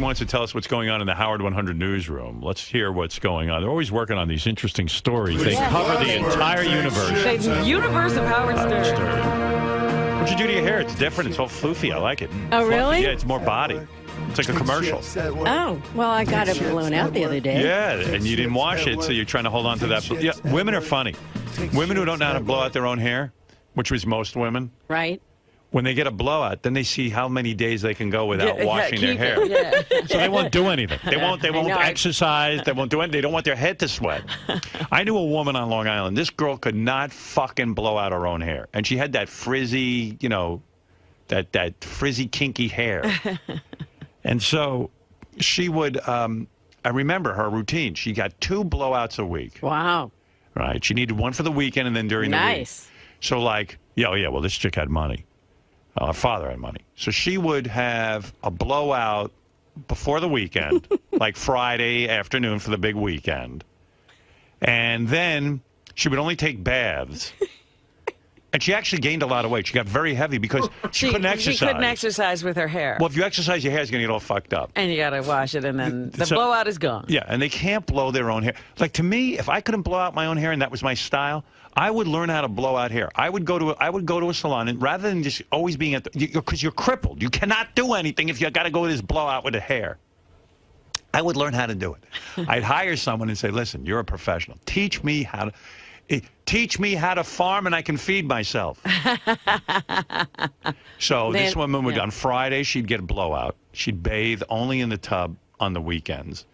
wants to tell us what's going on in the Howard 100 newsroom. Let's hear what's going on. They're always working on these interesting stories. They cover the entire universe. The universe of Howard Stern. What'd you do to your hair? It's different. It's all floofy. I like it. Oh, really? Yeah, it's more body. It's like a commercial. Oh, well, I got it blown out the other day. Yeah, and you didn't wash it, so you're trying to hold on to that. Yeah, women are funny. Women who don't know how to blow out their own hair, which was most women. Right. When they get a blowout, then they see how many days they can go without washing their hair. Yeah. So they won't do anything. They won't exercise. They won't do anything. They don't want their head to sweat. I knew a woman on Long Island. This girl could not fucking blow out her own hair. And she had that frizzy, that frizzy, kinky hair. And so she would, I remember her routine. She got 2 blowouts a week. Wow. Right. She needed one for the weekend and then during the week. Nice. So well, this chick had money. Her father had money. So she would have a blowout before the weekend, like Friday afternoon for the big weekend. And then she would only take baths. And she actually gained a lot of weight. She got very heavy because she couldn't exercise. She couldn't exercise with her hair. Well, if you exercise, your hair's going to get all fucked up. And you got to wash it, and then the blowout is gone. Yeah, and they can't blow their own hair. Like, to me, if I couldn't blow out my own hair and that was my style, I would learn how to blow out hair. I would go to a salon, and rather than just always being because you're crippled. You cannot do anything if you got to go with this blowout with the hair. I would learn how to do it. I'd hire someone and say, listen, you're a professional. Teach me how to farm and I can feed myself. So this woman would, on Friday, she'd get a blowout. She'd bathe only in the tub on the weekends.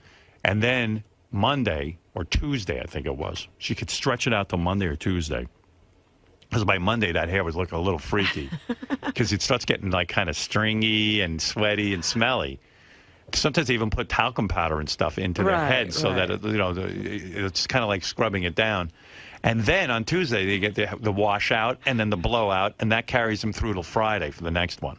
And then Monday or Tuesday, I think it was, she could stretch it out till Monday or Tuesday. Because by Monday, that hair was looking a little freaky. Because it starts getting like kind of stringy and sweaty and smelly. Sometimes they even put talcum powder and stuff into their head so that, it's kind of like scrubbing it down. And then on Tuesday, they get the washout and then the blowout, and that carries them through till Friday for the next one.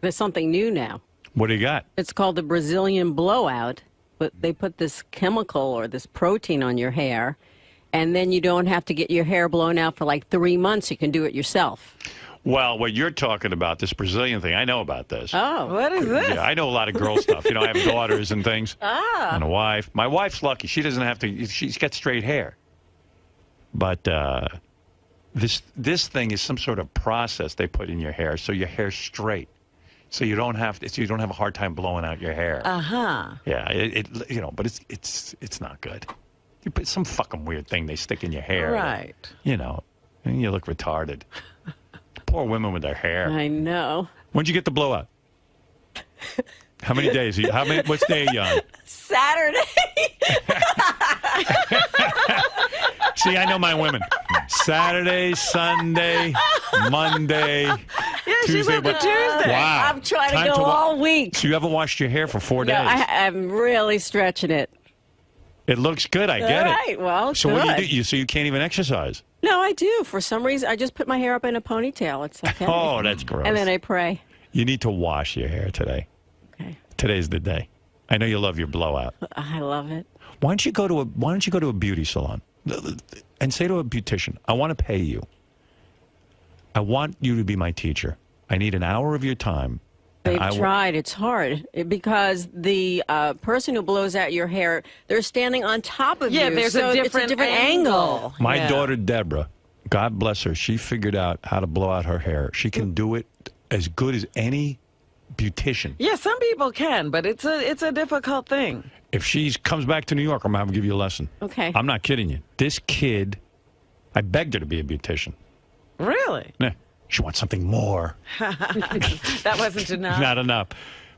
There's something new now. What do you got? It's called the Brazilian blowout, but they put this chemical or this protein on your hair, and then you don't have to get your hair blown out for like 3 months. You can do it yourself. Well, what you're talking about, this Brazilian thing, I know about this. Oh. What is this? Yeah, I know a lot of girl stuff. I have daughters and things. And a wife. My wife's lucky. She doesn't have to, she's got straight hair. But this thing is some sort of process they put in your hair so your hair's straight. So you don't have a hard time blowing out your hair. Yeah, but it's not good. You put some fucking weird thing they stick in your hair. Right. And you look retarded. Poor women with their hair. I know. When'd you get the blowout? How many days? What's day are you on? Saturday. See, I know my women. Saturday, Sunday, Monday, Tuesday. She went to Tuesday. Wow. I'm trying to go all week. So you haven't washed your hair for 4 days. No, I'm really stretching it. It looks good. I get it. All right. Well, so good. What do you do? So you can't even exercise? No, I do. For some reason, I just put my hair up in a ponytail. It's okay. Oh, that's gross. And then I pray. You need to wash your hair today. Okay. Today's the day. I know you love your blowout. I love it. Why don't you go to a beauty salon and say to a beautician, I want to pay you. I want you to be my teacher. I need an hour of your time. They've tried. It's hard because the person who blows out your hair, they're standing on top of you. Yeah, there's a different angle. My daughter, Deborah, God bless her, she figured out how to blow out her hair. She can do it as good as any beautician. Yeah, some people can, but it's a difficult thing. If she comes back to New York, I'm going to give you a lesson. Okay. I'm not kidding you. This kid, I begged her to be a beautician. Really? Yeah. She wants something more. That wasn't enough. Not enough.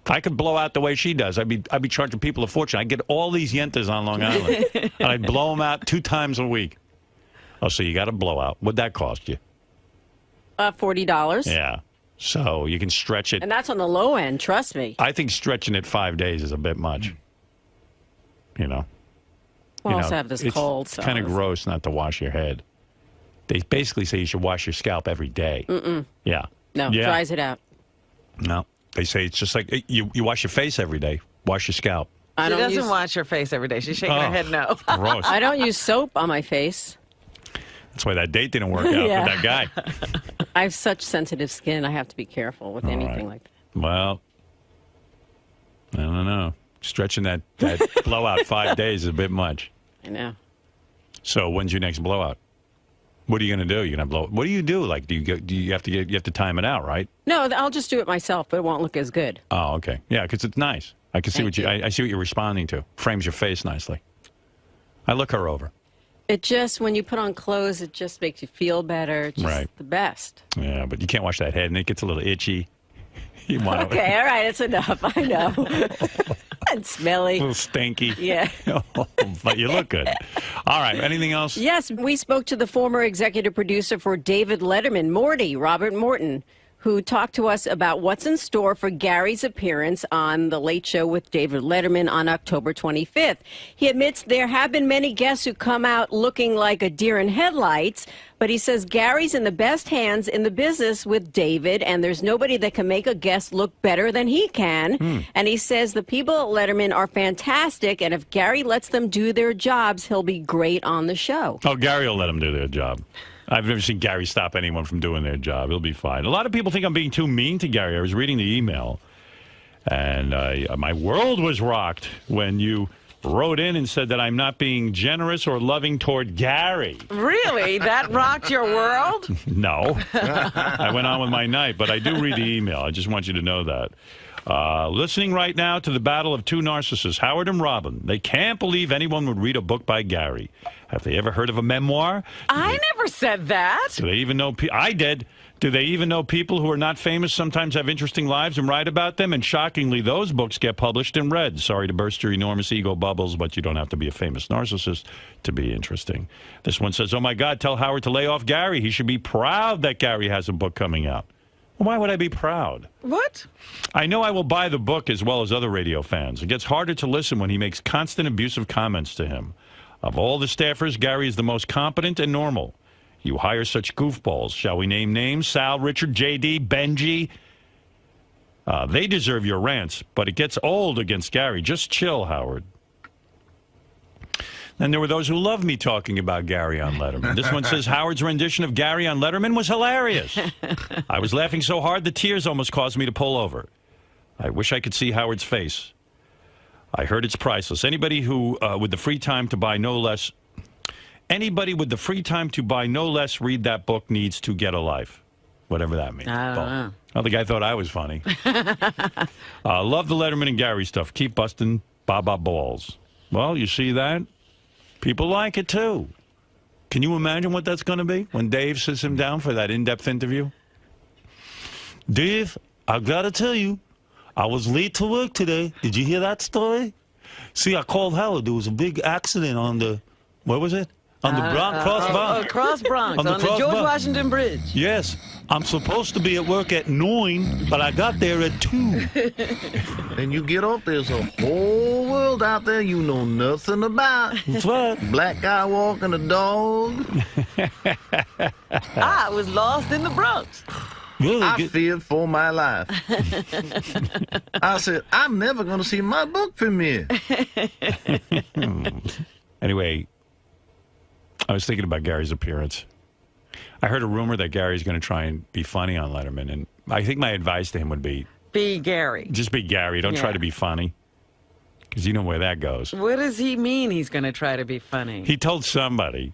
If I could blow out the way she does, I'd be charging people a fortune. I'd get all these yentas on Long Island, and I'd blow them out 2 times a week. Oh, so you got a blowout. What'd that cost you? $40. Yeah. So you can stretch it. And that's on the low end, trust me. I think stretching it 5 days is a bit much. Well, I also have this cold. It's kind of gross not to wash your head. They basically say you should wash your scalp every day. Mm-mm. Yeah. No, dries it out. No. They say it's just like you wash your face every day. Wash your scalp. She doesn't wash her face every day. She's shaking her head no. Gross. I don't use soap on my face. That's why that date didn't work out with that guy. I have such sensitive skin. I have to be careful with anything like that. Well, I don't know. Stretching that blowout 5 days is a bit much. I know. So when's your next blowout? What are you going to do? You're going to blow. What do you do? Like, do you have to time it out, right? No, I'll just do it myself, but it won't look as good. Oh, okay. Yeah, because it's nice. I can see I see what you're responding to. Frames your face nicely. I look her over. It just, when you put on clothes, it just makes you feel better. It's just the best. Yeah, but you can't wash that head, and it gets a little itchy. You want okay, all right, it's enough. I know. And smelly. A little stinky. Yeah. But you look good. All right, anything else? Yes, we spoke to the former executive producer for David Letterman, Robert Morton, who talked to us about what's in store for Gary's appearance on The Late Show with David Letterman on October 25th. He admits there have been many guests who come out looking like a deer in headlights, but he says Gary's in the best hands in the business with David, and there's nobody that can make a guest look better than he can. And he says the people at Letterman are fantastic, and if Gary lets them do their jobs, he'll be great on the show. Oh, Gary will let them do their job. I've never seen Gary stop anyone from doing their job. He'll be fine. A lot of people think I'm being too mean to Gary. I was reading the email, and my world was rocked when you wrote in and said that I'm not being generous or loving toward Gary. Really? That rocked your world? No. I went on with my night, but I do read the email. I just want you to know that. Listening right now to the battle of two narcissists, Howard and Robin. They can't believe anyone would read a book by Gary. Have they ever heard of a memoir? I never said that. Do they even know? I did. Do they even know people who are not famous sometimes have interesting lives and write about them? And shockingly, those books get published and read. Sorry to burst your enormous ego bubbles, but you don't have to be a famous narcissist to be interesting. This one says, oh, my God, tell Howard to lay off Gary. He should be proud that Gary has a book coming out. Why would I be proud? What? I know I will buy the book as well as other radio fans. It gets harder to listen when he makes constant abusive comments to him. Of all the staffers, Gary is the most competent and normal. You hire such goofballs. Shall we name names? Sal, Richard, J.D., Benji. They deserve your rants, but it gets old against Gary. Just chill, Howard. Then there were those who loved me talking about Gary on Letterman. This one says, Howard's rendition of Gary on Letterman was hilarious. I was laughing so hard the tears almost caused me to pull over. I wish I could see Howard's face. I heard it's priceless. Anybody who, with the free time to buy no less, read that book needs to get a life. Whatever that means. I don't know. Oh, the guy thought I was funny. Love the Letterman and Gary stuff. Keep busting Baba balls. Well, you see that? People like it, too. Can you imagine what that's going to be when Dave sits him down for that in-depth interview? Dave, I got to tell you, I was late to work today. Did you hear that story? See, I called Howard. There was a big accident on the, what was it? On the Cross Bronx. Cross Bronx, on the George Washington Bridge. Yes. I'm supposed to be at work at 9, but I got there at 2. And you get off, there's a whole world out there you know nothing about. That's right. Black guy walking a dog. I was lost in the Bronx. Really? I feared for my life. I said, I'm never going to see my book premiere. Anyway, I was thinking about Gary's appearance. I heard a rumor that Gary's going to try and be funny on Letterman, and I think my advice to him would be... Be Gary. Just be Gary. Don't try to be funny, because you know where that goes. What does he mean he's going to try to be funny? He told somebody,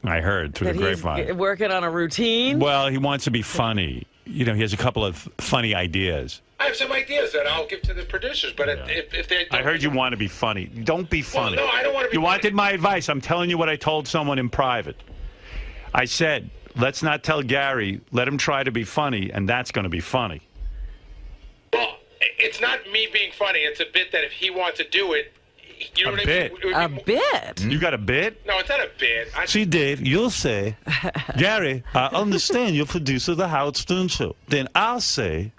I heard through the grapevine. He's working on a routine? Well, he wants to be funny. You know, he has a couple of funny ideas. I have some ideas that I'll give to the producers, but if they don't... I heard you want to be funny. Don't be funny. Well, no, I don't want to be You wanted my advice. I'm telling you what I told someone in private. I said, let's not tell Gary, let him try to be funny, and that's going to be funny. Well, it's not me being funny. It's a bit that if he wants to do it, you know what I mean? A bit? You got a bit? No, it's not a bit. See, Dave, you'll say, Gary, I understand you're producer of the Howard Stern Show. Then I'll say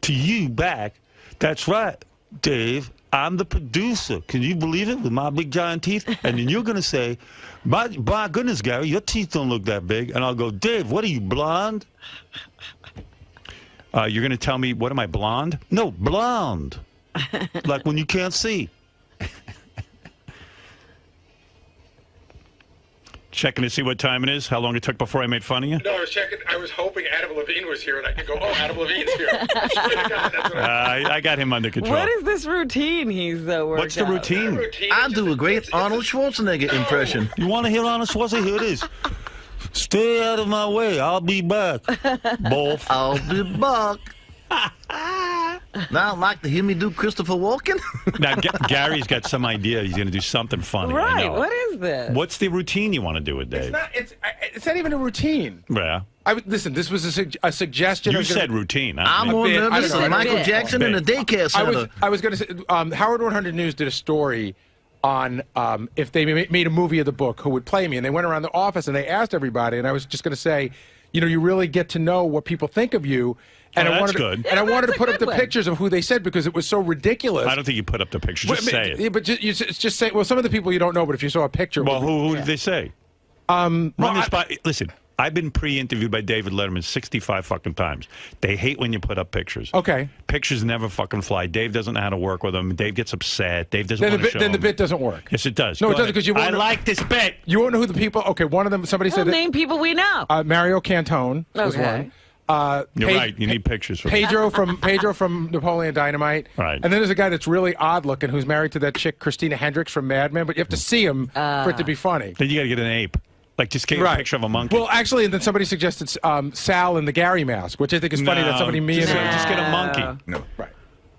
to you back, that's right, Dave, I'm the producer. Can you believe it with my big giant teeth? And then you're going to say, my goodness, Gary, your teeth don't look that big. And I'll go, Dave, what are you, blonde? You're going to tell me, what am I, blonde? No, blonde. Like when you can't see. Checking to see what time it is, how long it took before I made fun of you? No, I was checking. I was hoping Adam Levine was here, and I could go, oh, Adam Levine's here. I swear to God, that's what I got him under control. What is this routine he's worked What's the out? routine? I do a great Arnold Schwarzenegger impression. You want to hear Arnold Schwarzenegger? Here it is. Stay out of my way. I'll be back. Both. I'll be back. Now, like to hear me do Christopher Walken? Now, Gary's got some idea. He's going to do something funny. I Right. know. What is this? What's the routine you want to do with Dave? It's not even a routine. Yeah. Listen, this was a suggestion. You said routine. I'm more bit. I nervous don't than know. Michael Jackson in a daycare center. I was going to say, Howard 100 News did a story on if they made a movie of the book, who would play me. And they went around the office and they asked everybody. And I was just going to say, you really get to know what people think of you. And I wanted good. And I wanted to put up the one. pictures of who they said because it was so ridiculous. I don't think you put up the picture. Just say it. Yeah, but just say. Well, some of the people you don't know, but if you saw a picture. Well, who did they say? Run the spot. Listen, I've been pre-interviewed by David Letterman 65 fucking times. They hate when you put up pictures. Okay. Pictures never fucking fly. Dave doesn't know how to work with them. Dave gets upset. Dave doesn't want to show Then the them. bit doesn't work. Yes, it does. No, Go it doesn't ahead. because you won't. I like this bit. You won't know who the people. Okay, one of them. Somebody Well, said name people we know. Mario Cantone was Okay. one. You're right. You need pictures. For Pedro from Napoleon Dynamite. Right. And then there's a guy that's really odd looking who's married to that chick Christina Hendricks from Mad Men, but you have to see him for it to be funny. Then you got to get an ape. Like, just get a picture of a monkey. Well, actually, and then somebody suggested Sal in the Gary mask, which I think is funny that somebody just get a monkey. No, right.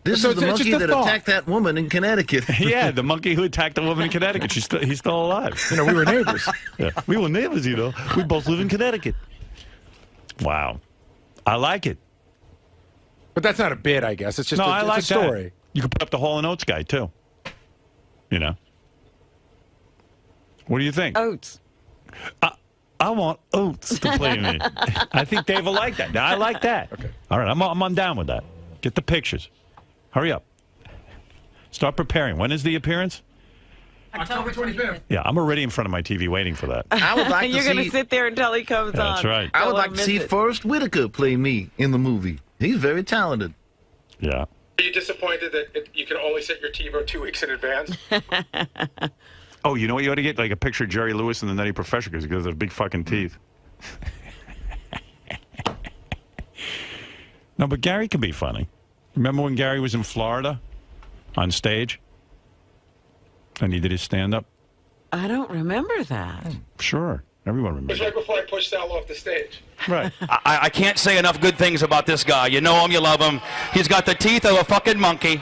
This So is the it's monkey just a that thought. attacked that woman in Connecticut. Yeah, the monkey who attacked the woman in Connecticut. He's still alive. We were neighbors. Yeah. We were neighbors, We both live in Connecticut. Wow. I like it. But that's not a bit, I guess. It's just I like it's a story. that. You could put up the Hall & Oates guy, too. What do you think? Oats. I want Oates to play me. I think Dave will like that. Now, I like that. Okay. All right, I'm down with that. Get the pictures. Hurry up. Start preparing. When is the appearance? October 25th. Yeah, I'm already in front of my TV waiting for that. I would like to You're going to see. sit there until he comes on. That's right. I would Don't like to miss see it. Forrest Whitaker play me in the movie. He's very talented. Yeah. Are you disappointed that you can only set your TiVo 2 weeks in advance? Oh, you know what you ought to get? Like a picture of Jerry Lewis and the Nutty Professor because he has big fucking teeth. No, but Gary can be funny. Remember when Gary was in Florida on stage? And he did his stand-up? I don't remember that. Sure. Everyone It was remembers. right before I pushed Sal off the stage. Right. I can't say enough good things about this guy. You know him, you love him. He's got the teeth of a fucking monkey.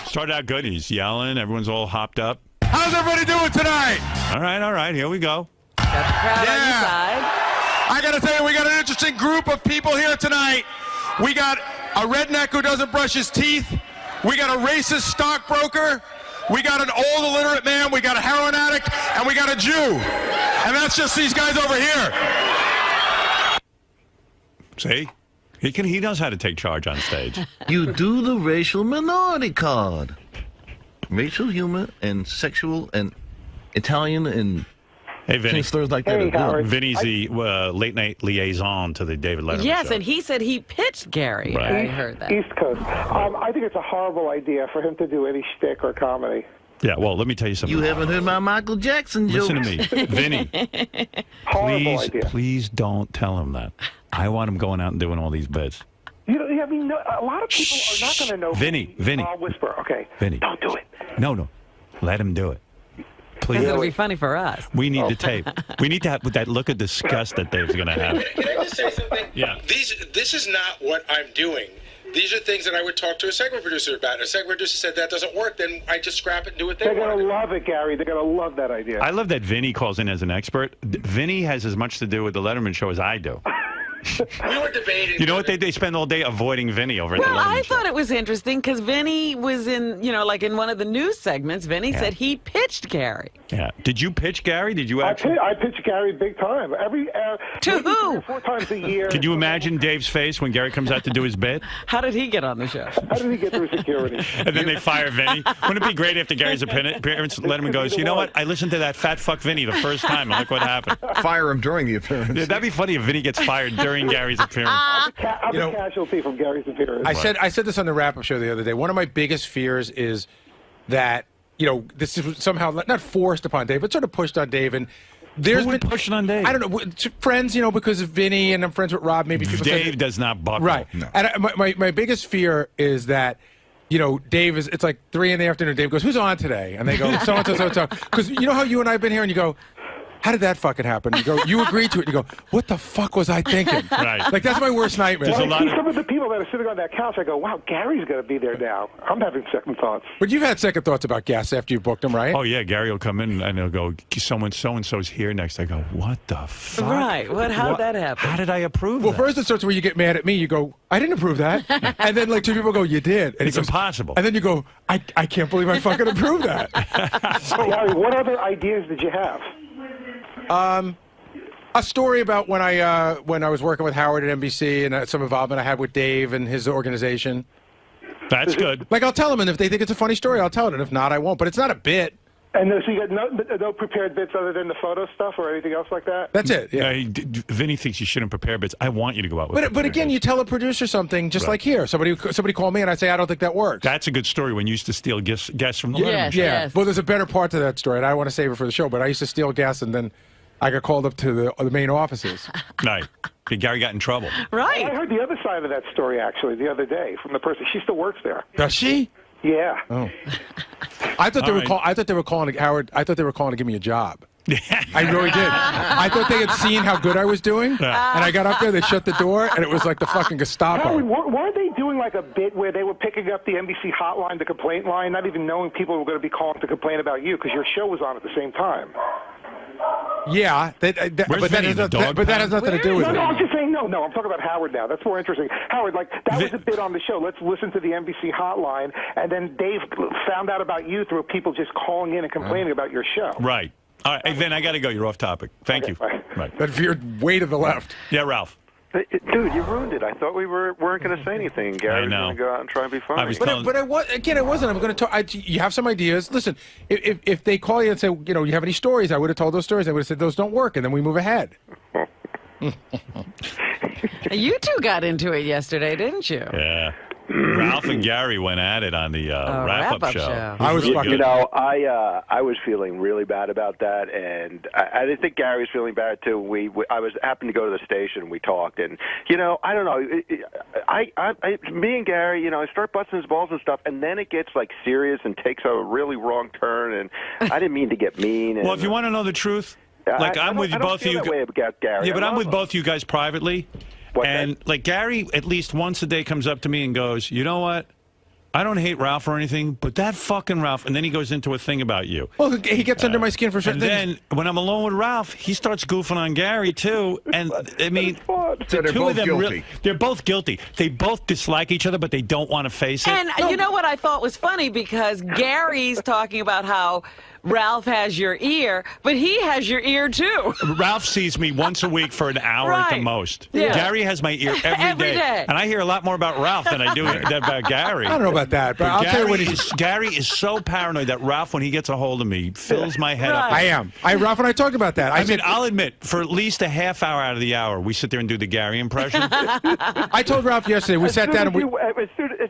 Started out good. He's yelling. Everyone's all hopped up. How's everybody doing tonight? All right. Here we go. Got the crowd on your side. I got to tell you, we got an interesting group of people here tonight. We got a redneck who doesn't brush his teeth. We got a racist stockbroker. We got an old illiterate man. We got a heroin addict. And we got a Jew. And that's just these guys over here. See? He knows how to take charge on stage. You do the racial minority card. Racial humor and sexual and Italian and Hey, Vinny. slurs like that. as well. Vinny's the late-night liaison to the David Letterman Yes, show. and he said he pitched Gary. Right. I heard that. East Coast. I think it's a horrible idea for him to do any shtick or comedy. Yeah, well, let me tell you something. You haven't heard my Michael Jackson jokes. Listen to me. Vinny, Horrible idea. please don't tell him that. I want him going out and doing all these bits. You know, I mean, a lot of people are not going to know. Vinny. I'll whisper. Okay. Vinny. Don't do it. No. Let him do it. Because Please. it'll be funny for us. We need the tape. We need to have that look of disgust that Dave's going to have. Can I just say something? Yeah. This is not what I'm doing. These are things that I would talk to a segment producer about. If a segment producer said that doesn't work, then I just scrap it and do what they They're want. going to love it, Gary. They're going to love that idea. I love that Vinny calls in as an expert. Vinny has as much to do with the Letterman show as I do. We were debating. You know what? They spend all day avoiding Vinny over at the Well, Letterman I show. thought it was interesting because Vinny was in, like in one of the news segments, Vinny said he pitched Gary. Yeah. Did you pitch Gary? Did you actually? I pitch Gary big time. To maybe who? 3 or 4 times a year. Could you imagine Dave's face when Gary comes out to do his bit? How did he get on the show? How did he get through security? And then they fire Vinny. Wouldn't it be great after Gary's appearance, Letterman goes, you know what? I listened to that fat fuck Vinny the first time, and look what happened. Fire him during the appearance. Yeah, that'd be funny if Vinny gets fired during Gary's appearance. I'm a casualty from Gary's appearance. I said this on the wrap-up show the other day. One of my biggest fears is that, this is somehow not forced upon Dave, but sort of pushed on Dave. And there's been pushing on Dave. I don't know, friends, because of Vinny, and I'm friends with Rob. Maybe people Dave does not buckle. Right. No. And my biggest fear is that, Dave is. It's like 3 p.m. Dave goes, "Who's on today?" And they go, "So and so, so and so." Because you know how you and I have been here, and you go, how did that fucking happen? You go, you agreed to it. You go, what the fuck was I thinking? Right. Like, that's my worst nightmare. Well, I see some of the people that are sitting on that couch, I go, wow, Gary's going to be there now. I'm having second thoughts. But you've had second thoughts about guests after you've booked them, right? Oh, yeah. Gary will come in and he'll go, so-and-so's here next. I go, what the fuck? Right. How'd that happen? How did I approve Well, that? first it starts where you get mad at me. You go, I didn't approve that. And then, like, 2 people go, you did. And it's impossible. And then you go, I can't believe I fucking approved that. Gary, what other ideas did you have? A story about when I was working with Howard at NBC and some involvement I had with Dave and his organization. That's good. Like, I'll tell them, and if they think it's a funny story, I'll tell it, and if not, I won't. But it's not a bit. And so you got no prepared bits other than the photo stuff or anything else like that? That's it, yeah. Vinny thinks you shouldn't prepare bits. I want you to go out with But again, you tell a producer something, just like here. Somebody called me, and I say, I don't think that works. That's a good story when you used to steal guests from the Yes, Yeah. yes. Well, there's a better part to that story, and I want to save it for the show, but I used to steal guests, and then I got called up to the main offices. Right. Gary got in trouble. Right. I heard the other side of that story, actually, the other day from the person. She still works there. Does she? Yeah. Oh. I thought they were calling Howard. I thought they were calling to give me a job. I really did. I thought they had seen how good I was doing, and I got up there. They shut the door, and it was like the fucking Gestapo. Howard, weren't they doing like a bit where they were picking up the NBC hotline, the complaint line, not even knowing people were going to be calling to complain about you because your show was on at the same time? Yeah, but that has nothing to do with it. No, I'm just saying, no, I'm talking about Howard now. That's more interesting. Howard, like, that was a bit on the show. Let's listen to the NBC hotline, and then Dave found out about you through people just calling in and complaining about your show. Right. All right, hey, Vin, I got to go. You're off topic. Thank you. Bye. Right. That veered way to the left. Yeah, Ralph. Dude, you ruined it. I thought we weren't going to say anything. Gary was going to go out and try and be funny. I wasn't. I'm going to talk. You have some ideas. Listen, if they call you and say, you have any stories, I would have told those stories. I would have said those don't work, and then we move ahead. You two got into it yesterday, didn't you? Yeah. Ralph and Gary went at it on the wrap-up show. I was really fucking. I was feeling really bad about that, and I didn't think Gary was feeling bad too. I happened to go to the station, and we talked, and I don't know. Me and Gary, I start busting his balls and stuff, and then it gets like serious and takes a really wrong turn, and I didn't mean to get mean. Well, if you want to know the truth, like I'm with both of you. Gary. Yeah, but I'm with both you guys privately. And like Gary, at least once a day, comes up to me and goes, "You know what? I don't hate Ralph or anything, but that fucking Ralph." And then he goes into a thing about you. Well, he gets under my skin for certain things. And then when I'm alone with Ralph, he starts goofing on Gary too. And I mean, So they're both guilty. They're both guilty. They both dislike each other, but they don't want to face it. And you know what I thought was funny? Because Gary's talking about how Ralph has your ear, but he has your ear too. Ralph sees me once a week for an hour at the most. Yeah. Gary has my ear every day. And I hear a lot more about Ralph than I do about Gary. I don't know about that, but I'll tell you what Gary is so paranoid that Ralph, when he gets a hold of me, fills my head up. I am. Ralph and I talked about that. I mean, I'll admit, for at least a half hour out of the hour, we sit there and do the Gary impression. I told Ralph yesterday, we sat down and as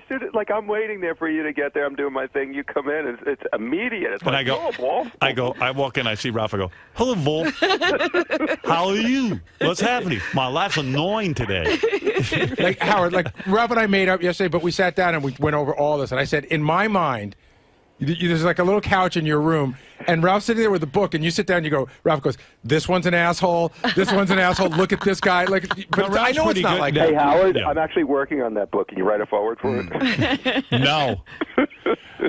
soon like I'm waiting there for you to get there, I'm doing my thing, you come in, it's immediate. It's and like, I walk in, I see Ralph, I go, "Hello, Wolf. How are you? What's happening? My life's annoying today." Like, Howard, Ralph and I made up yesterday, but we sat down and we went over all this, and I said, in my mind, there's like a little couch in your room, and Ralph's sitting there with a book, and you sit down and you go, Ralph goes, "This one's an asshole. This one's an asshole. Look at this guy." But I know it's not like that. Hey, Howard, I'm actually working on that book. Can you write a forward for it? No.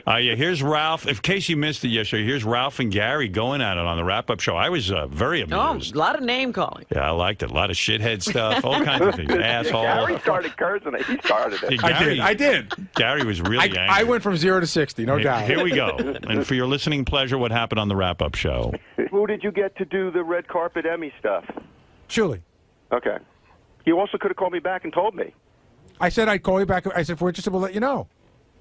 Yeah, here's Ralph. In case you missed it yesterday, here's Ralph and Gary going at it on the wrap-up show. I was very amused. Oh, a lot of name calling. Yeah, I liked it. A lot of shithead stuff, all kinds of things. Asshole. Gary started cursing it. He started it. Yeah, I did. Gary was really angry. I went from 0 to 60, no doubt. Here we go. And for your listening pleasure, what happened on the wrap-up show? Who did you get to do the red carpet Emmy stuff? Julie. Okay. You also could have called me back and told me. I said I'd call you back. I said, if we're interested, we'll let you know.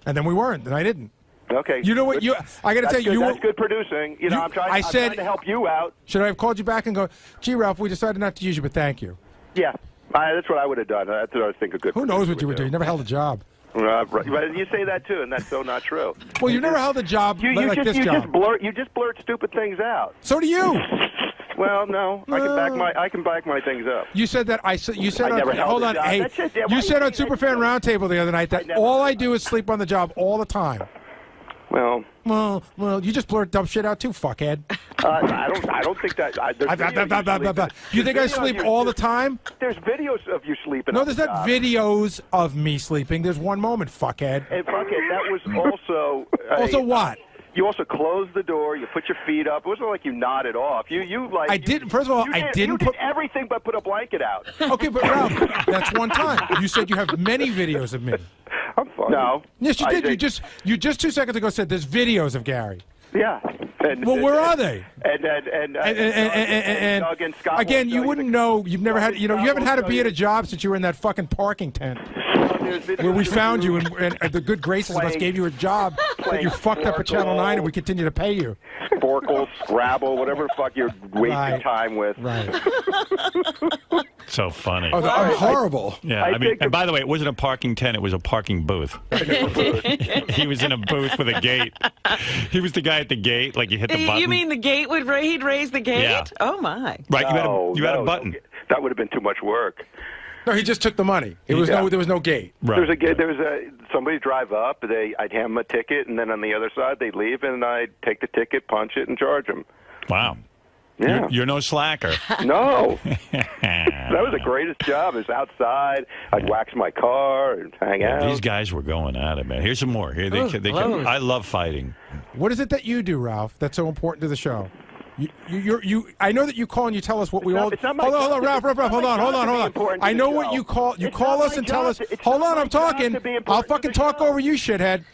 And then we weren't, and I didn't. Okay. You know what? I got to tell you, that's good producing. I'm trying to help you out. Should I have called you back and go, "Gee, Ralph, we decided not to use you, but thank you"? Yeah, that's what I would have done. That's what I think a good. Who knows what you would do? You never held a job. Right. But you say that too, and that's so not true. Well, you never held a job like this job. You just blurt stupid things out. So do you. Well, no, I can back my things up. You said that you said never held hold a on, job. hey, That's it. Yeah, you said on Superfan Roundtable the other night that all I do is sleep on the job all the time. Well, you just blurt dumb shit out too, fuckhead. I don't think that. You think I sleep all the time? There's videos of you sleeping. No, there's not videos of me sleeping. There's one moment, fuckhead. And fuckhead, that was also. Also what? You also closed the door. You put your feet up. It wasn't like you nodded off. You like. I didn't. First of all, I didn't put everything but put a blanket out. Okay, but Ralph, that's one time. You said you have many videos of me. I'm fine. No. Yes, you did. You just 2 seconds ago said there's videos of Gary. Yeah. Where are they? And Doug and Scott again, you wouldn't know. You've never had. You haven't had to be at a job since you were in that fucking parking tent. Where we found you and the good graces of us gave you a job that you fucked up at Channel 9 and we continue to pay you. Sporkle, Scrabble, whatever the fuck you're wasting time with. Right. So funny. Oh, I'm horrible. Yeah, I mean, and by the way, it wasn't a parking tent, it was a parking booth. He was in a booth with a gate. He was the guy at the gate, like you hit the button. You mean the gate he'd raise the gate? Yeah. Oh, my. Right, you had a button. That would have been too much work. No, he just took the money. There was no gate. Right. There was somebody drive up. I'd hand them a ticket, and then on the other side they'd leave, and I'd take the ticket, punch it, and charge them. Wow. Yeah. You're no slacker. No. That was the greatest job. Is outside. I'd wax my car and hang out. These guys were going at it, man. Here's some more. Here I love fighting. What is it that you do, Ralph, that's so important to the show? I know that you call and you tell us what we all. Hold on, Ralph, hold on. I know what you call. You call us and tell us. Hold on, I'm talking. I'll fucking talk over you, shithead.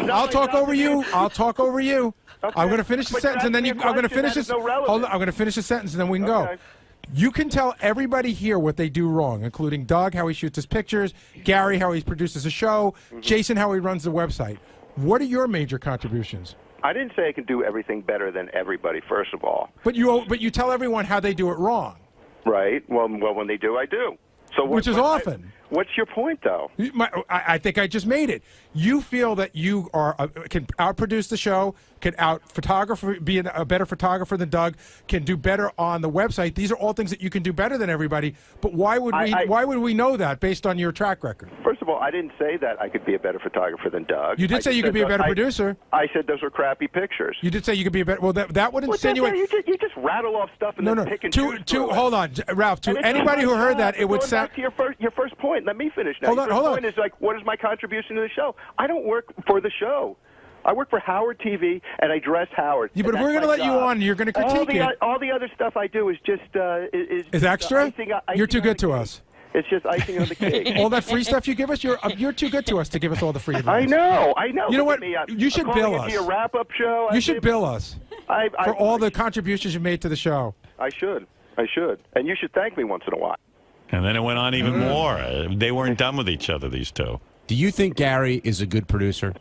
I'll talk over you. I'll talk over you. I'm going to finish the sentence and then I'm going to finish this. Hold on, I'm going to finish the sentence and then we can go. You can tell everybody here what they do wrong, including Doug, how he shoots his pictures, Gary, how he produces a show, Jason, how he runs the website. What are your major contributions? I didn't say I can do everything better than everybody, first of all. But you tell everyone how they do it wrong. Right. Well, when they do, I do. So which is often. What's your point, though? I think I just made it. You feel that you can outproduce the show, can be a better photographer than Doug, can do better on the website. These are all things that you can do better than everybody. But why would we know that based on your track record? First of all, I didn't say that I could be a better photographer than Doug. You did say you could be a better producer. I said those were crappy pictures. You did say you could be a better. Well, that would insinuate. You just rattle off stuff and then pick and choose. Hold on, Ralph. To anybody who heard that, it would sound. Back to your first point. Let me finish now. Hold on. Point is like, what is my contribution to the show? I don't work for the show. I work for Howard TV, and I dress Howard. Yeah, but if we're going to let you on, you're going to critique it. All the other stuff I do is just is extra. You're too good to us. It's just icing on the cake. All that free stuff you give us, you're too good to us to give us all the free advice. I know. You know what? You should bill us. A wrap-up show. You should bill us for all the contributions you made to the show. I should, and you should thank me once in a while. And then it went on even more. They weren't done with each other, these two. Do you think Gary is a good producer?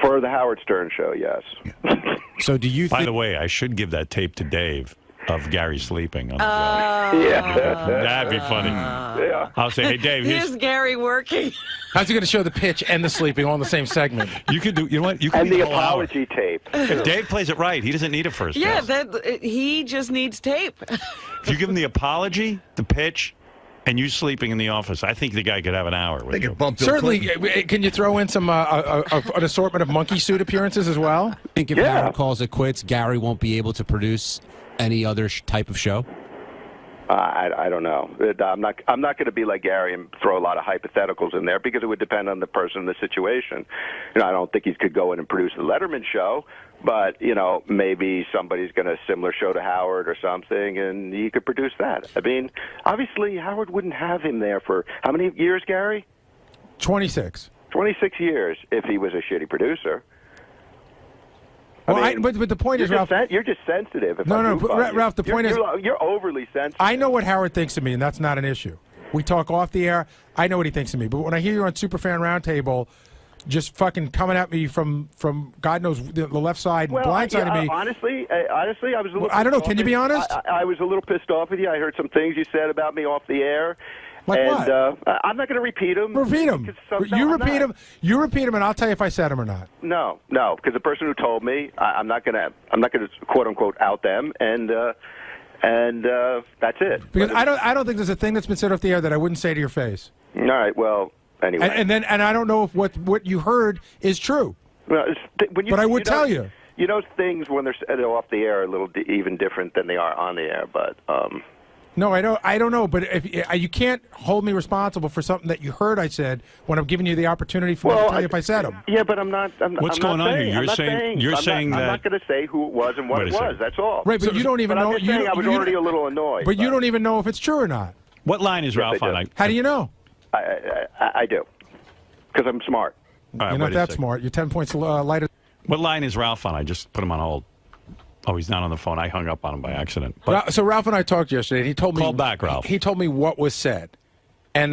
For the Howard Stern show, yes. So do you By the way, I should give that tape to Dave of Gary sleeping on the job. Yeah. That'd be funny. Yeah. I'll say, hey, Dave. Here's Gary working. How's he going to show the pitch and the sleeping all in the same segment? You could do, you know what? You could and be the whole hour. apology tape. If Dave plays it right, he doesn't need a first Yeah, guest. he just needs tape. If you give him the apology, the pitch, and you sleeping in the office, I think the guy could have an hour with you. Certainly, can you throw in some an assortment of monkey suit appearances as well? I think if Howard calls it quits, Gary won't be able to produce any other type of show? I don't know. I'm not going to be like Gary and throw a lot of hypotheticals in there because it would depend on the person, the situation. I don't think he could go in and produce the Letterman show, but maybe somebody's going to similar show to Howard or something, and he could produce that. I mean, obviously Howard wouldn't have him there for how many years, Gary? 26. 26 years if he was a shitty producer. Well, but the point is, Ralph, you're just sensitive. No, Ralph, the point is, you're overly sensitive. I know what Howard thinks of me, and that's not an issue. We talk off the air. I know what he thinks of me. But when I hear you on Superfan Roundtable, just fucking coming at me from God knows the left side, blindsiding me. Honestly, I was a little. I don't know. Can you be honest? I was a little pissed off with you. I heard some things you said about me off the air, Like and, what? I'm not going to repeat them. Repeat them. You repeat them. You repeat them, and I'll tell you if I said them or not. No, because the person who told me, I'm not going to quote unquote out them, and that's it. Because I don't think there's a thing that's been said off the air that I wouldn't say to your face. All right. Well, anyway. And I don't know if what you heard is true. Well, but I would tell you. You know, things when they're said off the air are a little even different than they are on the air. But no, I don't know. But if you can't hold me responsible for something that you heard I said when I'm giving you the opportunity for me to tell you if I said them. Yeah, but I'm not. What's going on here? You're saying that I'm not going to say who it was and what it was. That's all. Right, but you don't even know. I was already a little annoyed. But you don't even know if it's true or not. What line is Ralph on? How do you know? I do, because I'm smart. Right, you're not that smart. You're 10 points lighter. What line is Ralph on? I just put him on hold. Oh, he's not on the phone. I hung up on him by accident. But so Ralph and I talked yesterday, and he told me. Call back, Ralph. He told me what was said, and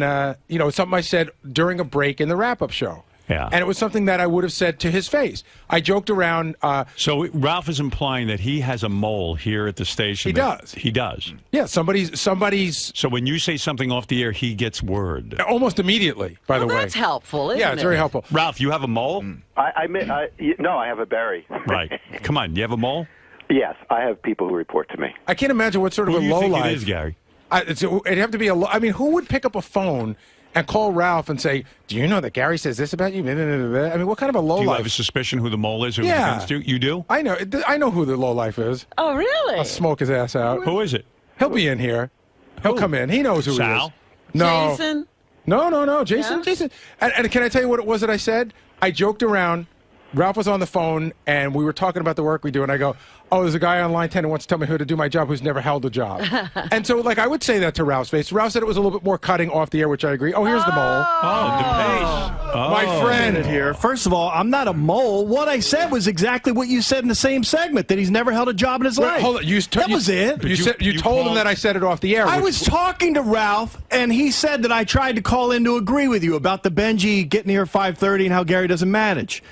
something I said during a break in the wrap-up show. Yeah. And it was something that I would have said to his face. I joked around. So Ralph is implying that he has a mole here at the station. He does. He does. Yeah, somebody's. So when you say something off the air, he gets word. Almost immediately, by the way. That's helpful, isn't it? Yeah, it's very helpful. Ralph, you have a mole? No, I have a berry. Right. Come on, you have a mole? Yes, I have people who report to me. I can't imagine what sort of Who a do you low think life it is, Gary? It'd have to be I mean, who would pick up a phone and call Ralph and say, "Do you know that Gary says this about you?" I mean, what kind of a low Do you life? have a suspicion who the mole is? Who Yeah. against you? You do? I know who the low life is. Oh, really? I'll smoke his ass out. Who is it? He'll be in here. He'll come in. He knows who Sal? he is. No. Jason? No. Jason. Yeah? Jason. And can I tell you what it was that I said? I joked around. Ralph was on the phone, and we were talking about the work we do, and I go, "Oh, there's a guy on line 10 who wants to tell me who to do my job who's never held a job." And so, I would say that to Ralph's face. Ralph said it was a little bit more cutting off the air, which I agree. Oh, here's the mole. Oh, DePace. Oh. My friend here. First of all, I'm not a mole. What I said was exactly what you said in the same segment, that he's never held a job in his life. Hold on. That was it. You told him that I said it off the air. I was talking to Ralph, and he said that I tried to call in to agree with you about the Benji getting here at 5:30 and how Gary doesn't manage.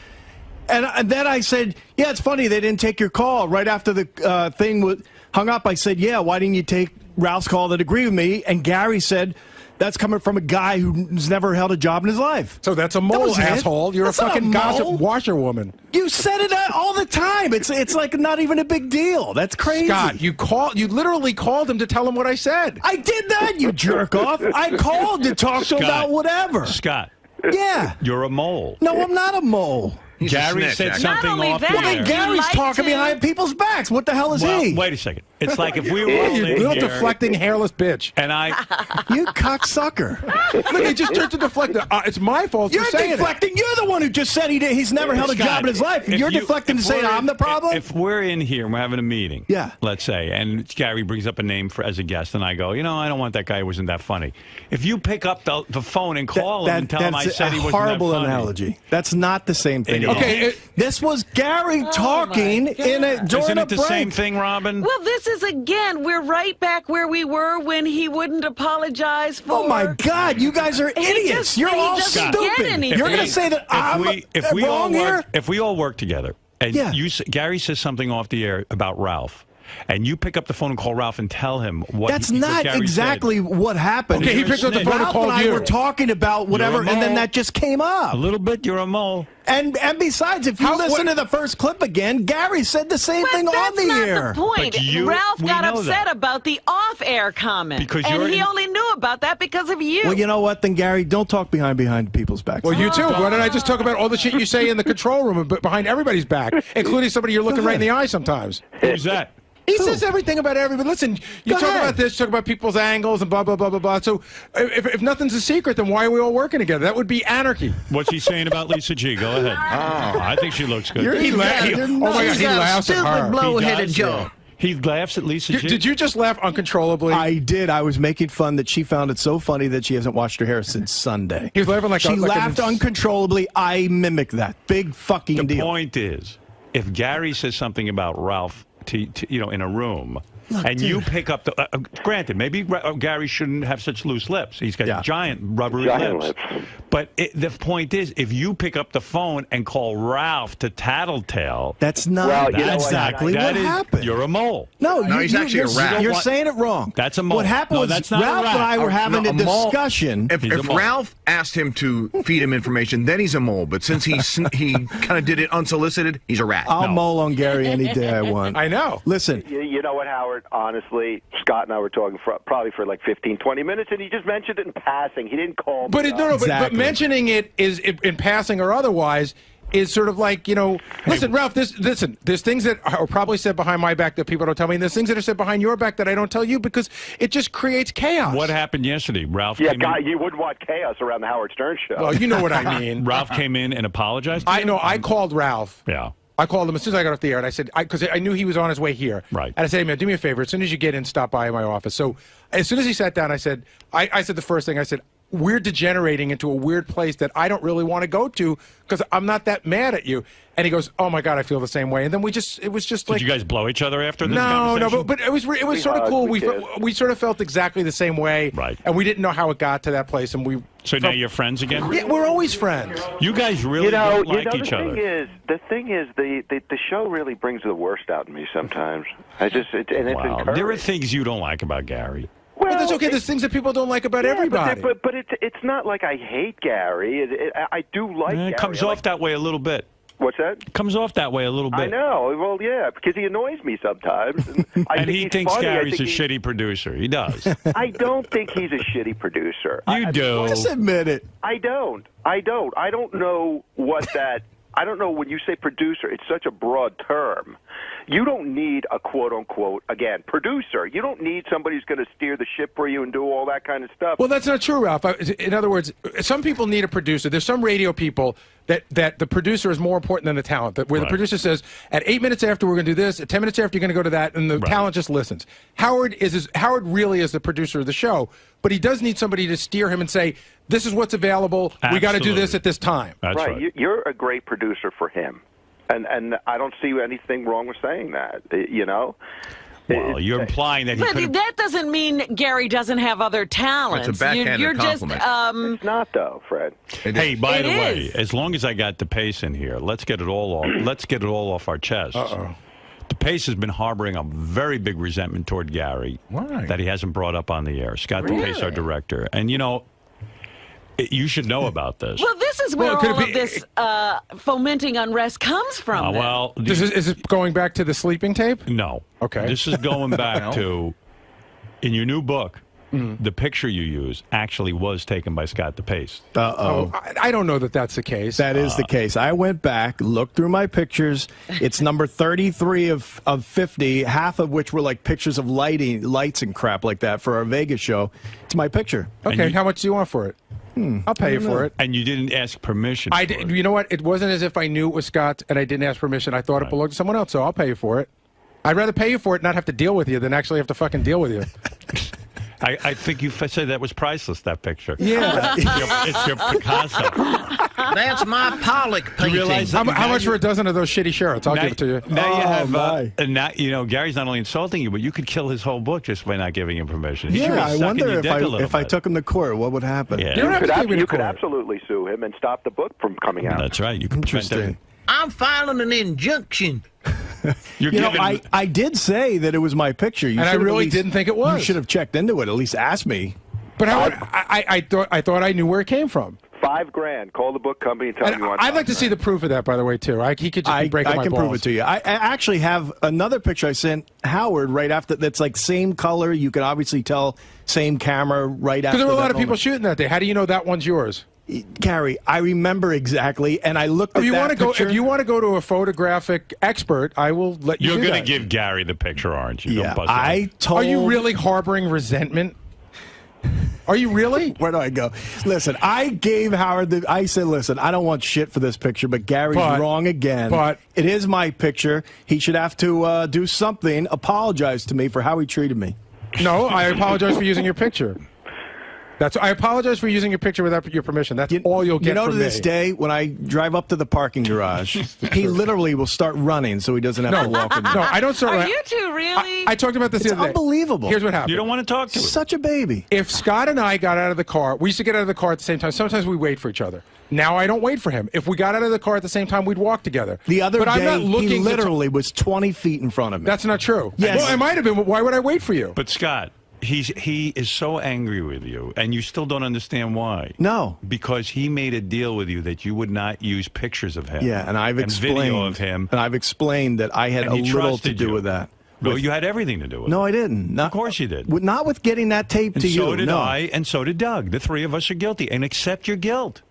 And then I said, yeah, it's funny they didn't take your call. Right after the thing hung up, I said, yeah, why didn't you take Ralph's call that agreed with me? And Gary said, that's coming from a guy who's never held a job in his life. So that's a mole, asshole. You're That's a fucking not gossip mole. washerwoman. You said it all the time. It's like not even a big deal. That's crazy. Scott, you literally called him to tell him what I said. I did that, you jerk off. I called to talk to him about whatever. Scott. Yeah. You're a mole. No, I'm not a mole. Gary said something off the Well, air. then Gary's talking behind people's backs. What the hell is he? Wait a second. It's like if we were all You in little here, deflecting hairless bitch. and I... You cocksucker. Look, he just turned to deflect. It's my fault You're for saying deflecting. You're the one who just said he's never held a Scott, job in his life. if You're you- deflecting to if say we're- I'm the problem? If we're in here and we're having a meeting, Yeah. let's say, and Gary brings up a name as a guest, and I go, I don't want that guy who wasn't that funny. If you pick up the phone and call him and tell him I said he wasn't that horrible funny. analogy. That's not the same thing. It is. Okay, This was Gary talking during Isn't a it the break. same thing, Robin? Well, this is, again, we're right back where we were when he wouldn't apologize for... Oh, my God. You guys are idiots. You're all doesn't get stupid. anything. You're going to say that I'm wrong here? If we all work together, and Gary says something off the air about Ralph, and you pick up the phone and call Ralph and tell him what That's what not Gary exactly what happened. Okay, he picked up the phone and Ralph called and I you. were talking about whatever, You're a and then mole. that just came up. A little bit, you're a mole. And besides, if you listen to the first clip again, Gary said the same thing on the air. That's not the point. But Ralph we got know upset that. about the off-air comment. Because and you're he in- only knew about that because of you. Well, you know what, then, Gary, don't talk behind people's backs. Well, you too. Why don't I just talk about all the shit you say in the control room but behind everybody's back, including somebody you're looking right in the eye sometimes? Who's that? He says everything about everybody. Listen, you Go talk ahead. about this, you talk about people's angles and blah, blah, blah, blah, blah. So if nothing's a secret, then why are we all working together? That would be anarchy. What's he saying about Lisa G? Go ahead. I think she looks good. Oh my God, he laughs at her. He does, yeah. He laughs at Lisa G. Did you just laugh uncontrollably? I did. I was making fun that she found it so funny that she hasn't washed her hair since Sunday. He was laughing like she like laughed uncontrollably. I mimicked that. Big fucking The deal. point is, if Gary says something about Ralph, in a room, Look, and dude. you pick up the. Granted, maybe Gary shouldn't have such loose lips. He's got giant rubbery Giant lips. lips. But the point is, if you pick up the phone and call Ralph to tattletale, that's not exactly what happened. You're a mole. No, he's actually a rat. You're saying it wrong. That's a mole. What happened was that's not Ralph and I were having a discussion. If Ralph asked him to feed him information, then he's a mole. But since he kind of did it unsolicited, he's a rat. I'll mole on Gary any day I want. I know. Listen. You know what, Howard? Honestly, Scott and I were talking probably for like 15, 20 minutes, and he just mentioned it in passing. He didn't call me. But mentioning it is in passing or otherwise is sort of like, listen, Ralph, there's things that are probably said behind my back that people don't tell me, and there's things that are said behind your back that I don't tell you because it just creates chaos. What happened yesterday? Ralph Yeah, came in. you wouldn't want chaos around the Howard Stern show. Well, you know what I mean. Ralph came in and apologized to you? I know. I called Ralph. Yeah. I called him as soon as I got off the air, and I said, because I knew he was on his way here. Right. And I said, hey, man, do me a favor. As soon as you get in, stop by my office. So as soon as he sat down, I said the first thing, I said, we're degenerating into a weird place that I don't really want to go to because I'm not that mad at you. And he goes, oh, my God, I feel the same way. And then it was just like. Did you guys blow each other after this No, conversation? but it was sort of cool. We sort of felt exactly the same way. Right. And we didn't know how it got to that place. And So now you're friends again? Yeah, we're always friends. You guys really don't like each other. The thing is, the show really brings the worst out in me sometimes. It's encouraging. There are things you don't like about Gary. Well, but that's okay. There's things that people don't like about everybody. But it's not like I hate Gary. I do like Gary. It comes off that way a little bit. What's that? It comes off that way a little bit. I know. Well, yeah, because he annoys me sometimes. And he thinks Gary's a shitty producer. He does. I don't think he's a shitty producer. You do. Just admit it. I don't know what that. I don't know when you say producer, it's such a broad term. You don't need a quote-unquote, again, producer. You don't need somebody who's going to steer the ship for you and do all that kind of stuff. Well, that's not true, Ralph. In other words, some people need a producer. There's some radio people that the producer is more important than the talent. Where the producer says, at 8 minutes after we're going to do this, at 10 minutes after you're going to go to that, and the talent just listens. Howard really is the producer of the show, but he does need somebody to steer him and say, this is what's available. Absolutely. We got to do this at this time. That's right. You're a great producer for him. And I don't see anything wrong with saying that, Well, you're implying that he But that doesn't mean Gary doesn't have other talents. It's a backhanded compliment. It's not, though, Fred. Hey, by the way, as long as I got DePace in here, let's get it all off. Let's get it all off our chests. DePace has been harboring a very big resentment toward Gary. Why? That he hasn't brought up on the air. Scott DePace, our director. And, you should know about this. Well, this is where all of this fomenting unrest comes from. Is it going back to the sleeping tape? No. Okay. This is going back to, in your new book, the picture you use actually was taken by Scott DePace. I don't know that that's the case. That is the case. I went back, looked through my pictures. It's number 33 of 50, half of which were like pictures of lights and crap like that for our Vegas show. It's my picture. Okay, how much do you want for it? I'll pay you for it. And you didn't ask permission. I did. You know what? It wasn't as if I knew it was Scott's and I didn't ask permission. I thought it belonged to someone else, so I'll pay you for it. I'd rather pay you for it and not have to deal with you than actually have to fucking deal with you. I think you said that was priceless, that picture. Yeah. It's your Picasso. That's my Pollock painting. You realize how much for a dozen of those shitty shirts? I'll give it to you. Now you have, and now, Gary's not only insulting you, but you could kill his whole book just by not giving him permission. I wonder if I took him to court, what would happen? Yeah. You could absolutely sue him and stop the book from coming out. That's right. You can Interesting. I'm filing an injunction. I did say that it was my picture. And I really didn't think it was. You should have checked into it. At least asked me. But I thought I knew where it came from. $5,000. Call the book company and tell them you want. I'd like to see the proof of that, by the way, too. He could just be breaking my balls. I can prove it to you. I actually have another picture I sent Howard right after. That's like same color. You can obviously tell same camera right after. Because there were a lot of people shooting that day. How do you know that one's yours? Gary, I remember exactly, and I looked at that picture. If you want to go to a photographic expert, I will let you. You're going to give Gary the picture, aren't you? Yeah, Are you really harboring resentment? Are you really? Where do I go? Listen, I gave Howard I said, listen, I don't want shit for this picture, but Gary's wrong again. But it is my picture. He should have to do something, apologize to me for how he treated me. No, I apologize for using your picture. I apologize for using your picture without your permission. That's all you'll get from to me. this day, when I drive up to the parking garage, he literally will start running so he doesn't have to walk in. No, I don't start. Are you two really? I talked about this the other day. Unbelievable. Here's what happened. You don't want to talk to him. Such a baby. If Scott and I got out of the car, we used to get out of the car at the same time. Sometimes we wait for each other. Now I don't wait for him. If we got out of the car at the same time, we'd walk together. The other but day, I'm not looking he literally was 20 feet in front of me. That's not true. Yes. Well, it might have been. Why would I wait for you? But Scott, he is so angry with you, and you still don't understand why. No. Because he made a deal with you that you would not use pictures of him. Yeah, and I've explained video of him. And I've explained that I had a little to do with that. No, you had everything to do with it. No, I didn't. Of course you did. Not with getting that tape And to you. so did no. I, and so did Doug. The three of us are guilty, and accept your guilt.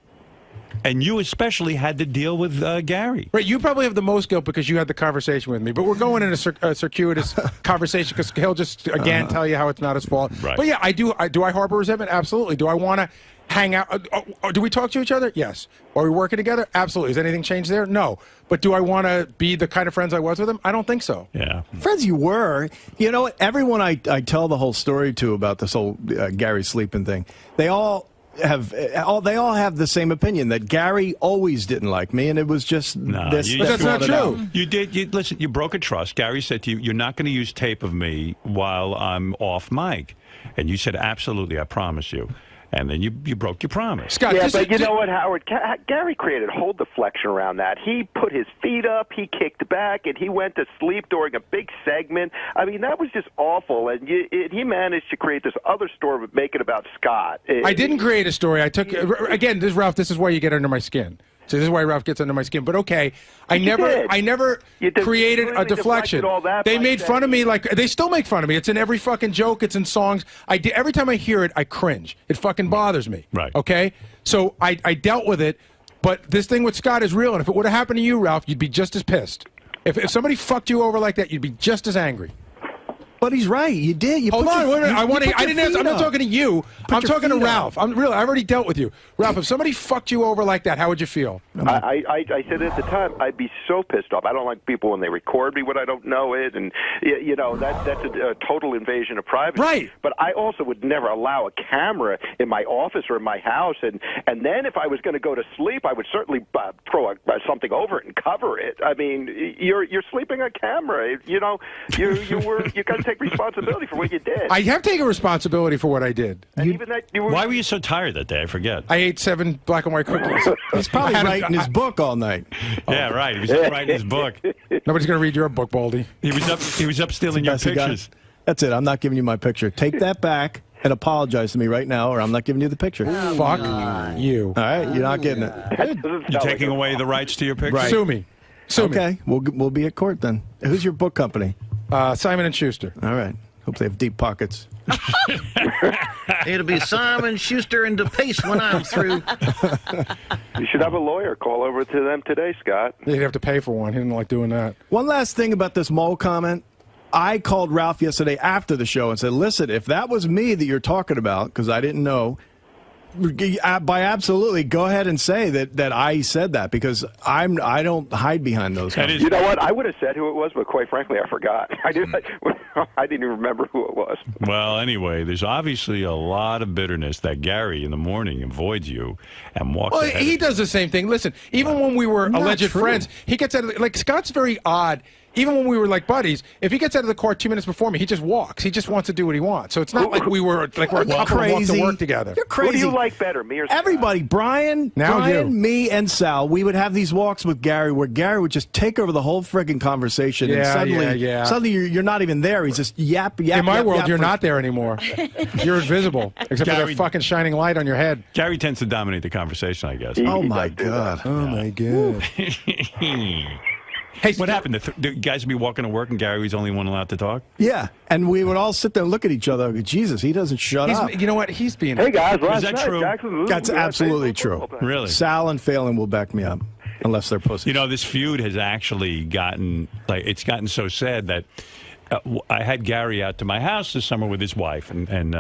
And you especially had to deal with Gary. Right, you probably have the most guilt because you had the conversation with me. But we're going in a circuitous conversation because he'll just, again, tell you how it's not his fault. Right. But yeah, do I harbor resentment? Absolutely. Do I want to hang out? Do we talk to each other? Yes. Are we working together? Absolutely. Has anything changed there? No. But do I want to be the kind of friends I was with him? I don't think so. Yeah. Friends you were. You know, everyone I tell the whole story to about this whole Gary sleeping thing, they all have the same opinion that Gary always didn't like me, and it was just this. But that's not true. You did. Listen, you broke a trust. Gary said to you, "You're not going to use tape of me while I'm off mic," and you said, "Absolutely, I promise you." And then you broke your promise. Scott, yeah, but you know what, Howard? Gary created a whole deflection around that. He put his feet up, he kicked back, and he went to sleep during a big segment. I mean, that was just awful. And he managed to create this other story, but make it about Scott. I didn't create a story. I took again. Ralph. This is why you get under my skin. So this is why Ralph gets under my skin. But okay, I never created a deflection. They made fun of me like they still make fun of me. It's in every fucking joke. It's in songs. Every time I hear it, I cringe. It fucking bothers me. Right. Okay. So I dealt with it. But this thing with Scott is real. And if it would have happened to you, Ralph, you'd be just as pissed. If somebody fucked you over like that, you'd be just as angry. But he's right. You did. You Hold on. I didn't answer. I'm not talking to you. I'm talking to Ralph. I've already dealt with you. Ralph, if somebody fucked you over like that, how would you feel? I said at the time, I'd be so pissed off. I don't like people when they record me when I don't know it, and you know that's a total invasion of privacy. Right. But I also would never allow a camera in my office or in my house, and then if I was going to go to sleep, I would certainly throw something over it and cover it. I mean, you're sleeping on camera. You know, you got to take responsibility for what you did. I have taken responsibility for what I did. And even that Why were you so tired that day? I forget. I ate 7 black and white cookies. He's probably writing his book all night. Yeah, right. He was just writing his book. Nobody's going to read your book, Baldy. He was up stealing your pictures. That's it. I'm not giving you my picture. Take that back and apologize to me right now, or I'm not giving you the picture. Fuck you. All right, you're not getting it. You're taking away the rights to your picture? Right. Sue me. Okay, we'll be at court then. Who's your book company? Simon & Schuster. All right. Hope they have deep pockets. It'll be Simon, Schuster, and DePace when I'm through. You should have a lawyer call over to them today, Scott. You'd have to pay for one. He didn't like doing that. One last thing about this mole comment. I called Ralph yesterday after the show and said, listen, if that was me that you're talking about, because I didn't know, by absolutely, go ahead and say that I said that, because I don't hide behind those comments. You know what? I would have said who it was, but quite frankly, I forgot. I didn't even remember who it was. Well, anyway, there's obviously a lot of bitterness that Gary in the morning avoids you and walks Well, ahead. he does the same thing. Listen, even when we were alleged friends, he gets out of like Scott's very odd. Even when we were like buddies, if he gets out of the car 2 minutes before me, he just walks. He just wants to do what he wants. So it's not like we're a couple who walk to work together. You're crazy. Who do you like better, me or Scott? Everybody, Brian, me, and Sal, we would have these walks with Gary where Gary would just take over the whole friggin' conversation. And suddenly you're not even there. He's just yap. In my world, you're not there anymore. You're invisible, except for that fucking shining light on your head. Gary tends to dominate the conversation, I guess. Oh, my God. Oh, my God. Hey, what happened? The guys would be walking to work and Gary was the only one allowed to talk? Yeah, and we would all sit there and look at each other and go, Jesus, he doesn't shut up. You know what? He's being... Hey, guys, is that true? That's absolutely true. Really? Sal and Phelan will back me up, unless they're pussies. You know, this feud has actually gotten, it's gotten so sad that I had Gary out to my house this summer with his wife, and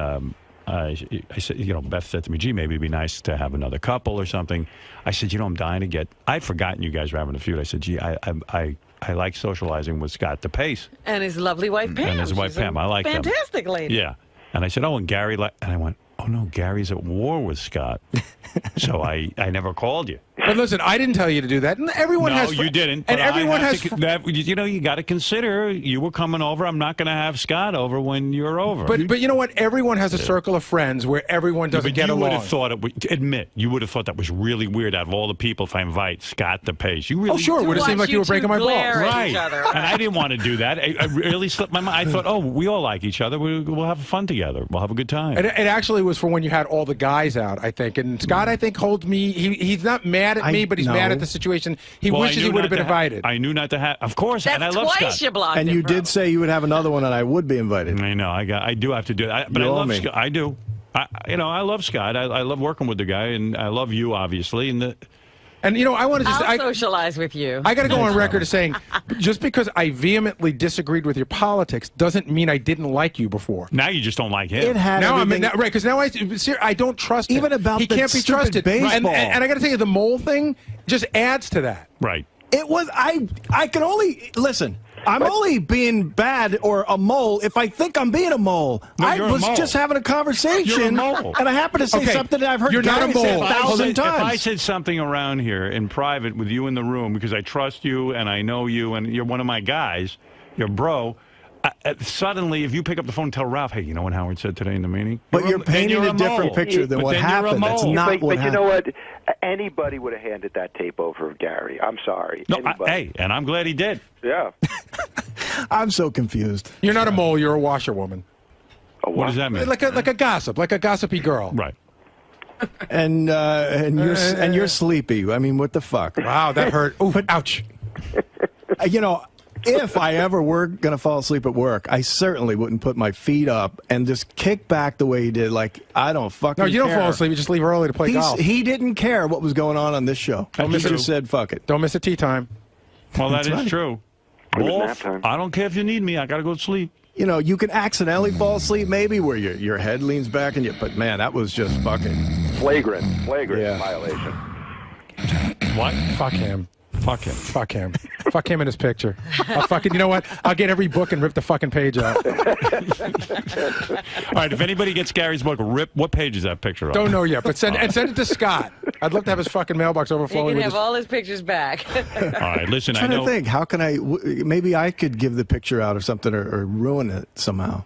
I said, Beth said to me, gee, maybe it'd be nice to have another couple or something. I said, I'm dying to get... I'd forgotten you guys were having a feud. I said, gee, I like socializing with Scott DePace. And his lovely wife, Pam. And his wife, Pam. I like them. Fantastic lady. Yeah. And I said, and Gary... And I went, Oh, no, Gary's at war with Scott. So I never called you. But listen, I didn't tell you to do that. And everyone No, has. you didn't. And but everyone has. You got to consider you were coming over. I'm not going to have Scott over when you're over. But you know what? Everyone has a circle of friends where everyone doesn't get along. You would have thought you would have thought that was really weird out of all the people if I invite Scott DePace. You really? Oh, sure. It would have seemed like you were breaking my balls. Right. And I didn't want to do that. I really slipped my mind. I thought, oh, we all like each other. We'll have fun together. We'll have a good time. It actually was for when you had all the guys out, I think. And Scott, I think, holds me. He's not mad at me, but he's mad at the situation. He wishes he would have been invited. I knew not to have. Of course, That's and I love twice Scott. you blocked and him you from. did say you would have another one, and I would be invited. I know. I do have to do it. But I love Scott. I do. I love Scott. I love working with the guy, and I love you, obviously. And, I want to just... I'll socialize with you. I got to go on record as saying, just because I vehemently disagreed with your politics doesn't mean I didn't like you before. Now you just don't like him. It had now everything... right, because now I don't trust him. Even about he the can't be trusted. baseball. And I got to tell you, the mole thing just adds to that. Right. It was... I can only... Listen... I'm only being bad or a mole if I think I'm being a mole. No, I was just having a conversation, and I happen to say something that I've heard Gary say 1,000 times. If I said something around here in private with you in the room because I trust you and I know you and you're one of my guys, you're bro, suddenly if you pick up the phone and tell Ralph, hey, you know what Howard said today in the meeting? But you're painting a different picture than what happened. That's not what happened. But you know what? Anybody would have handed that tape over to Gary. I'm sorry. No, and I'm glad he did. Yeah. I'm so confused. You're not a mole. You're a washerwoman. What does that mean? Like a gossip, like a gossipy girl. Right. And you're sleepy. I mean, what the fuck? Wow, that hurt. Ooh, ouch. If I ever were going to fall asleep at work, I certainly wouldn't put my feet up and just kick back the way he did. Like, I don't fucking care. No, you don't fall asleep. You just leave early to play golf. He didn't care what was going on this show. He just said, fuck it. Don't miss a tea time. Well, that is true. Wolf, I don't care if you need me. I got to go to sleep. You can accidentally fall asleep maybe where your head leans back, but man, that was just fucking... Flagrant violation. What? Fuck him. Fuck him. Fuck him. Fuck him in his picture. You know what? I'll get every book and rip the fucking page out. All right, if anybody gets Gary's book, what page is that picture on? Don't know yet, but send it to Scott. I'd love to have his fucking mailbox overflowing. You can have all his pictures back. All right, listen, I'm trying to think, how can maybe I could give the picture out or something or ruin it somehow.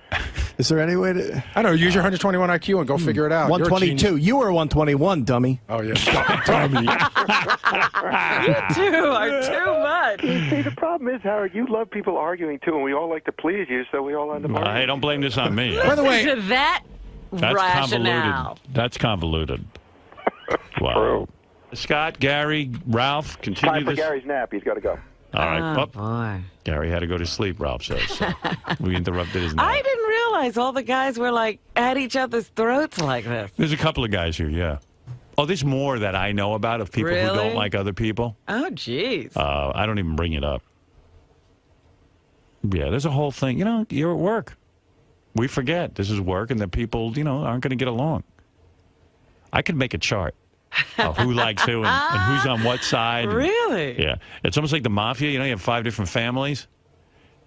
Is there any way to... I don't know, use your 121 IQ and go figure it out. 122. You were 121, dummy. Oh, yeah. Dummy. You two are too much. See, the problem is, Howard, you love people arguing, too, and we all like to please you, so we all end up arguing. Hey, don't blame this on me. By the way... To that That's rationale. convoluted. That's convoluted. Wow. Scott, Gary, Ralph, continue Time for this. Gary's nap. He's got to go. All right. Oh, boy. Gary had to go to sleep, Ralph says. So we interrupted his nap. I didn't realize all the guys were like at each other's throats like this. There's a couple of guys here, yeah. Oh, there's more that I know about of people who Really? don't like other people. Oh, jeez. I don't even bring it up. Yeah, there's a whole thing. You're at work. We forget this is work and that people, aren't going to get along. I could make a chart of who likes who and who's on what side. Really? Yeah. It's almost like the mafia. You have 5 different families.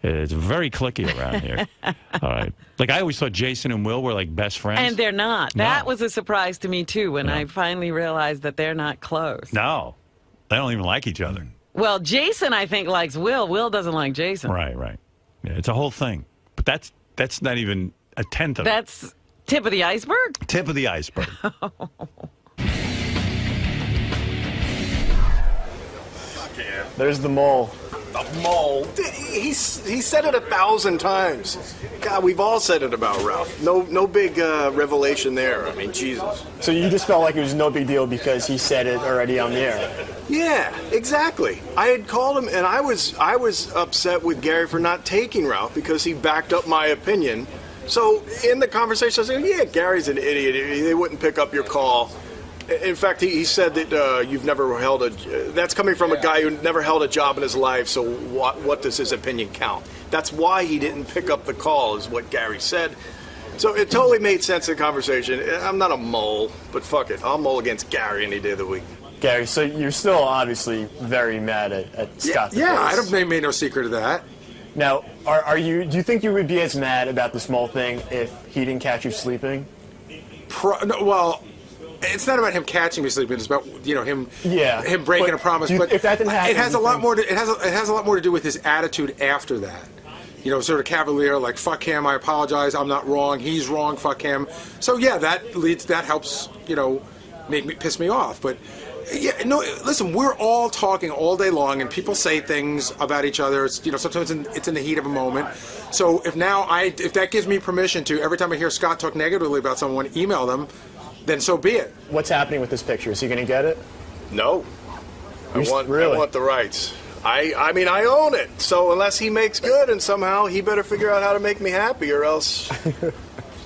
It's very cliquey around here. All right. Like, I always thought Jason and Will were, like, best friends. And they're not. No. That was a surprise to me, too, when I finally realized that they're not close. No. They don't even like each other. Well, Jason, I think, likes Will. Will doesn't like Jason. Right. Yeah, it's a whole thing. But that's not even a tenth of it. That's tip of the iceberg? Tip of the iceberg. There's the mole. The mole. He said it 1,000 times. God, we've all said it about Ralph. No big revelation there. I mean, Jesus. So you just felt like it was no big deal because he said it already on the air. Yeah, exactly. I had called him, and I was upset with Gary for not taking Ralph because he backed up my opinion. So in the conversation, I said, "Yeah, Gary's an idiot. They wouldn't pick up your call." In fact, he said that you've never held that's coming from a guy who never held a job in his life, so what does his opinion count? That's why he didn't pick up the call, is what Gary said. So it totally made sense in the conversation. I'm not a mole, but fuck it. I'll mole against Gary any day of the week. Gary, so you're still obviously very mad at Scott. Yeah, I don't made no secret of that. Now, do you think you would be as mad about the small thing if he didn't catch you sleeping? Well, it's not about him catching me sleeping. It's about him breaking a promise. But if that didn't happen, it has a lot more. It has a lot more to do with his attitude after that. Sort of cavalier, like fuck him. I apologize. I'm not wrong. He's wrong. Fuck him. So yeah, that helps. Piss me off. But yeah, no. Listen, we're all talking all day long, and people say things about each other. It's, sometimes it's in the heat of a moment. So if that gives me permission to every time I hear Scott talk negatively about someone, email them, then so be it. What's happening with this picture? Is he going to get it? No. I want the rights. I mean, I own it. So unless he makes good, and somehow he better figure out how to make me happy, or else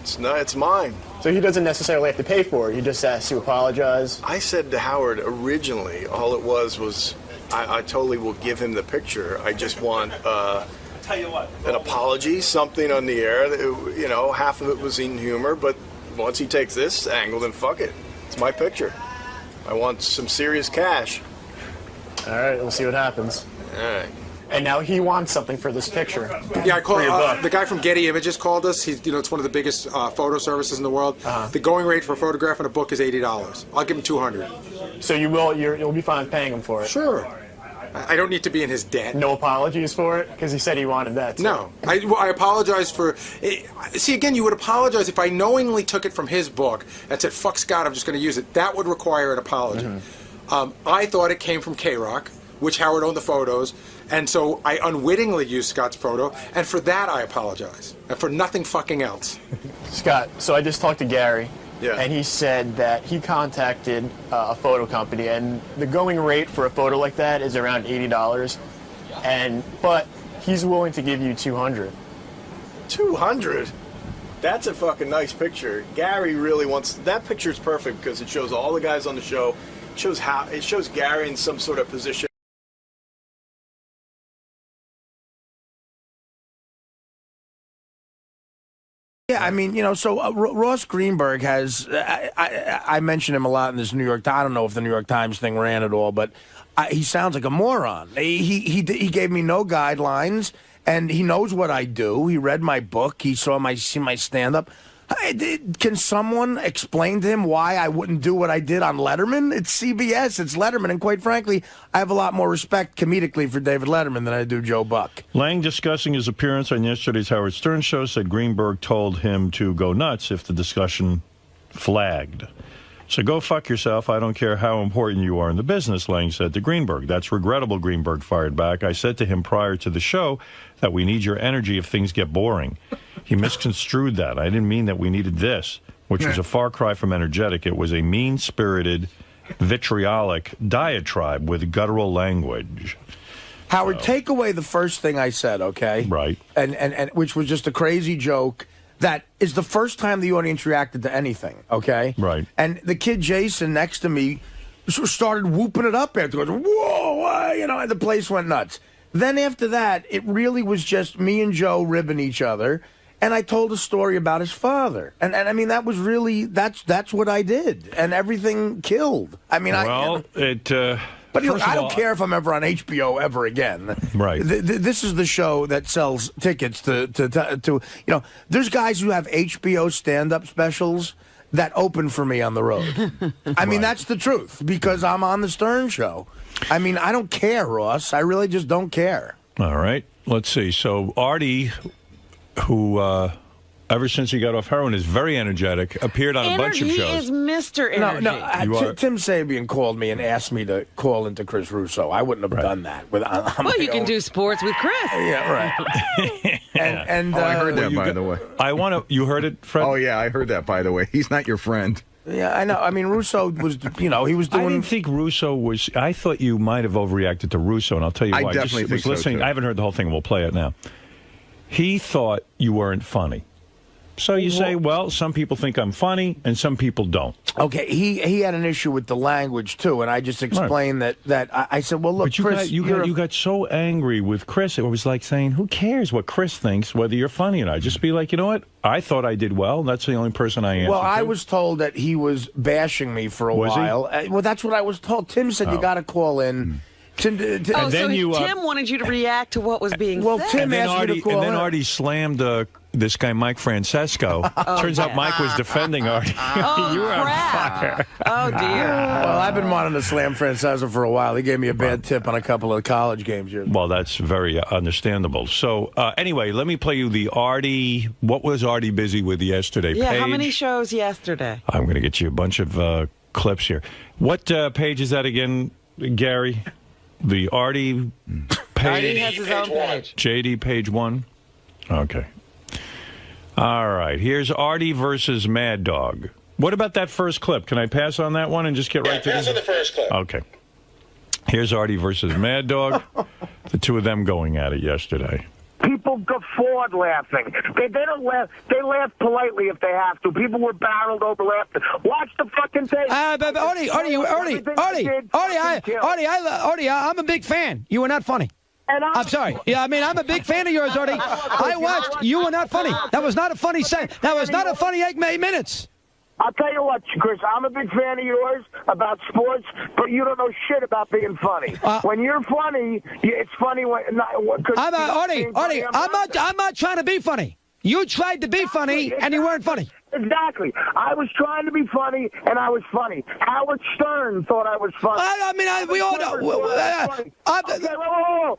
it's mine. So he doesn't necessarily have to pay for it. He just has to apologize. I said to Howard originally, all it was I totally will give him the picture. I just want an apology, something on the air. That, half of it was in humor, but once he takes this angle, then fuck it. It's my picture. I want some serious cash. All right, we'll see what happens. All right. And now he wants something for this picture. Yeah, I called the guy from Getty Images called us. He's, it's one of the biggest photo services in the world. The going rate for a photograph and a book is $80. I'll give him $200. So you'll be fine paying him for it. Sure. I don't need to be in his debt. No apologies for it, because he said he wanted that. No, I apologize for. See, again, you would apologize if I knowingly took it from his book and said, "Fuck Scott, I'm just going to use it." That would require an apology. I thought it came from K-Rock, which Howard owned the photos. And so I unwittingly used Scott's photo, and for that I apologize, and for nothing fucking else. Scott, so I just talked to Gary, Yeah. And he said that he contacted a photo company, and the going rate for a photo like that is around $80, but he's willing to give you $200. $200? That's a fucking nice picture. Gary really wants that picture. Is perfect because it shows all the guys on the show. It shows Gary in some sort of position. Yeah, I mean, so Ross Greenberg has, I mention him a lot in this New York Times. I don't know if the New York Times thing ran at all, but he sounds like a moron. He gave me no guidelines, and he knows what I do. He read my book. He saw my stand-up. Can someone explain to him why I wouldn't do what I did on Letterman? It's CBS, it's Letterman, and quite frankly, I have a lot more respect comedically for David Letterman than I do Joe Buck. Lang, discussing his appearance on yesterday's Howard Stern show, said Greenberg told him to go nuts if the discussion flagged. So go fuck yourself. I don't care how important you are in the business, Lang said to Greenberg. That's regrettable, Greenberg fired back. I said to him prior to the show that we need your energy if things get boring. He misconstrued that. I didn't mean that we needed this, which was a far cry from energetic. It was a mean-spirited, vitriolic diatribe with guttural language. Howard, take away the first thing I said, okay? Right. And which was just a crazy joke that is the first time the audience reacted to anything, okay? Right. And the kid Jason next to me started whooping it up afterwards. Whoa, and the place went nuts. Then after that, it really was just me and Joe ribbing each other. And I told a story about his father. And I mean, that was really, that's what I did. And everything killed. I mean, But look, I don't care if I'm ever on HBO ever again. Right. This is the show that sells tickets to there's guys who have HBO stand-up specials that open for me on the road. I mean, that's the truth, because I'm on the Stern show. I mean, I don't care, Ross. I really just don't care. All right. Let's see. So Artie, who ever since he got off heroin is very energetic, appeared on a bunch of shows. He is Mr. Energy. No, Tim Sabian called me and asked me to call into Chris Russo. I wouldn't have done that. Well, you can do sports with Chris. Yeah, right. and I heard that, by the way. You heard it, Fred? Oh, yeah, I heard that, by the way. He's not your friend. Yeah, I know. I mean, Russo was, he was doing... I didn't think Russo was... I thought you might have overreacted to Russo, and I'll tell you why. I definitely think so, too. I haven't heard the whole thing. We'll play it now. He thought you weren't funny. So you say, well, some people think I'm funny, and some people don't. Okay, he had an issue with the language, too, and I just explained that I said, well, look, but Chris... you got so angry with Chris, it was like saying, who cares what Chris thinks, whether you're funny or not? Just be like, you know what? I thought I did well. That's the only person I answered Well, I to. was told that he was bashing me for a while. Well, that's what I was told. Tim said, you got to call in. Tim wanted you to react to what was being said. And then Artie slammed this guy, Mike Francesco. Turns out Mike was defending Artie. You were on fire. Oh, dear. Well, I've been wanting to slam Francesco for a while. He gave me a bad tip on a couple of college games here. Well, that's very understandable. So, anyway, let me play you the Artie. What was Artie busy with yesterday? Yeah, page? how many shows yesterday? I'm going to get you a bunch of clips here. What page is that again, Gary? The Artie page? Artie has his own page. JD, page 1? Okay. All right. Here's Artie versus Mad Dog. What about that first clip? Can I pass on that one and just get right to pass on the first clip. Okay. Here's Artie versus Mad Dog. The two of them going at it yesterday. People guffawed laughing. They don't laugh. They laugh politely if they have to. People were barreled over laughing. Watch the fucking tape. Artie, I'm a big fan. You were not funny. I'm sorry. Yeah, I mean, I'm a big fan of yours, Artie. I watched. You were not funny. That was not a funny That was not a funny 8 minutes. I'll tell you what, Chris, I'm a big fan of yours about sports, but you don't know shit about being funny. When you're funny, it's funny when... Artie, I'm not trying to be funny. You tried to be funny, and you weren't funny. Exactly. I was trying to be funny, and I was funny. Howard Stern thought I was funny. We all know.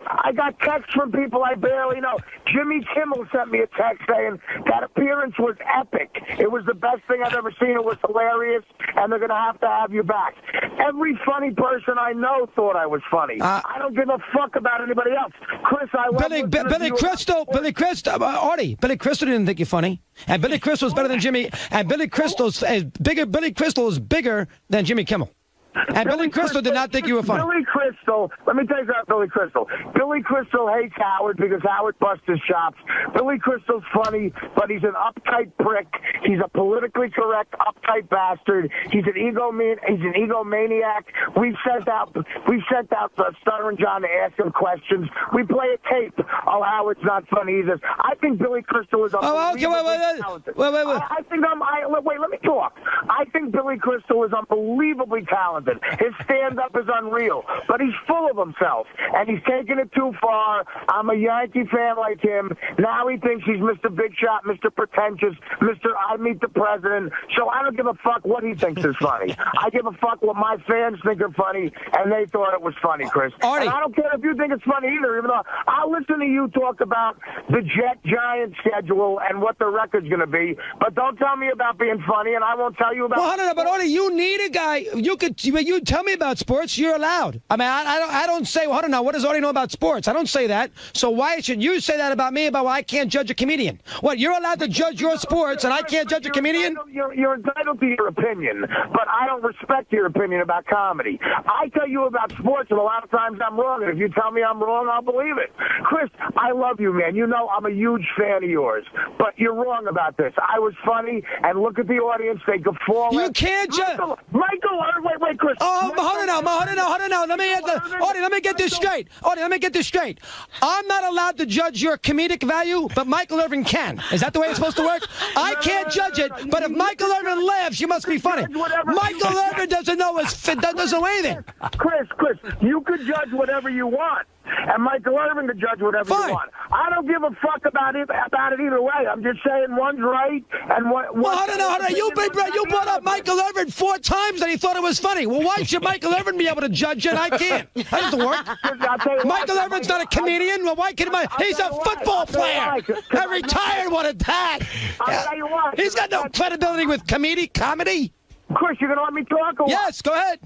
I got texts from people I barely know. Jimmy Kimmel sent me a text saying that appearance was epic. It was the best thing I've ever seen. It was hilarious, and they're going to have you back. Every funny person I know thought I was funny. I don't give a fuck about anybody else. Chris, I love Billy Crystal, Artie, Billy Crystal didn't think you're funny, and Billy Crystal's better than Jimmy. And Billy Crystal is bigger. Billy Crystal is bigger than Jimmy Kimmel. And Billy Crystal did not think you were funny. Billy Crystal, let me tell you about Billy Crystal. Billy Crystal hates Howard because Howard busts his chops. Billy Crystal's funny, but he's an uptight prick. He's a politically correct, uptight bastard. He's an egomaniac. We've sent out Stutter and John to ask him questions. We play a tape. Oh, Howard's not funny either. I think Billy Crystal is unbelievably talented. Wait. Wait, let me talk. I think Billy Crystal is unbelievably talented. His stand-up is unreal, but he's full of himself, and he's taking it too far. I'm a Yankee fan like him. Now he thinks he's Mr. Big Shot, Mr. Pretentious, Mr. I Meet the President. So I don't give a fuck what he thinks is funny. I give a fuck what my fans think are funny, and they thought it was funny, Chris. Artie. And I don't care if you think it's funny either, even though I'll listen to you talk about the Jet-Giant schedule and what the record's going to be, but don't tell me about being funny, and I won't tell you about... Well, no, but Artie, you need a guy. You tell me about sports. You're allowed. I mean, I don't say, well, I don't know. What does Artie know about sports? I don't say that. So why should you say that about me about why I can't judge a comedian? What, you're allowed to judge your sports and I can't judge a comedian? You're entitled to your opinion, but I don't respect your opinion about comedy. I tell you about sports, and a lot of times I'm wrong, and if you tell me I'm wrong, I'll believe it. Chris, I love you, man. You know I'm a huge fan of yours, but you're wrong about this. I was funny, and look at the audience. They guffaw. You can't judge. Michael, wait, Chris. Hold on now. Let me get this straight. Artie, let me get this straight. I'm not allowed to judge your comedic value, but Michael Irvin can. Is that the way it's supposed to work? I can't judge it, but if Michael Irvin laughs, you must be funny. Michael Irvin doesn't know anything. Chris, you could judge whatever you want. And Michael Irvin could judge whatever you want. I don't give a fuck about it either way. I'm just saying one's right and one. Well, hold on. You brought up Michael Irvin 4 times and he thought it was funny. Well, why should Michael Irvin be able to judge it? I can't. That doesn't work. Michael Irvin's not a comedian. Well, why can't he's a football player. A retired one at that. I'll tell you what. He's got no credibility with comedy. Chris, you gonna let me talk? Yes, go ahead.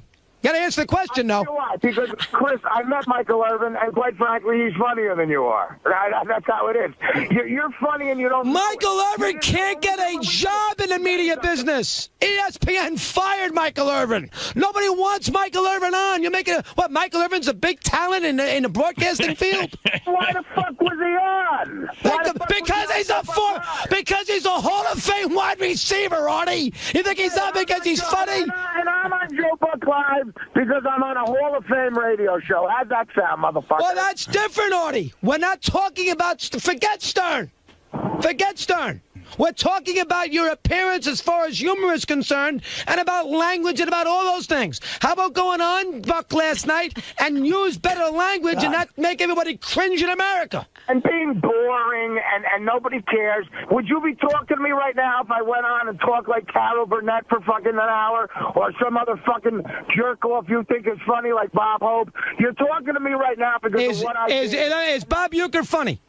You got to answer the question, though. Because, Chris, I met Michael Irvin, and quite frankly, he's funnier than you are. That's how it is. You're funny, and you don't... Michael Irvin can't get a job in the media business. ESPN fired Michael Irvin. Nobody wants Michael Irvin on. You're making Michael Irvin's a big talent in the broadcasting field? Why the fuck was he on? Because he's a Hall of Fame wide receiver, Artie. You think he's on because he's funny? And I'm on Joe Buck Live because I'm on a Hall of Fame radio show. How'd that sound, motherfucker? Well, that's different, Artie. We're not talking about... Forget Stern. We're talking about your appearance as far as humor is concerned, and about language and about all those things. How about going on, Buck, last night and use better language and not make everybody cringe in America? And being boring and nobody cares. Would you be talking to me right now if I went on and talked like Carol Burnett for fucking an hour, or some other fucking jerk off you think is funny like Bob Hope? You're talking to me right now because of what I did. Is Bob Uecker funny?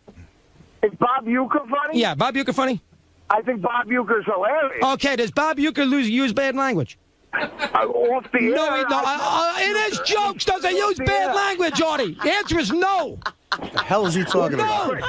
Is Bob Uecker funny? Yeah, Bob Uecker funny? I think Bob Uecker's hilarious. Okay, does Bob Uecker use bad language? Off the air. No, in his jokes, does he use bad language, Artie? The answer is no. What the hell is he talking about?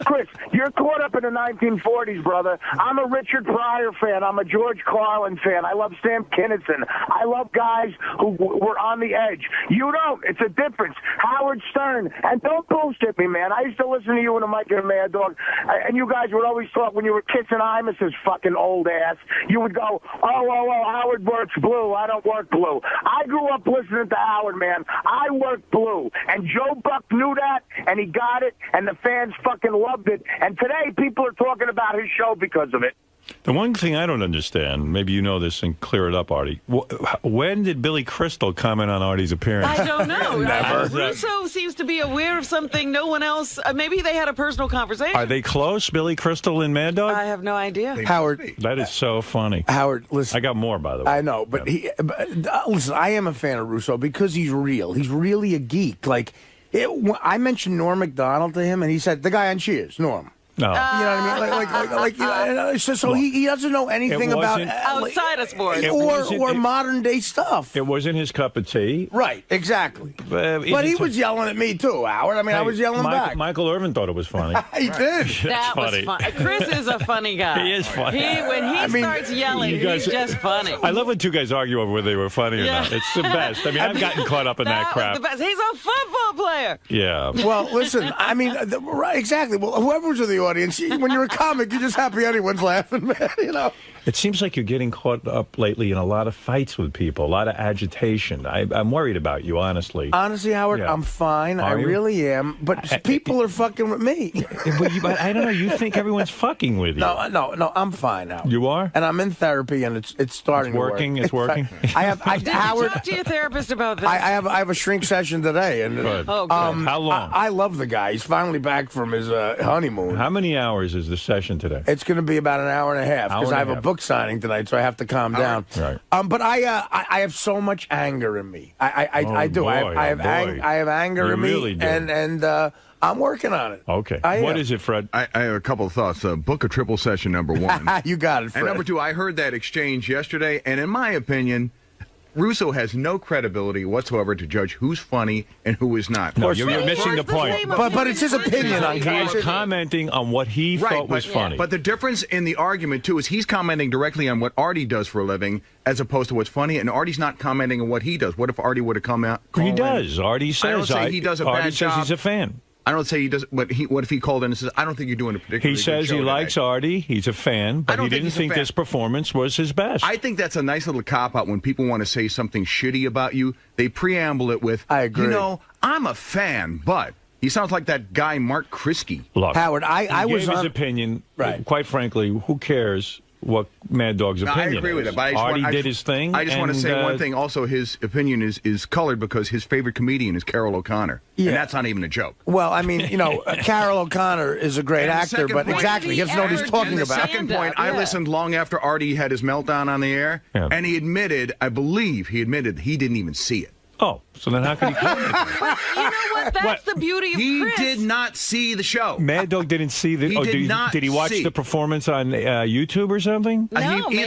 Chris, you're caught up in the 1940s, brother. I'm a Richard Pryor fan. I'm a George Carlin fan. I love Sam Kinison. I love guys who were on the edge. You don't. It's a difference. Howard Stern. And don't bullshit me, man. I used to listen to you and Mike and Mad Dog, and you guys would always talk when you were kissing Imus's fucking old ass. You would go, oh, Howard works blue. I don't work blue. I grew up listening to Howard, man. I work blue. And Joe Buck knew that, and he got it, and the fans fucking loved it, and today people are talking about his show because of it. The one thing I don't understand, maybe you know this and clear it up, Artie. When did Billy Crystal comment on Artie's appearance? I don't know. Never. Russo seems to be aware of something no one else. Maybe they had a personal conversation. Are they close, Billy Crystal and Mad Dog? I have no idea. Howard. That is so funny. Howard, listen. I got more, by the way. I know, but listen, I am a fan of Russo because he's real. He's really a geek. Like, I mentioned Norm Macdonald to him, and he said, the guy on Cheers, Norm. No. You know what I mean? So he doesn't know anything about outside of sports or modern day stuff. It wasn't his cup of tea. Right, exactly. But he was yelling at me too, Howard. I mean, I was yelling back. Michael Irvin thought it was funny. He did. That was fun. Chris is a funny guy. He is funny. When he starts yelling, he's just funny. I love when two guys argue over whether they were funny or not. It's the best. I mean, I've gotten caught up in that crap. Was the best. He's a football player. Yeah. Well, listen, I mean, exactly. Well, whoever's in the audience, when you're a comic, you're just happy anyone's laughing, man, you know. It seems like you're getting caught up lately in a lot of fights with people, a lot of agitation. I'm worried about you, honestly. Honestly, Howard, I'm fine. I really am. But people are fucking with me. But I don't know. You think everyone's fucking with you. No, I'm fine, Howard. You are? And I'm in therapy, and it's starting to work. It's working? Did you talk to your therapist about this? I have a shrink session today. And, good. Oh, good. How long? I love the guy. He's finally back from his honeymoon. How many hours is the session today? It's going to be about an hour and a half because I have a book signing tonight, so I have to calm down. Right. But I have so much anger in me. I do. I have anger in me, really do. and I'm working on it. Okay. What is it, Fred? I have a couple of thoughts. Book a triple session, number one. You got it, Fred. And number two, I heard that exchange yesterday, and in my opinion, Russo has no credibility whatsoever to judge who's funny and who is not. No, you're missing the point. But it's his opinion on He's commenting on what he thought was funny. But the difference in the argument, too, is he's commenting directly on what Artie does for a living as opposed to what's funny, and Artie's not commenting on what he does. What if Artie would have come out? He does. Artie says I don't say he does a Artie bad says job. he's a fan. I don't say he does, but what if he called in and says, I don't think you're doing a particularly He says good show he likes today. Artie, he's a fan, but he didn't think this performance was his best. I think that's a nice little cop-out when people want to say something shitty about you. They preamble it with, I agree. You know, I'm a fan, but... He sounds like that guy, Mark Krisky. Look, Howard, I he was gave his on... opinion. Right. Quite frankly, who cares what Mad Dog's opinion I agree with is? it, but Artie did his thing. I just want to say one thing. Also, his opinion is colored because his favorite comedian is Carol O'Connor. Yeah. And that's not even a joke. Well, I mean, you know, Carol O'Connor is a great actor, but exactly, he doesn't know what he's talking and the about. second point, I listened long after Artie had his meltdown on the air, and he admitted, I believe he admitted he didn't even see it. Oh, so then how could he comment? You know what? That's the beauty of Chris. He did not see the show. Mad Dog didn't see the. Did he watch the performance on YouTube or something? No, he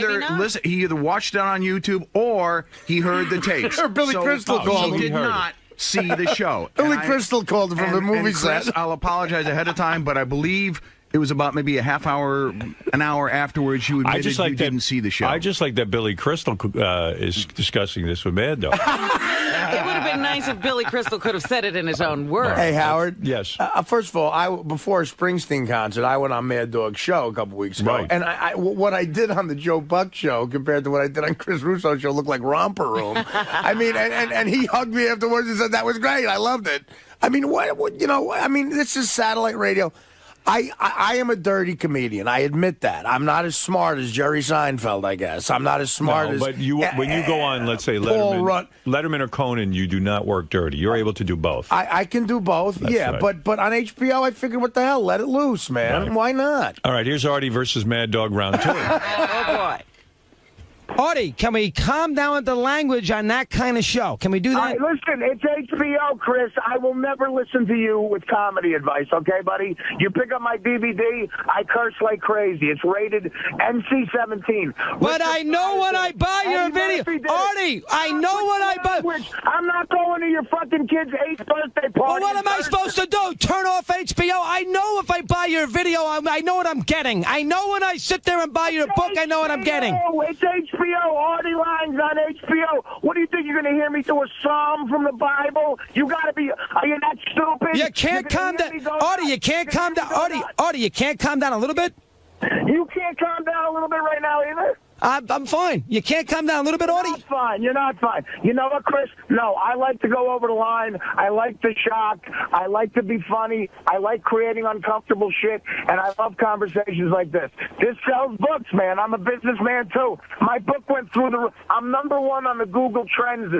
either watched it on YouTube or he heard the tapes. Or Billy Crystal called him. He did not see the show. Billy Crystal called him from the movie set. Chris, I'll apologize ahead of time, but I believe it was about maybe a half hour, an hour afterwards you admitted you didn't see the show. I just like that Billy Crystal is discussing this with Mad Dog. It would have been nice if Billy Crystal could have said it in his own words. Hey, Howard. Yes. First of all, before a Springsteen concert, I went on Mad Dog's show a couple weeks ago. Right. And what I did on the Joe Buck show compared to what I did on Chris Russo's show looked like Romper Room. I mean, and he hugged me afterwards and said, that was great. I loved it. I mean, what you know, I mean, this is satellite radio. I am a dirty comedian. I admit that. I'm not as smart as Jerry Seinfeld, I guess. I'm not as smart as... But when you go on, let's say, Paul Letterman or Conan, you do not work dirty. You're able to do both. I can do both, That's yeah. right. But on HBO, I figured, what the hell? Let it loose, man. Right. Why not? All right, here's Artie versus Mad Dog round 2. Oh, boy. Artie, can we calm down with the language on that kind of show? Can we do that? All right, listen, it's HBO, Chris. I will never listen to you with comedy advice, okay, buddy? You pick up my DVD, I curse like crazy. It's rated NC-17. But I know when I buy your video. Artie, I know when I buy. I'm not going to your fucking kid's 8th birthday party. Well, what am I supposed to do? Turn off HBO? I know if I buy your video, I know what I'm getting. I know when I sit there and buy your book, I know what I'm getting. It's HBO. Artie Lange's on HBO. What do you think? You're going to hear me do a psalm from the Bible? You got to be. Are you not stupid? You can't calm down. Artie, you can't calm down. Artie, you can't calm down a little bit? You can't calm down a little bit right now either? I'm fine. You can't calm down a little bit, Artie? You're not fine. You're not fine. You know what, Chris? No, I like to go over the line. I like to shock. I like to be funny. I like creating uncomfortable shit, and I love conversations like this. This sells books, man. I'm a businessman, too. My book went through the... I'm number 1 on the Google Trends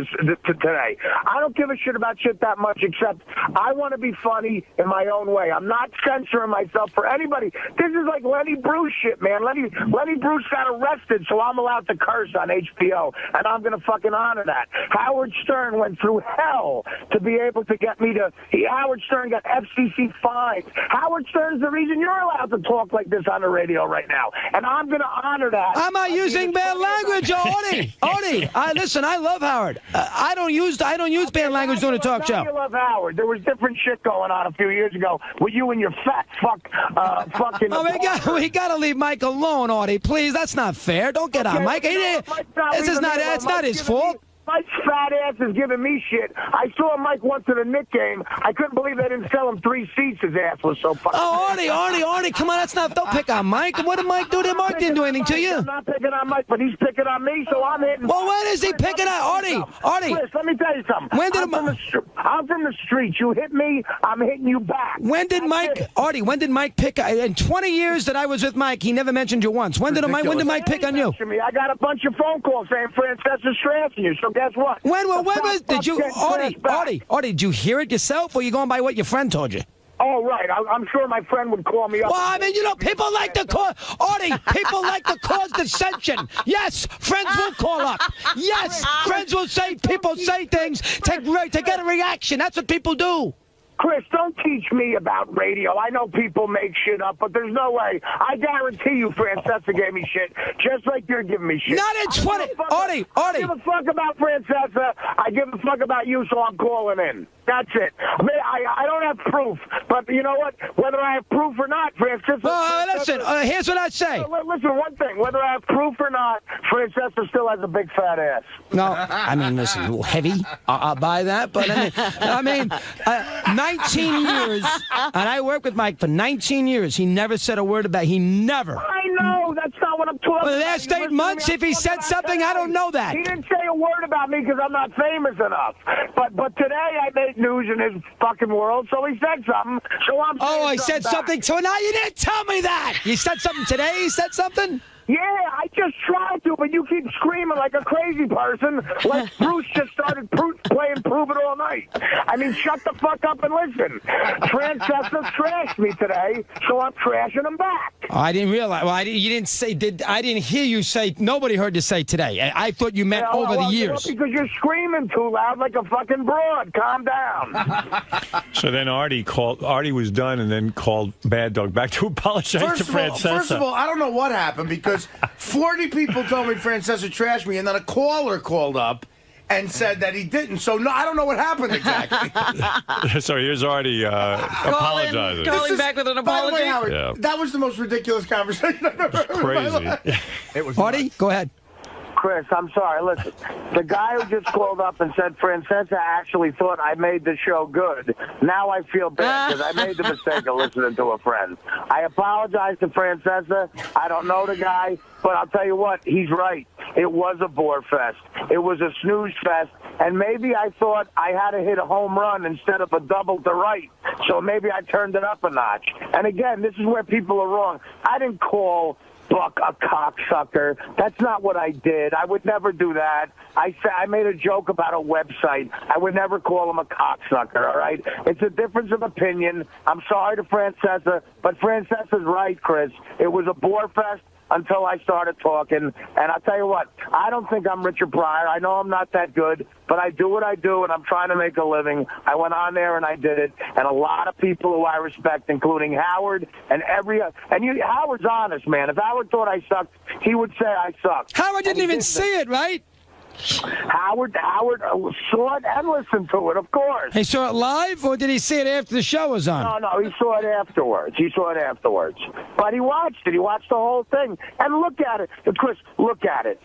today. I don't give a shit about shit that much, except I want to be funny in my own way. I'm not censoring myself for anybody. This is like Lenny Bruce shit, man. Lenny Bruce got arrested, so I'm allowed to curse on HBO, and I'm going to fucking honor that. Howard Stern went through hell to be able to get me to... Howard Stern got FCC fines. Howard Stern's the reason you're allowed to talk like this on the radio right now, and I'm going to honor that. I'm not using bad language, Artie. Artie, listen, I love Howard. I don't use bad language during a talk show. You love Howard. There was different shit going on a few years ago with you and your fat fucking... Oh, we got to leave Mike alone, Artie. Please, that's not fair. Don't get on Mike. It's not his fault. Mike's fat ass is giving me shit. I saw Mike once at a Knick game. I couldn't believe they didn't sell him 3 seats. His ass was so fucking... Oh, Artie, come on. Don't pick on Mike. What did Mike do? Mike didn't do anything to you. I'm not picking on Mike, but he's picking on me, so I'm hitting... Well, when is he picking on... Artie. Chris, let me tell you something. I'm from the street. You hit me, I'm hitting you back. When did Mike pick... In 20 years that I was with Mike, he never mentioned you once. When did Mike pick on you? I got a bunch of phone calls saying Francesca's trashing you, so guess what? Did you... Artie, did you hear it yourself, or are you going by what your friend told you? Oh, right. I'm sure my friend would call me up. Well, I mean, people like to cause... Artie, people like to cause dissension. Yes, friends will call up. Yes, friends will say... People say things to get a reaction. That's what people do. Chris, don't teach me about radio. I know people make shit up, but there's no way. I guarantee you Francesca gave me shit, just like you're giving me shit. Not in 20... Artie. I give a fuck about Francesca. I give a fuck about you, so I'm calling in. That's it. I mean, I don't have proof, but you know what? Whether I have proof or not, Francesca... listen, here's what I'd say. Listen, one thing. Whether I have proof or not, Francesca still has a big fat ass. No, I mean, listen, a little heavy. I'll buy that, but 19 years, and I worked with Mike for 19 years. He never said a word about it. He never. I know. That's not what I'm talking about. The last 8 months, if he said something, I don't know that. He didn't say a word about me because I'm not famous enough. But today I made news in his fucking world, so he said something. So I'm I said something. So now you didn't tell me that. You said something today? He said something? Yeah, I just tried to, but you keep screaming like a crazy person, like Bruce just started playing Prove It All night. I mean, shut the fuck up and listen. Francesca trashed me today, so I'm trashing him back. Oh, I didn't realize. Well, you didn't say. I didn't hear you say. Nobody heard you say today. I thought you meant over the years. Because you're screaming too loud like a fucking broad. Calm down. So then Artie was done and then called Bad Dog back to apologize to Francesca. First of all, I don't know what happened because 40 people told me Francesca trashed me, and then a caller called up and said that he didn't. So no, I don't know what happened exactly. So here's Artie apologizing. Calling back with an apology. By the way, Howard, that was the most ridiculous conversation I've ever heard. Crazy. It was Artie, go ahead. Chris, I'm sorry. Listen, the guy who just called up and said Francesca actually thought I made the show good. Now I feel bad because I made the mistake of listening to a friend. I apologize to Francesca. I don't know the guy, but I'll tell you what, he's right. It was a bore fest. It was a snooze fest. And maybe I thought I had to hit a home run instead of a double to right. So maybe I turned it up a notch. And again, this is where people are wrong. I didn't call Buck a cocksucker. That's not what I did. I would never do that. I made a joke about a website. I would never call him a cocksucker, all right? It's a difference of opinion. I'm sorry to Francesa, but Francesa's right, Chris. It was a bore fest until I started talking. And I'll tell you what, I don't think I'm Richard Pryor. I know I'm not that good, but I do what I do, and I'm trying to make a living. I went on there, and I did it. And a lot of people who I respect, including Howard and Howard's honest, man. If Howard thought I sucked, he would say I sucked. Howard didn't even see it, right? Howard saw it and listened to it, of course. He saw it live, or did he see it after the show was on? No, he saw it afterwards. But he watched it. He watched the whole thing. And look at it. Chris, look at it.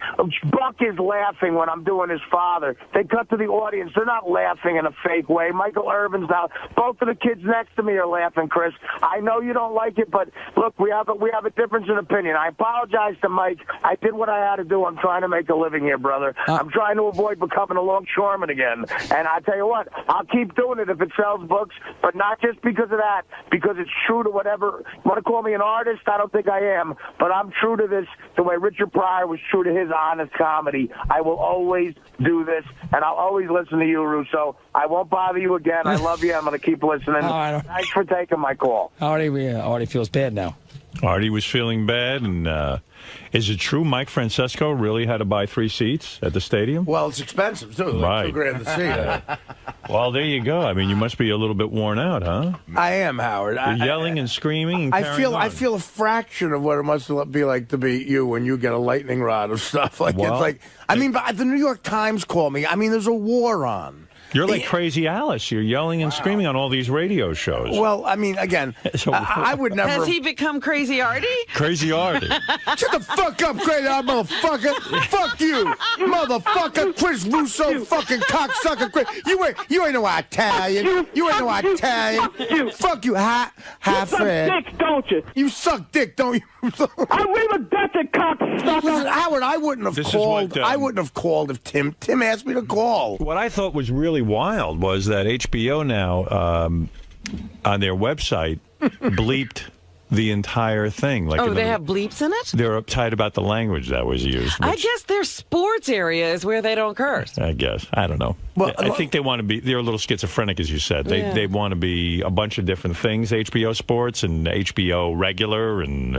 Buck is laughing when I'm doing his father. They cut to the audience. They're not laughing in a fake way. Michael Irvin's now. Both of the kids next to me are laughing, Chris. I know you don't like it, but look, we have a difference in opinion. I apologize to Mike. I did what I had to do. I'm trying to make a living here, brother. I'm trying to avoid becoming a longshoreman again. And I tell you what, I'll keep doing it if it sells books, but not just because of that, because it's true to whatever. You want to call me an artist? I don't think I am, but I'm true to this the way Richard Pryor was true to his honest comedy. I will always do this, and I'll always listen to you, Russo. I won't bother you again. I love you. I'm going to keep listening. Thanks for taking my call. Artie feels bad now. Artie was feeling bad, and is it true Mike Francesco really had to buy 3 seats at the stadium? Well, it's expensive, too. Right. $2,000 to see. Well, there you go. I mean, you must be a little bit worn out, huh? I am, Howard. You're yelling and screaming and I feel a fraction of what it must be like to be you when you get a lightning rod of stuff. Like, well, it's like, I mean, the New York Times called me. I mean, there's a war on. You're like Crazy Alice. You're yelling and screaming on all these radio shows. Well, I mean, again, I would never. Has he become Crazy Artie? Crazy Artie. Shut the fuck up, Crazy Artie, motherfucker. Fuck you, motherfucker. Chris Russo, fucking cocksucker. Chris. You ain't no Italian. You ain't no Italian. Fuck you, half Fred. You suck dick, don't you? You suck dick, don't you? I read a dirty cocksucker. Listen, Howard, I wouldn't have called. I wouldn't have called if Tim asked me to call. What I thought was really wild was that HBO now on their website bleeped the entire thing. Like they have bleeps in it? They're uptight about the language that was used. I guess their sports area is where they don't curse. I guess. I don't know. Well, I think they want to be, they're a little schizophrenic, as you said. They want to be a bunch of different things, HBO Sports and HBO Regular, and,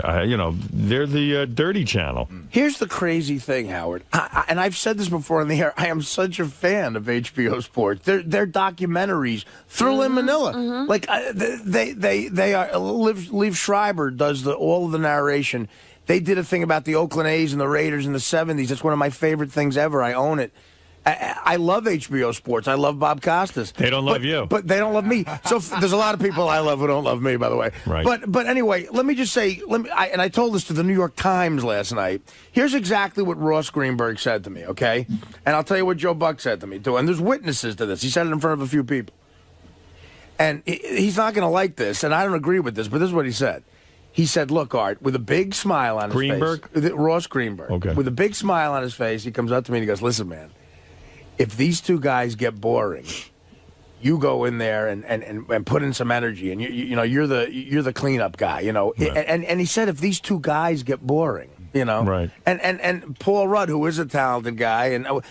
they're the dirty channel. Here's the crazy thing, Howard, and I've said this before on the air, I am such a fan of HBO Sports. Their documentaries, Thrill in Manila, like they are, Liv Schreiber does all of the narration. They did a thing about the Oakland A's and the Raiders in the 70s. It's one of my favorite things ever. I own it. I love HBO Sports. I love Bob Costas. They don't love you. But they don't love me. So there's a lot of people I love who don't love me, by the way. Right. But anyway, let me just say, and I told this to the New York Times last night. Here's exactly what Ross Greenberg said to me, okay? And I'll tell you what Joe Buck said to me, too. And there's witnesses to this. He said it in front of a few people. And he's not going to like this, and I don't agree with this, but this is what he said. He said, look, Art, with a big smile on his face. Ross Greenberg. Okay. With a big smile on his face, he comes up to me and he goes, listen, man, if these two guys get boring, you go in there and put in some energy, and you're the cleanup guy, Right. And he said, if these two guys get boring, Right. And Paul Rudd, who is a talented guy, and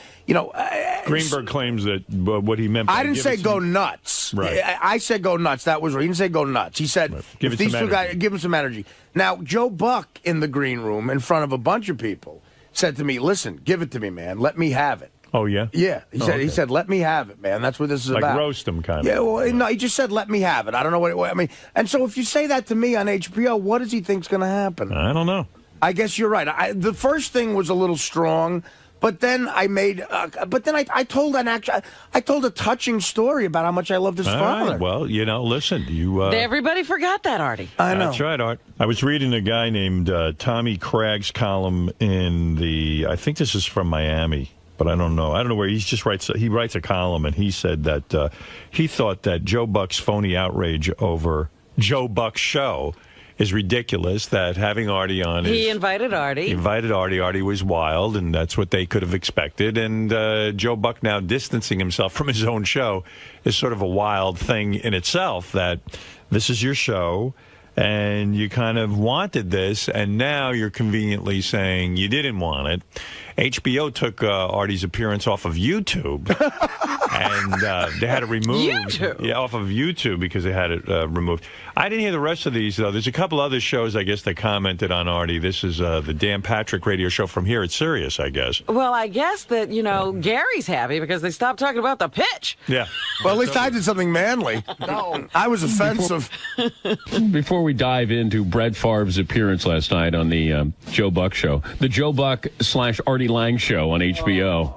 Greenberg claims that what he meant by I didn't say go nuts. Right. I said go nuts. That was right. He didn't say go nuts. He said if these two guys give him some energy. Now, Joe Buck in the green room in front of a bunch of people said to me, listen, give it to me, man. Let me have it. Oh, yeah? Yeah. He said, let me have it, man. That's what this is like about. Like roast him, kind of. Yeah, well, no, he just said, let me have it. I don't know what I mean. And so if you say that to me on HBO, what does he think's going to happen? I don't know. I guess you're right. The first thing was a little strong, but then I told a touching story about how much I loved his father. Right. Well, listen, everybody forgot that, Artie. I know. That's right, Art. I was reading a guy named Tommy Craig's column in I think this is from Miami, but I don't know. I don't know where he writes a column, and he said that he thought that Joe Buck's phony outrage over Joe Buck's show is ridiculous. That having Artie on, He invited Artie. He invited Artie. Artie was wild, and that's what they could have expected. And Joe Buck now distancing himself from his own show is sort of a wild thing in itself. That this is your show, and you kind of wanted this, and now you're conveniently saying you didn't want it. HBO took Artie's appearance off of YouTube, and they had it removed. YouTube? Yeah, off of YouTube because they had it removed. I didn't hear the rest of these, though. There's a couple other shows, I guess, that commented on Artie. This is the Dan Patrick radio show from here at Sirius, I guess. Well, I guess that, Gary's happy because they stopped talking about the pitch. Yeah. Well, at least I did something manly. No, I was offensive. Before we dive into Brett Favre's appearance last night on the Joe Buck show, the Joe Buck / Artie Lang show on HBO.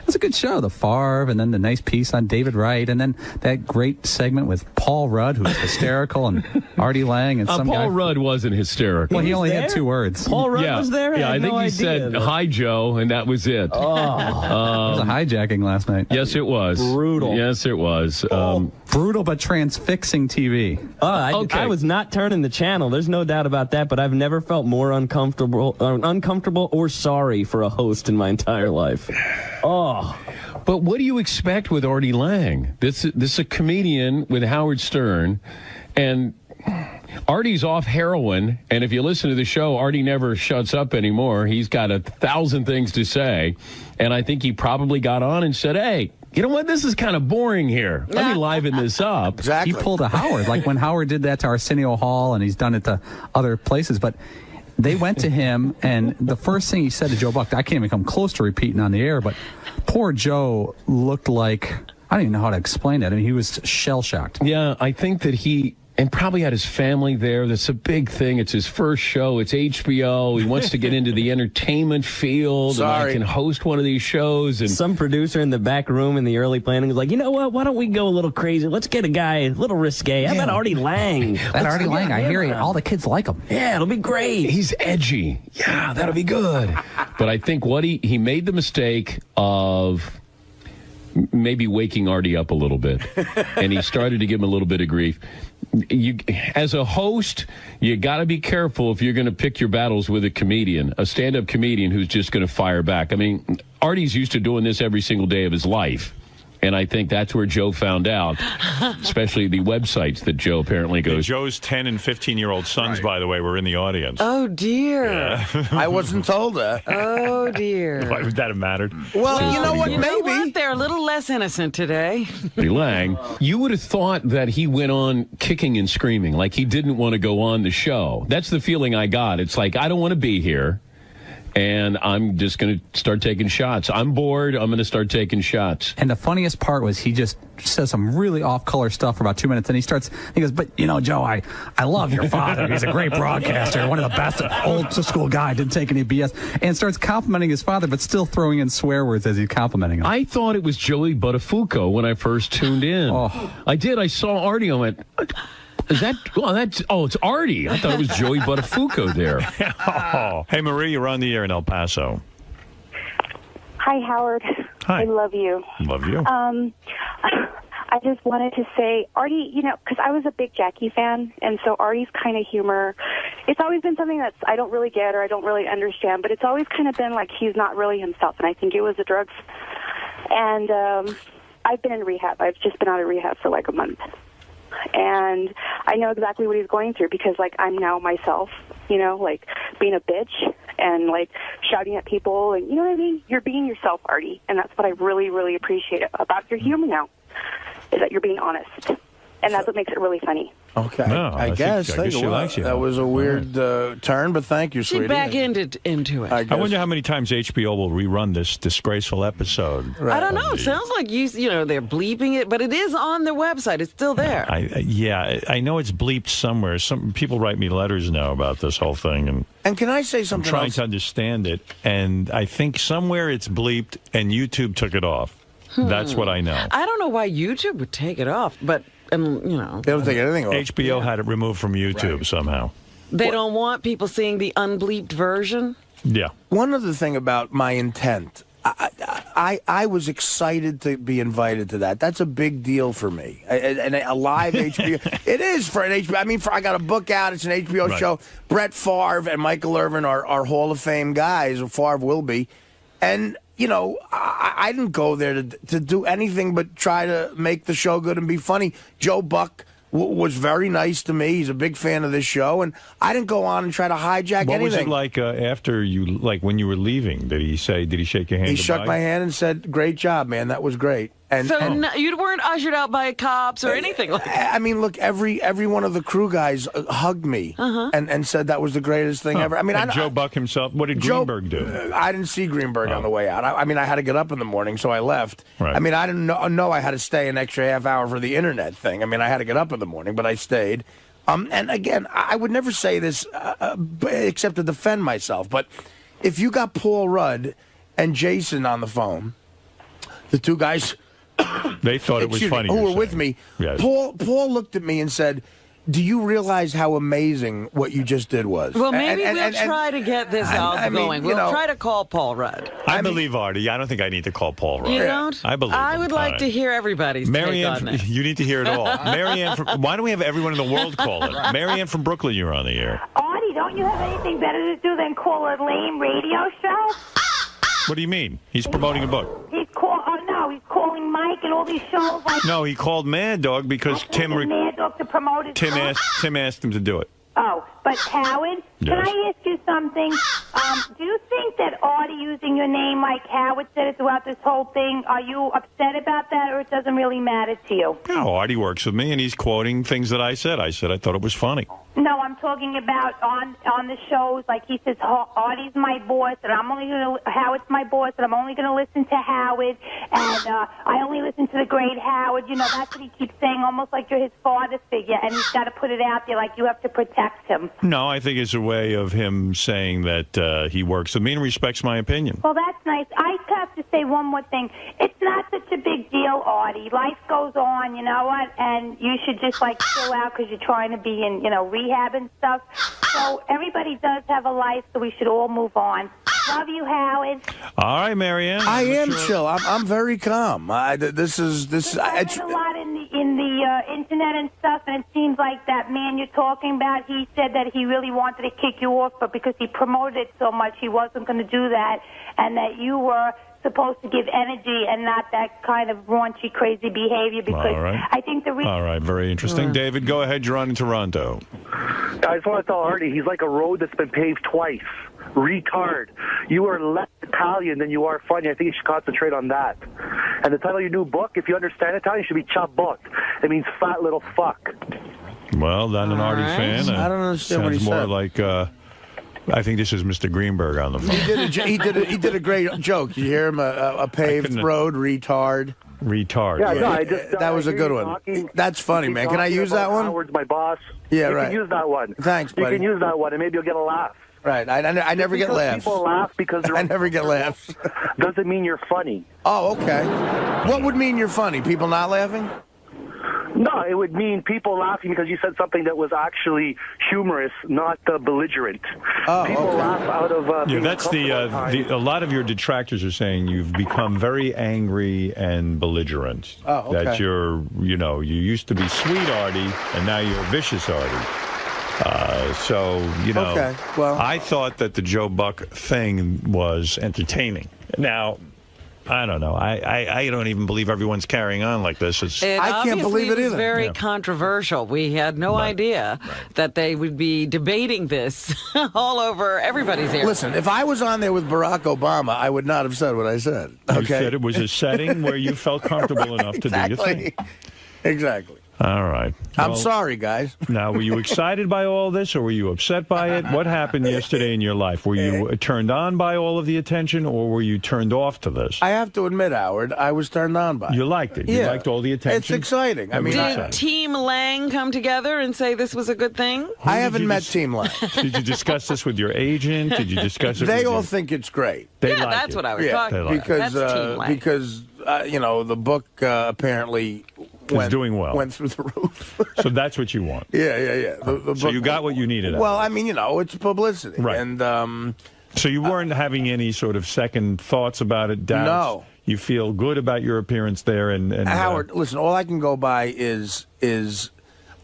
It's a good show, the Favre, and then the nice piece on David Wright, and then that great segment with Paul Rudd, who's hysterical, and Artie Lang, and some guy. Paul Rudd wasn't hysterical. Well, he only had 2 words. Paul Rudd was there? Yeah, I think he said, "Hi, Joe," and that was it. It was a hijacking last night. Yes, it was. Brutal. Yes, it was. Brutal but transfixing TV. I was not turning the channel. There's no doubt about that, but I've never felt more uncomfortable or sorry for a host in my entire life. But what do you expect with Artie Lang? This is a comedian with Howard Stern, and Artie's off heroin, and if you listen to the show, Artie never shuts up anymore. He's got 1,000 things to say, and I think he probably got on and said, "Hey, you know what? This is kind of boring here. Let me liven this up." Exactly. He pulled a Howard, like when Howard did that to Arsenio Hall, and he's done it to other places, but they went to him, and the first thing he said to Joe Buck, I can't even come close to repeating on the air, but poor Joe looked like, I don't even know how to explain it. I mean, he was shell-shocked. Yeah, I think that he, and probably had his family there. That's a big thing. It's his first show. It's HBO. He wants to get into the entertainment field. Sorry. And I can host one of these shows. And some producer in the back room in the early planning was like, you know what? Why don't we go a little crazy? Let's get a guy a little risque. How about Artie Lang? That Artie Lang, I hear all the kids like him. Yeah, it'll be great. He's edgy. Yeah, that'll be good. But I think what he made the mistake of maybe waking Artie up a little bit, and he started to give him a little bit of grief. You, as a host, you got to be careful if you're going to pick your battles with a comedian, a stand-up comedian who's just going to fire back. I mean, Artie's used to doing this every single day of his life. And I think that's where Joe found out, especially the websites that Joe apparently goes. Joe's 10 and 15-year-old sons, by the way, were in the audience. Oh, dear. Yeah. I wasn't told that. Oh, dear. Why would that have mattered? Well, you know what? Maybe. They're a little less innocent today. Lang, you would have thought that he went on kicking and screaming, like he didn't want to go on the show. That's the feeling I got. It's like, I don't want to be here, and I'm just going to start taking shots. I'm bored. I'm going to start taking shots. And the funniest part was he just says some really off-color stuff for about 2 minutes, and he goes, but, Joe, I love your father. He's a great broadcaster, one of the best, old-school guy, didn't take any BS, and starts complimenting his father, but still throwing in swear words as he's complimenting him. I thought it was Joey Buttafuoco when I first tuned in. I did. I saw Artie. I went, is that? Oh, it's Artie. I thought it was Joey Buttafuoco there. Hey, Marie, you're on the air in El Paso. Hi, Howard. Hi. I love you. Love you. I just wanted to say, Artie, because I was a big Jackie fan, and so Artie's kind of humor, it's always been something that I don't really get or I don't really understand, but it's always kind of been like he's not really himself, and I think it was the drugs. And I've been in rehab. I've just been out of rehab for like a month. And I know exactly what he's going through because, I'm now myself, like being a bitch and, shouting at people. And you know what I mean? You're being yourself, Artie. And that's what I really, really appreciate about your humor now, is that you're being honest. And that's what makes it really funny. Okay. No, I guess. I guess she likes you. That was a weird turn, but thank you, sweetie. She back into it. I wonder how many times HBO will rerun this disgraceful episode. Right. I don't know. It sounds like they're bleeping it, but it is on their website. It's still there. I know it's bleeped somewhere. Some people write me letters now about this whole thing, and can I say something? I'm trying to understand it, and I think somewhere it's bleeped, and YouTube took it off. That's what I know. I don't know why YouTube would take it off, but they don't take anything off. HBO had it removed from YouTube somehow. They don't want people seeing the unbleeped version? Yeah. One other thing about my intent, I was excited to be invited to that. That's a big deal for me. And a live HBO. It is for an HBO. I mean, I got a book out. It's an HBO show. Brett Favre and Michael Irvin are Hall of Fame guys. Or Favre will be. And, you know, I didn't go there to do anything but try to make the show good and be funny. Joe Buck was very nice to me. He's a big fan of this show, and I didn't go on and try to hijack anything. What was it like after you, like when you were leaving? Did he shake your hand? He shook my hand and said, "Great job, man. That was great." And you weren't ushered out by cops or anything like that. I mean, look, every one of the crew guys hugged me and said that was the greatest thing ever. I mean, Joe Buck himself, what did Greenberg do? I didn't see Greenberg on the way out. I mean, I had to get up in the morning, so I left. Right. I mean, I didn't know I had to stay an extra half hour for the internet thing. I mean, I had to get up in the morning, but I stayed. And again, I would never say this except to defend myself, but if you got Paul Rudd and Jason on the phone, the two guys... They thought it was funny. Who were with me. Yes. Paul looked at me and said, "Do you realize how amazing what you just did was?" Well, maybe we'll try to get this going. We'll try to call Paul Rudd. I believe Artie. I don't think I need to call Paul Rudd. You don't? I believe I him. would like to hear everybody's take on this. You need to hear it all. Marianne, why don't we have everyone in the world call it? Marianne from Brooklyn, you're on the air. Artie, don't you have anything better to do than call a lame radio show? What do you mean? He's promoting a book. He's calling Mike and all these shows. Like No, he called Mad Dog because Mad Dog to promote his book. Tim asked him to do it. Oh, but Howard, can I ask you something? Do you think that Artie using your name like Howard said it throughout this whole thing, are you upset about that, or it doesn't really matter to you? No, Artie works with me, and he's quoting things that I said. I said I thought it was funny. No, I'm talking about on the shows. Like he says, Artie's my boss, and Howard's my boss, and I'm only going to listen to Howard, and I only listen to the great Howard. You know, that's what he keeps saying, almost like you're his father figure, and he's got to put it out there like you have to protect him. No, I think it's a way of him saying that he works with me and respects my opinion. Well, that's nice. I have to say one more thing. It's not such a big deal, Artie. Life goes on, you know what? And you should just, like, chill out because you're trying to be in, rehab and stuff. So everybody does have a life, so we should all move on. Love you, Howard. All right, Marianne. I am chill. I'm very calm. This is. I read a lot in the internet and stuff, and it seems like that man you're talking about, he said that he really wanted to kick you off, but because he promoted it so much, he wasn't going to do that, and that you were supposed to give energy and not that kind of raunchy, crazy behavior, because I think the reason... All right, very interesting. David, go ahead. You're on in Toronto. I just want to tell Artie, he's like a road that's been paved twice. Retard. You are less Italian than you are funny. I think you should concentrate on that. And the title of your new book, if you understand Italian, should be Chop Book. It means fat little fuck. Well, not an Artie fan. I don't understand what he sounds more said. like... I think this is Mr. Greenberg on the phone. He did a great joke. You hear him? A paved road, retard. Retard. Yeah, right. no, that was a good one. That's funny, man. Can I use that one? Howard's my boss. Yeah, you right. You can use that one. Thanks, buddy. You can use that one, and maybe you'll get a laugh. Right. I never get laughs. People laugh because I never get laughs. Doesn't mean you're funny. Oh, okay. What would mean you're funny? People not laughing? No, it would mean people laughing because you said something that was actually humorous, not belligerent. Oh, people laugh out of. That's a lot of your detractors are saying you've become very angry and belligerent. Oh, okay. That you used to be sweet Artie, and now you're vicious Artie. Okay, well, I thought that the Joe Buck thing was entertaining. Now, I don't know. I don't even believe everyone's carrying on like this. I can't believe it was either. Very controversial. We had no idea that they would be debating this all over everybody's ear. Listen, if I was on there with Barack Obama, I would not have said what I said. Okay? You said it was a setting where you felt comfortable enough to do your thing. Exactly. All right. I'm sorry, guys. Now, were you excited by all this, or were you upset by it? What happened yesterday in your life? Were you turned on by all of the attention, or were you turned off to this? I have to admit, Howard, I was turned on by it. You liked it? You liked all the attention? It's exciting. Did Team Lang come together and say this was a good thing? I haven't met Team Lang. Did you discuss this with your agent? Did you discuss it They with all think it's great. They yeah, like that's it. what I was talking about. Because, that's Team Lang. because the book apparently doing well. Went through the roof. So that's what you want. Yeah. The so book, you got what you needed. Well, I mean, it's publicity. Right. And So you weren't having any sort of second thoughts about it, doubts? No. You feel good about your appearance there, and Howard, listen, all I can go by is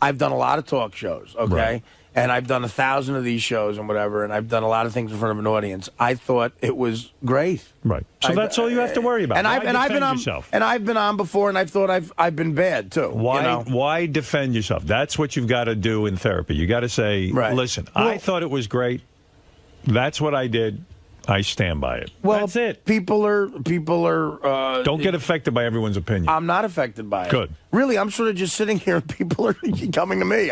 I've done a lot of talk shows, okay? Right. And I've done 1,000 of these shows and whatever, and I've done a lot of things in front of an audience. I thought it was great. Right. So that's all you have to worry about. And Why I've been on yourself? and I've been on before, and I've thought I've been bad too. Why? You know? Why defend yourself? That's what you've got to do in therapy. You got to say, "Listen, I thought it was great. That's what I did. I stand by it." Well, that's it. People are. Don't get affected by everyone's opinion. I'm not affected by it. Good. Really, I'm sort of just sitting here and people are coming to me.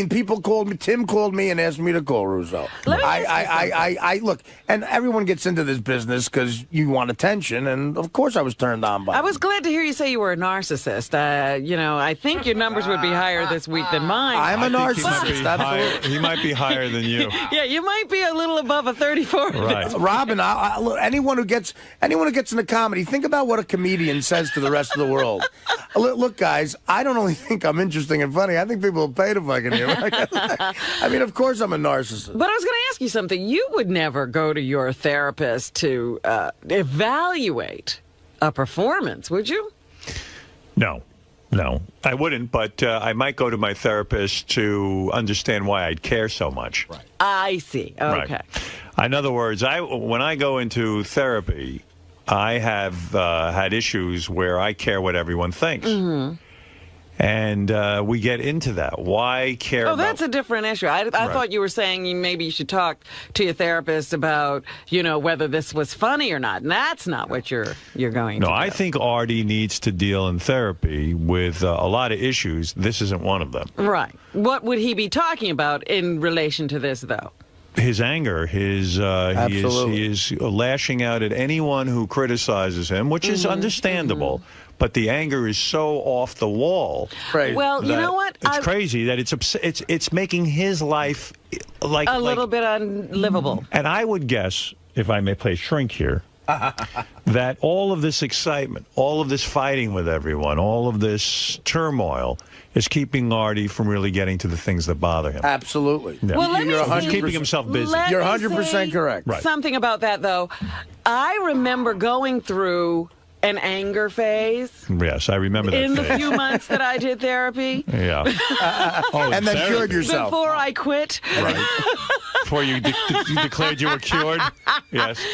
People called me. Tim called me and asked me to call Russo. I look, and everyone gets into this business because you want attention, and of course I was turned on by it. I was glad to hear you say you were a narcissist. I think your numbers would be higher this week than mine. I'm a narcissist. Absolutely. He might be higher than you. Yeah, you might be a little above a 34. Right. Robin, look, anyone who gets into comedy, think about what a comedian says to the rest of the world. Look, guys, I don't only think I'm interesting and funny. I think people will pay to fucking hear me. I mean, of course I'm a narcissist. But I was going to ask you something. You would never go to your therapist to evaluate a performance, would you? No, I wouldn't. But I might go to my therapist to understand why I'd care so much. Right. I see. Okay. Right. In other words, when I go into therapy, I have had issues where I care what everyone thinks. Mm-hmm. And we get into that. Why care about... that's a different issue. I thought you were saying maybe you should talk to your therapist about, whether this was funny or not. And that's not what you're going to do. No, I think Artie needs to deal in therapy with a lot of issues. This isn't one of them. Right. What would he be talking about in relation to this, though? His anger, he is lashing out at anyone who criticizes him, which is understandable. Mm-hmm. But the anger is so off the wall. Right. Well, you know what? It's crazy that it's making his life like a little bit unlivable. And I would guess, if I may play shrink here, that all of this excitement, all of this fighting with everyone, all of this turmoil is keeping Artie from really getting to the things that bother him. Absolutely. Yeah. Well, He's keeping himself busy. You're 100% correct. Right. Something about that, though. I remember going through an anger phase. Yes, I remember that in phase. the few months that I did therapy. Yeah. And then cured yourself. Before I quit. Right. Before you declared you were cured. Yes.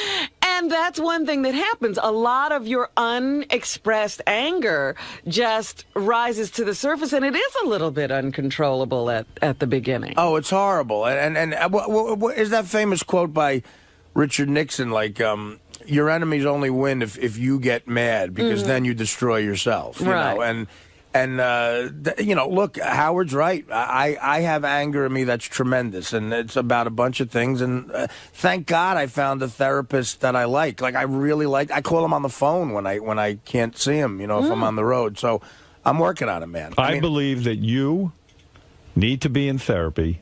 And that's one thing that happens. A lot of your unexpressed anger just rises to the surface, and it is a little bit uncontrollable at the beginning. Oh, it's horrible. And what is that famous quote by Richard Nixon, like, your enemies only win if you get mad, because then you destroy yourself. You know? And look, Howard's right. I have anger in me that's tremendous, and it's about a bunch of things. And thank God I found a therapist that I like. Like, I really like. I call him on the phone when I can't see him. If I'm on the road. So I'm working on it, man. I believe that you need to be in therapy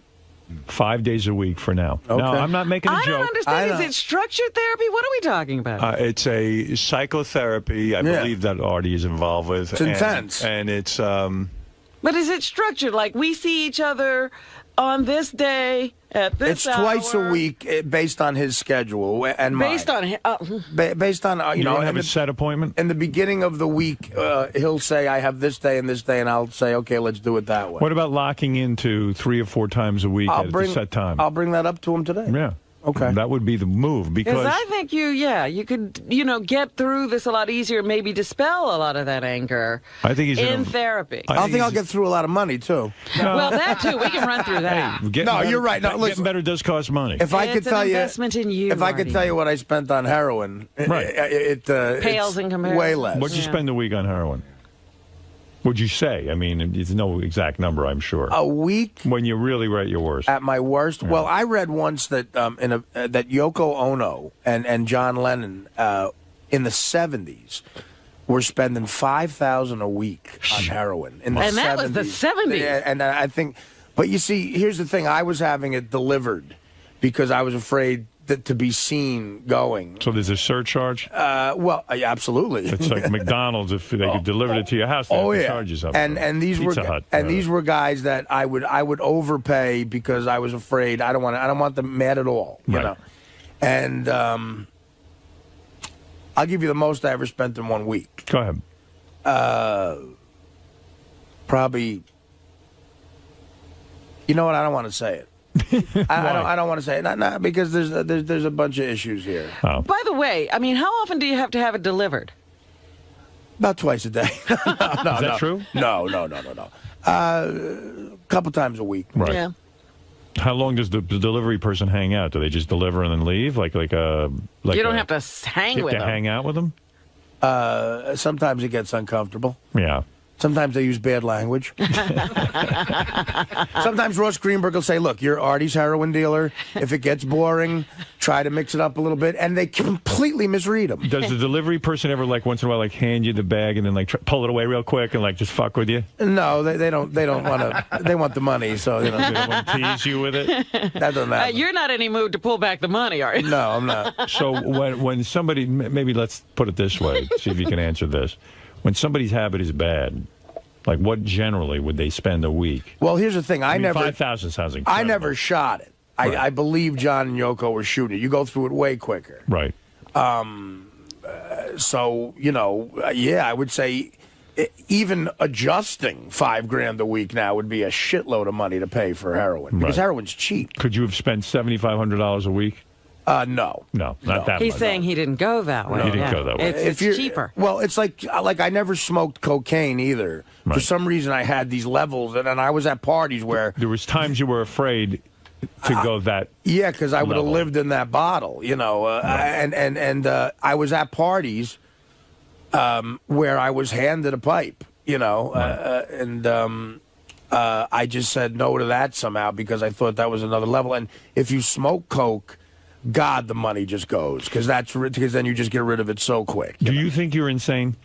5 days a week for now. Okay. No, I'm not making a joke. I don't understand. Is it structured therapy? What are we talking about? It's a psychotherapy, I believe, that Artie is involved with. It's intense. And it's... But is it structured? Like, we see each other on this day at this hour? It's twice a week, based on his schedule and mine. Based on based on you don't have a set appointment? In the beginning of the week, he'll say, I have this day and this day, and I'll say, okay, let's do it that way. What about locking into 3 or 4 times a week at a set time? I'll bring that up to him today. Yeah. Okay. That would be the move, because I think you could, get through this a lot easier, maybe dispel a lot of that anger. I think he's in therapy. I think I'll get through a lot of money too. No. Well, that too. We can run through that. You're right. No, getting better does cost money. If I could tell you, investment in you, if I could tell you what I spent on heroin, it pales in comparison. Way less. What'd you spend a week on heroin? Would you say? I mean, it's no exact number, I'm sure. A week? When you're really at your worst. At my worst? Yeah. Well, I read once that that Yoko Ono and John Lennon in the 70s were spending $5,000 a week on heroin. In the 70s. That was the 70s. And I think, but you see, here's the thing. I was having it delivered because I was afraid to be seen going. So there's a surcharge? Well, absolutely. It's like McDonald's. If they could deliver it to your house, they have to charge you something. And these Pizza were guys that I would overpay because I was afraid. I don't want them mad at all. You know. And I'll give you the most I ever spent in 1 week. Go ahead. Probably. You know what? I don't want to say it. I don't want to say it. Not because there's a bunch of issues here. Oh. By the way, I mean, how often do you have to have it delivered? About twice a day. No, Is that true? No. A couple times a week. Right. Yeah. How long does the delivery person hang out? Do they just deliver and then leave? Like you don't have to hang with them. hang out with them? Sometimes it gets uncomfortable. Yeah. Sometimes they use bad language. Sometimes Ross Greenberg will say, look, you're Artie's heroin dealer. If it gets boring, try to mix it up a little bit. And they completely misread him. Does the delivery person ever, like, once in a while, like, hand you the bag and then, like, pull it away real quick and, like, just fuck with you? No, they don't want to. They want the money, so, you know. They don't want to tease you with it? That doesn't happen. You're not in any mood to pull back the money, are you? No, I'm not. So when somebody, maybe let's put it this way, see if you can answer this. When somebody's habit is bad, like what generally would they spend a week? Well, here's the thing. I mean, 5,000 sounds incredible. I never shot it. Right. I believe John and Yoko were shooting it. You go through it way quicker. Right. So, you know, yeah, I would say even adjusting $5,000 a week now would be a shitload of money to pay for heroin because heroin's cheap. Could you have spent $7,500 a week? No. No, not that He's much. saying he didn't go that way. No, he didn't go that way. It's cheaper. Well, it's like I never smoked cocaine either. Right. For some reason, I had these levels, and I was at parties where there was times you were afraid to go that. Yeah, because I would have level. lived in that bottle, you know. And I was at parties where I was handed a pipe, you know, I just said no to that somehow because I thought that was another level. And if you smoke coke, God, the money just goes because then you just get rid of it so quick. Do you think you're insane?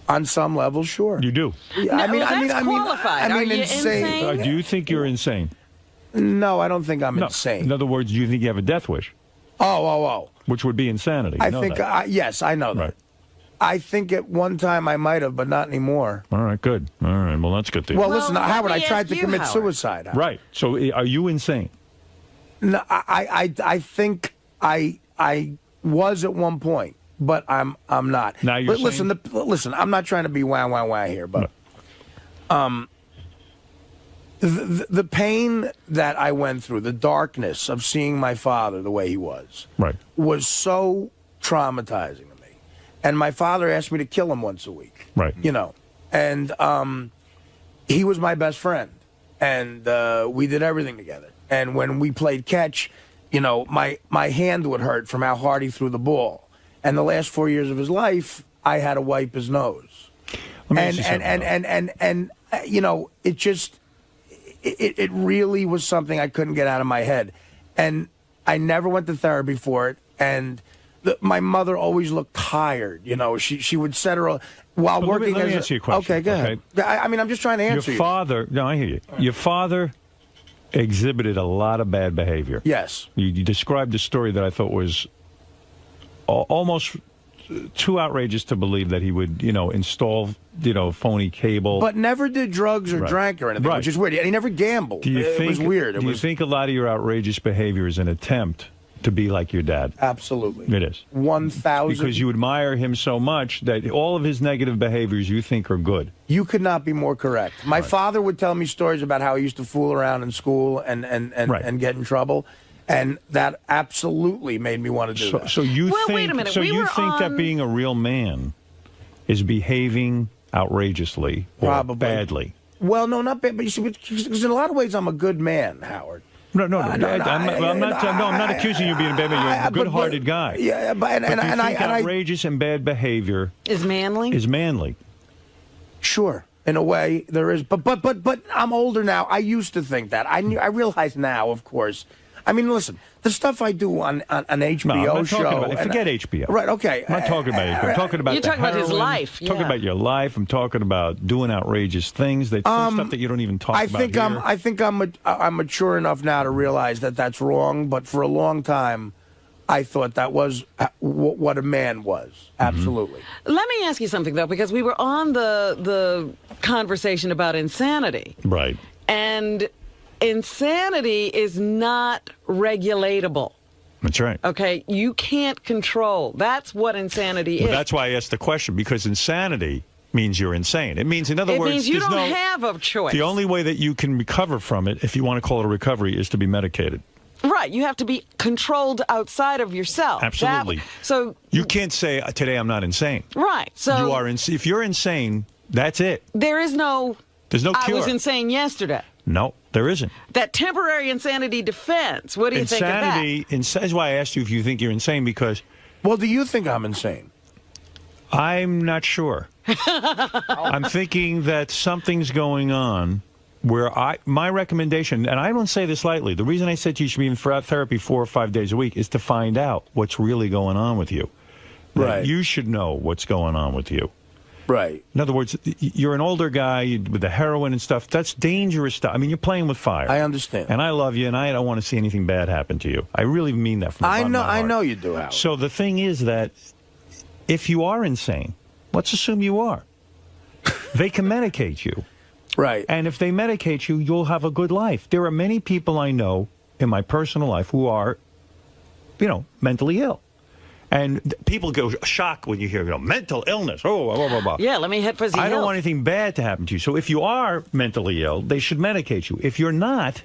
On some level, sure. You do. Yeah, that's qualified. Are you insane? Do you think you're insane? No, I don't think I'm insane. In other words, do you think you have a death wish? Oh. Which would be insanity. I think, yes, I know that. Right. I think at one time I might have, but not anymore. All right, good. All right, well, that's good to hear. Well, listen, Howard, I tried to commit suicide. Right. So are you insane? No, I think I was at one point, but I'm not. Now you're listen, I'm not trying to be wah here, but the pain that I went through, the darkness of seeing my father the way he was, was so traumatizing to me. And my father asked me to kill him once a week. Right. You know, and he was my best friend, and we did everything together. And when we played catch, you know, my hand would hurt from how hard he threw the ball. And the last 4 years of his life, I had to wipe his nose. And you know, it just it really was something I couldn't get out of my head. And I never went to therapy for it. And my mother always looked tired. You know, she would set her while working. Let me ask you a question. Okay, go ahead. I mean, I'm just trying to answer Your father. No, I hear you. Your father exhibited a lot of bad behavior. Yes. You described a story that I thought was almost too outrageous to believe that he would, you know, install, you know, phony cable. But never did drugs or drank or anything, which is weird. And he never gambled. It was weird. Do you think a lot of your outrageous behavior is an attempt to be like your dad? Absolutely. It is. 1,000. Because you admire him so much that all of his negative behaviors you think are good. You could not be more correct. My father would tell me stories about how he used to fool around in school and get in trouble. And that absolutely made me want to do that. So you think, wait a minute. So you think that being a real man is behaving outrageously or Probably. badly? Well, no, not bad. But you see, because in a lot of ways, I'm a good man, Howard. I'm not accusing you of being a bad man. You're a good-hearted guy. Yeah, but you think outrageous and bad behavior is manly. Is manly. Sure, in a way there is. But I'm older now. I used to think that. I realize now, of course. I mean, listen, the stuff I do on an HBO show. Forget HBO. Right, okay. I'm not talking about HBO. I'm talking about You're talking about his life. I'm talking about your life. I'm talking about doing outrageous things. Stuff that you don't even talk about here. I think I'm mature enough now to realize that that's wrong. But for a long time, I thought that was what a man was. Absolutely. Let me ask you something, though, because we were on the conversation about insanity. Right. And insanity is not regulatable. That's right. Okay, you can't control. That's what insanity Well, is. that's why I asked the question, because insanity means you're insane. It means, in other It words, means you there's don't no, have a choice. the only way that you can recover from it, if you want to call it a recovery, is to be medicated. Right, you have to be controlled outside of yourself. Absolutely. So you can't say, today I'm not insane. right, so You are if you're insane, that's it. there's no cure. I was insane yesterday. No, there isn't. That temporary insanity defense. What do you think of that? That's why I asked you if you think you're insane, because... Well, do you think I'm insane? I'm not sure. I'm thinking that something's going on where my recommendation, and I don't say this lightly, the reason I said you should be in therapy 4 or 5 days a week is to find out what's really going on with you. Right. You should know what's going on with you. Right. In other words, you're an older guy with the heroin and stuff. That's dangerous stuff. I mean, you're playing with fire. I understand. And I love you, and I don't want to see anything bad happen to you. I really mean that from the bottom of my heart. I know you do, Howard. So the thing is that if you are insane, let's assume you are, they can medicate you. Right. And if they medicate you, you'll have a good life. There are many people I know in my personal life who are, mentally ill. And people go shocked when you hear, mental illness. Oh, blah, blah, blah. Yeah, let me hit Fuzzy I don't Hills. want anything bad to happen to you. So if you are mentally ill, they should medicate you. If you're not,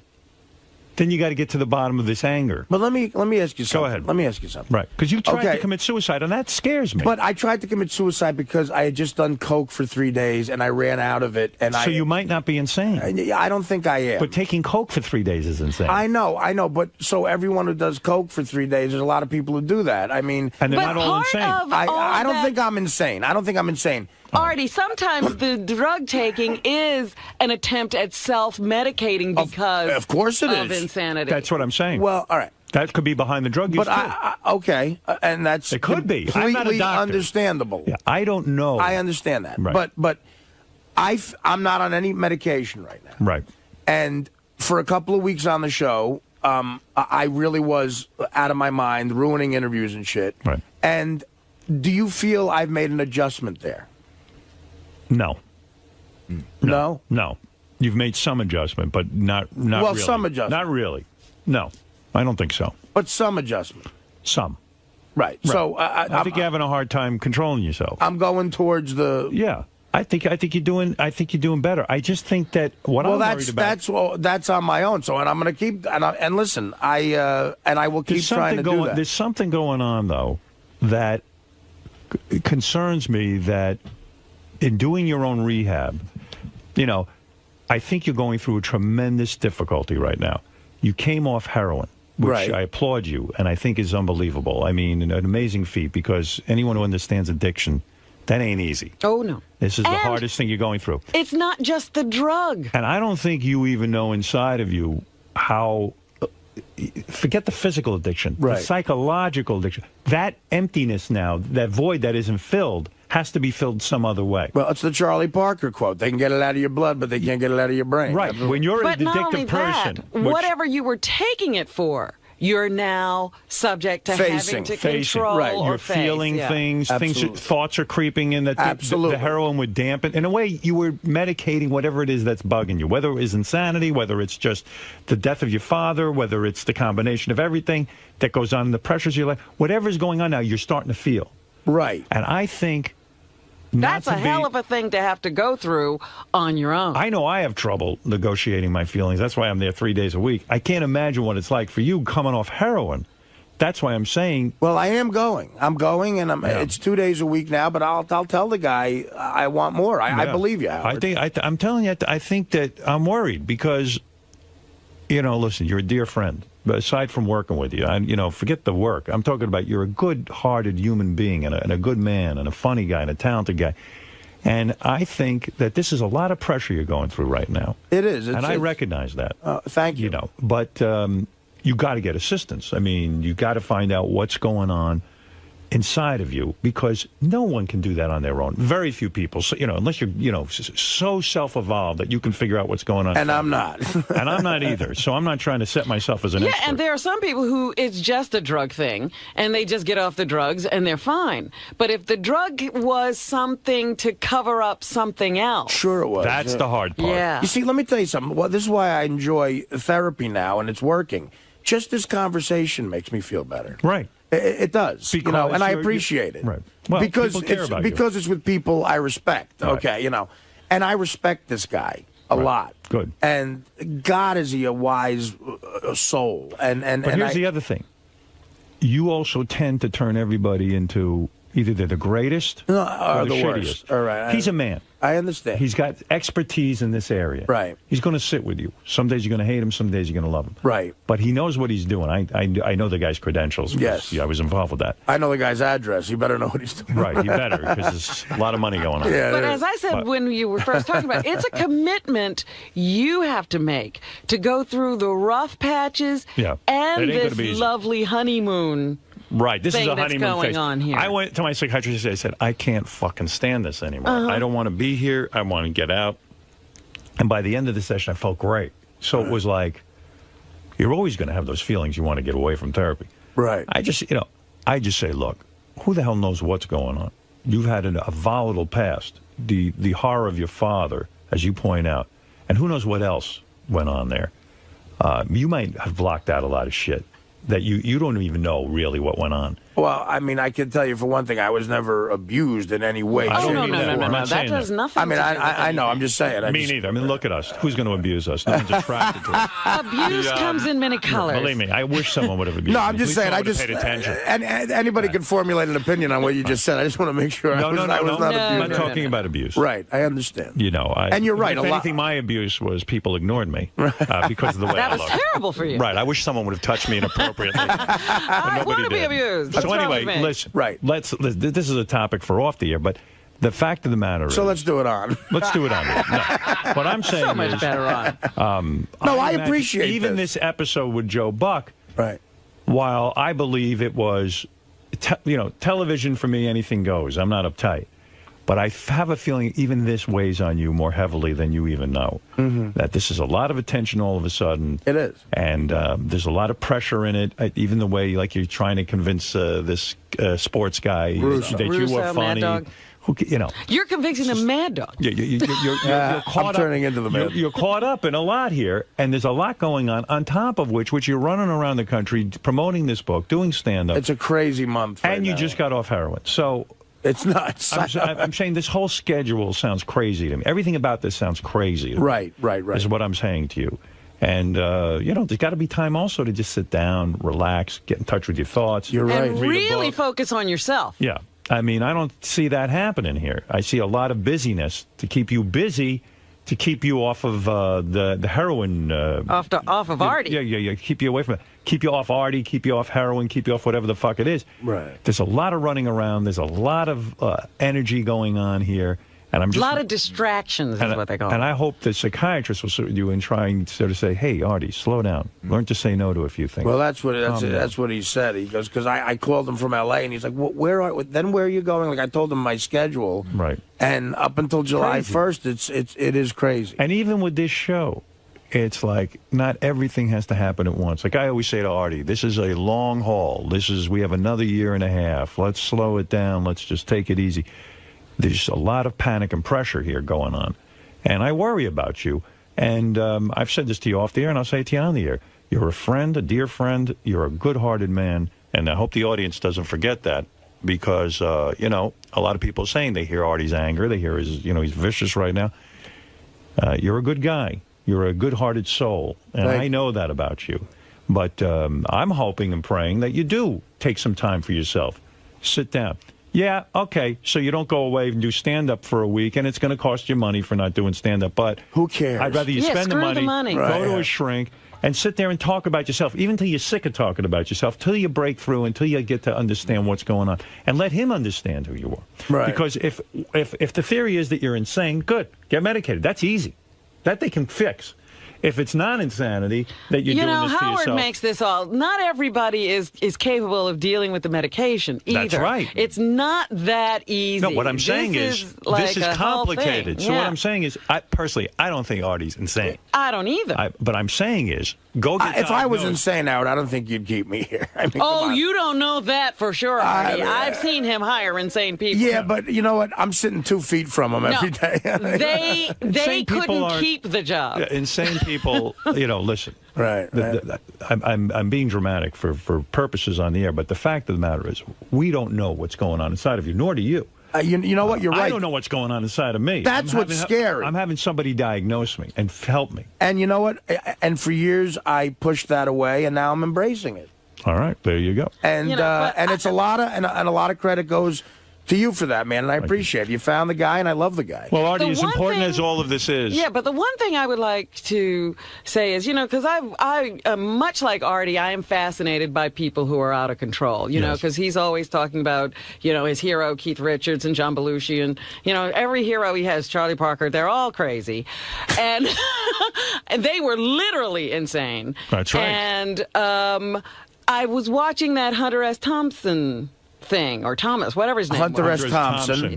then you got to get to the bottom of this anger. But let me ask you something. Go ahead. Let me ask you something. Right, because you tried to commit suicide, and that scares me. But I tried to commit suicide because I had just done coke for 3 days, and I ran out of it. And so you might not be insane. I don't think I am. But taking coke for 3 days is insane. I know. But so everyone who does coke for 3 days, there's a lot of people who do that. I mean, and they're not all insane. I don't think I'm insane. I don't think I'm insane. Artie, sometimes the drug taking is an attempt at self-medicating because of course it of is. insanity. That's what I'm saying. Well, all right. That could be behind the drug use, But too. okay, and that's It could be. I'm not a completely doctor. understandable. Yeah, I don't know. I understand that. Right. But I'm not on any medication right now. Right. And for a couple of weeks on the show, I really was out of my mind, ruining interviews and shit. Right. And do you feel I've made an adjustment there? No. No? No. You've made some adjustment, but not Well, really. some adjustment. Not really. No, I don't think so. But some adjustment. Some. Right. So I think you're having a hard time controlling yourself. I'm going towards the. Yeah. I think you're doing better. I just think that what I'm worried about. That's on my own. So, and I'm going to keep and listen. I will keep trying to do that. There's something going on though that concerns me. That in doing your own rehab, I think you're going through a tremendous difficulty right now. You came off heroin, which Right. I applaud you, and I think is unbelievable. I mean, an amazing feat, because anyone who understands addiction, that ain't easy. Oh, no. This is the And hardest thing you're going through. It's not just the drug. And I don't think you even know inside of you how, forget the physical addiction, Right. the psychological addiction. That emptiness now, that void that isn't filled, has to be filled some other way. Well, it's the Charlie Parker quote. They can get it out of your blood, but they can't get it out of your brain. Right. When you're But a not only addictive person, that, whatever you were taking it for, you're now subject to having to control right. or You're face. feeling Yeah. things, Absolutely. thoughts are creeping in that the heroin would dampen. In a way, you were medicating whatever it is that's bugging you, whether it is insanity, whether it's just the death of your father, whether it's the combination of everything that goes on, the pressures of your life. Whatever's going on now, you're starting to feel. Right. And I think That's a hell of a thing to have to go through on your own. I know I have trouble negotiating my feelings. That's why I'm there 3 days a week. I can't imagine what it's like for you coming off heroin. That's why I'm saying. Well, I am going. I'm going, and it's 2 days a week now. But I'll tell the guy I want more. I believe you, Howard. I'm telling you. I think that I'm worried because, listen, you're a dear friend. But aside from working with you, forget the work. I'm talking about you're a good-hearted human being and a good man and a funny guy and a talented guy. And I think that this is a lot of pressure you're going through right now. It is. And I recognize that. Thank you. But you got to get assistance. I mean, you got to find out what's going on inside of you, because no one can do that on their own. Very few people, unless you're, so self-evolved that you can figure out what's going on. And I'm not. And I'm not either. So I'm not trying to set myself as an expert. And there are some people who it's just a drug thing, and they just get off the drugs and they're fine. But if the drug was something to cover up something else. Sure it was. That's the hard part. Yeah. You see, let me tell you something. Well, this is why I enjoy therapy now, and it's working. just this conversation makes me feel better. Right. It does. Because and I appreciate it. Right. Well, because people care about you. because it's with people I respect. Right. Okay, and I respect this guy a lot. Good. And God is he a wise soul. But here's the other thing. You also tend to turn everybody into either they're the greatest or the the shittiest. worst. All right. He's a man. I understand. He's got expertise in this area. Right. He's going to sit with you. Some days you're going to hate him. Some days you're going to love him. Right. But he knows what he's doing. I know the guy's credentials. Yes. I was involved with that. I know the guy's address. You better know what he's doing. Right. He better, because there's a lot of money going on. Yeah, But as I said when you were first talking about it, it's a commitment you have to make to go through the rough patches Yeah. and It ain't gonna this be easy. lovely honeymoon. Right, this is thing a that's honeymoon going phase. on here. I went to my psychiatrist today. I said, I can't fucking stand this anymore. I don't want to be here. I want to get out. And by the end of the session, I felt great. So it was like, you're always going to have those feelings you want to get away from therapy. Right. I just say, look, who the hell knows what's going on? You've had a volatile past, the horror of your father, as you point out, and who knows what else went on there. You might have blocked out a lot of shit that you don't even know really what went on. Well, I mean, I can tell you for one thing, I was never abused in any way. I don't no. That does nothing. I mean, I know. I'm just saying. Me neither. I mean, look at us. Who's going to abuse us? No one's attracted to it. Abuse comes in many colors. Believe me, I wish someone would have abused No, me. I'm just At least saying. I someone just would've paid attention. and anybody can formulate an opinion on what you just said. I just want to make sure I was not I'm abused. not talking about abuse. Right, I understand. And you're right. If anything, my abuse was people ignored me because of the way That I was looked. terrible for you. Right. I wish someone would have touched me inappropriately. I want to be abused. What's So wrong with anyway, me? listen. Right. This is a topic for off the air, but the fact of the matter is. So let's do it on. Let's do it on. No. What I'm saying So much is, better on. No, I imagine appreciate even this episode with Joe Buck. Right. While I believe it was, television for me, anything goes. I'm not uptight. But I have a feeling even this weighs on you more heavily than you even know. That this is a lot of attention all of a sudden. It is. And there's a lot of pressure in it. Even the way, like, you're trying to convince this sports guy that you Russo, are funny. Mad Dog. You're convincing the Mad Dog. You're caught I'm turning into the Mad Dog. You're caught up in a lot here, and there's a lot going on top of which you're running around the country promoting this book, doing stand-up. It's a crazy month right And you now. just got off heroin. So it's nuts. I'm saying this whole schedule sounds crazy to me. Everything about this sounds crazy to me. Right. Is what I'm saying to you. And, there's got to be time also to just sit down, relax, get in touch with your thoughts. You're right. And really focus on yourself. Yeah. I mean, I don't see that happening here. I see a lot of busyness to keep you busy, to keep you off of the heroin. Off of Artie. Yeah. Keep you away from it. Keep you off Artie, keep you off heroin, keep you off whatever the fuck it is. Right. There's a lot of running around. There's a lot of energy going on here. And I'm just, a lot of distractions is what they call it. And I hope the psychiatrist will sit with you and try and sort of say, hey, Artie, slow down. Learn to say no to a few things. Well, that's what he said. He goes, because I called him from L.A., and he's like, well, where are you going? Like, I told him my schedule. Right. And up until July 1st, it is crazy. And even with this show, it's like not everything has to happen at once. Like I always say to Artie, this is a long haul. We have another year and a half. Let's slow it down. Let's just take it easy. There's a lot of panic and pressure here going on. And I worry about you. And I've said this to you off the air, and I'll say it to you on the air. You're a friend, a dear friend. You're a good-hearted man. And I hope the audience doesn't forget that because, a lot of people are saying they hear Artie's anger. They hear he's vicious right now. You're a good guy. You're a good-hearted soul. And I know that about you. But I'm hoping and praying that you do take some time for yourself. Sit down. Yeah, okay, so you don't go away and do stand-up for a week, and it's going to cost you money for not doing stand-up, but who cares? I'd rather you spend the money, Right, go to a shrink, and sit there and talk about yourself, even till you're sick of talking about yourself, till you break through, until you get to understand what's going on, and let him understand who you are. Right. Because if the theory is that you're insane, good, get medicated. That's easy. That they can fix. If it's not insanity that you're doing this to Howard yourself. makes this all. Not everybody is capable of dealing with the medication either. That's right. It's not that easy. No, what I'm saying is like this is a whole complicated. thing. So Yeah. what I'm saying is, I don't think Artie's insane. I don't either. But I'm saying is, Go get If I was diagnosed. insane, Howard, I don't think you'd keep me here. I mean, come on. You don't know that for sure, Artie. I've seen him hire insane people. Yeah, but you know what? I'm sitting 2 feet from him every day. They Insane people couldn't are- keep the job. Yeah, insane people, listen. Right. I'm being dramatic for purposes on the air, but the fact of the matter is, we don't know what's going on inside of you, nor do you. You know what? You're right. I don't know what's going on inside of me. That's what's scary. I'm having somebody diagnose me and help me. And you know what? And for years, I pushed that away, and now I'm embracing it. All right, there you go. And and it's a lot of credit goes to you for that, man, and I appreciate it. You found the guy, and I love the guy. Well, Artie, as important as all of this is, Yeah, but the one thing I would like to say is, because I much like Artie, I am fascinated by people who are out of control, because he's always talking about, his hero, Keith Richards and John Belushi, and, every hero he has, Charlie Parker, they're all crazy. And, and they were literally insane. That's right. And I was watching that Hunter S. Thompson thing, or Thomas, whatever his name Hunter was. S.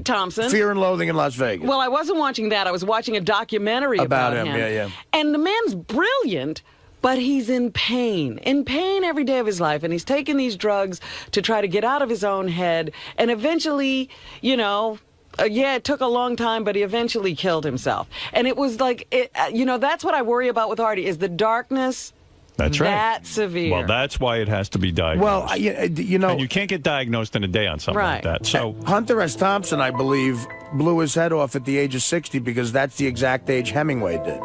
Thompson. Fear and Loathing in Las Vegas. Well, I wasn't watching that. I was watching a documentary about him. Yeah. And the man's brilliant, but he's in pain every day of his life. And he's taking these drugs to try to get out of his own head. And eventually, it took a long time, but he eventually killed himself. And it was like, that's what I worry about with Artie, is the darkness. That's right. That severe. Well, that's why it has to be diagnosed. Well, and you can't get diagnosed in a day on something like that. So Hunter S. Thompson, I believe, blew his head off at the age of 60 because that's the exact age Hemingway did.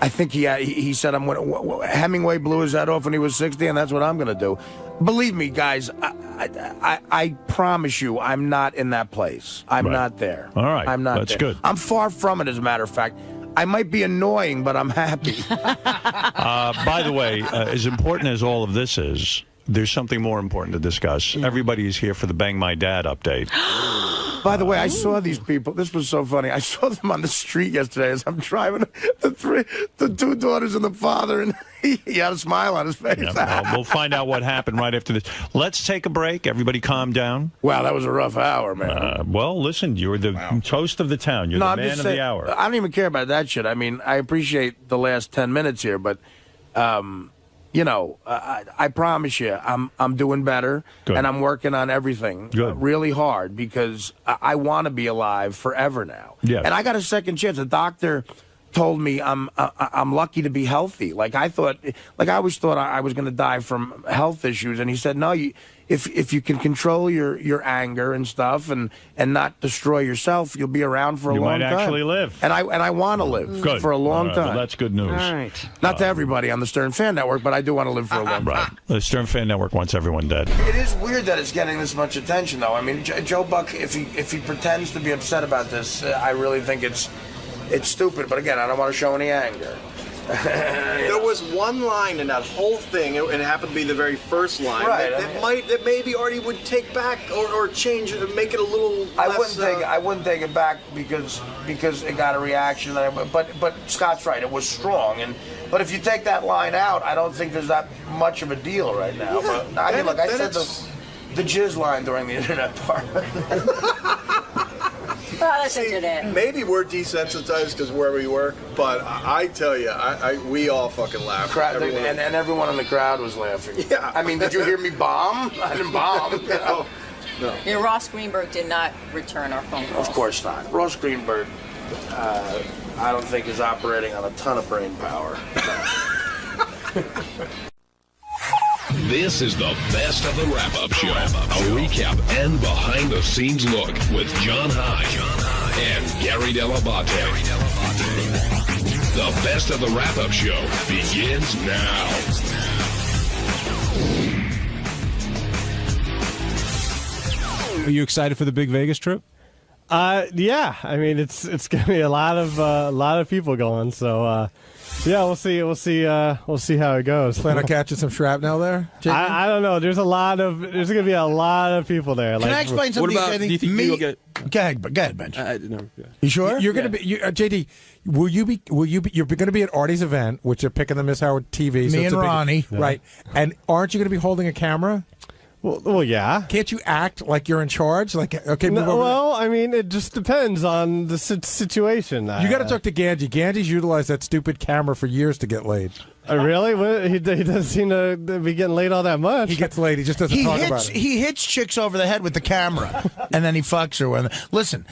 I think he said Hemingway blew his head off when he was 60, and that's what I'm going to do. Believe me, guys, I promise you, I'm not in that place. I'm not there. All right. I'm not That's there. good. I'm far from it, as a matter of fact. I might be annoying, but I'm happy. By the way, as important as all of this is, there's something more important to discuss. Everybody is here for the Bang My Dad update. By the way, I saw these people. This was so funny. I saw them on the street yesterday as I'm driving. The two daughters and the father, and he had a smile on his face. Yeah, well, we'll find out what happened right after this. Let's take a break. Everybody calm down. Wow, that was a rough hour, man. Well, listen, you're the toast of the town. You're the I'm man just of saying, the hour. I don't even care about that shit. I mean, I appreciate the last 10 minutes here, but, I promise you, I'm doing better, and I'm working on everything really hard because I want to be alive forever now. Yes. And I got a second chance. A doctor told me I'm lucky to be healthy. I always thought I was going to die from health issues, and he said, no, if you can control your anger and stuff and not destroy yourself, you'll be around for a long time. You might actually live. And I want to live for a long time. Well, that's good news. All right. Not to everybody on the Stern Fan Network, but I do want to live for a long time. The Stern Fan Network wants everyone dead. It is weird that it's getting this much attention, though. I mean, Joe Buck, if he pretends to be upset about this, I really think it's stupid. But again, I don't want to show any anger. There was one line in that whole thing, and it happened to be the very first line, Right, that maybe Artie would take back or change it, make it a little less... I wouldn't take it back because it got a reaction. But Scott's right; it was strong. But if you take that line out, I don't think there's that much of a deal right now. Yeah, But I mean, look, I said the jizz line during the internet part. Maybe we're desensitized because where we work, but I tell you, we all fucking laughed. And everyone in the crowd was laughing. Yeah. I mean, did you hear me bomb? I didn't bomb. No. Yeah, Ross Greenberg did not return our phone call. Of course not. Ross Greenberg, I don't think is operating on a ton of brain power. This is the best of the wrap-up show. A recap and behind-the-scenes look with John High and Gary Dell'Abate. The best of the wrap-up show begins now. Are you excited for the big Vegas trip? Yeah. I mean, it's gonna be a lot of people going. So yeah, we'll see. We'll see how it goes. Plan on catching some shrapnel there? I don't know. There's gonna be a lot of people there. Can I explain something? What about? Do you think you'll get? Go ahead, Bench. No, yeah. You sure? You're going to be JD. Will you be? You're going to be at Artie's event, which are picking the Miss Howard TV. Me and Ronnie, right? And aren't you going to be holding a camera? Well, yeah. Can't you act like you're in charge? Like, okay, move over. Well, I mean, it just depends on the situation. You got to talk to Ganji. Ganji's utilized that stupid camera for years to get laid. Really? He doesn't seem to be getting laid all that much. He gets laid. He just doesn't talk about it. He hits chicks over the head with the camera, and then he fucks her. Listen,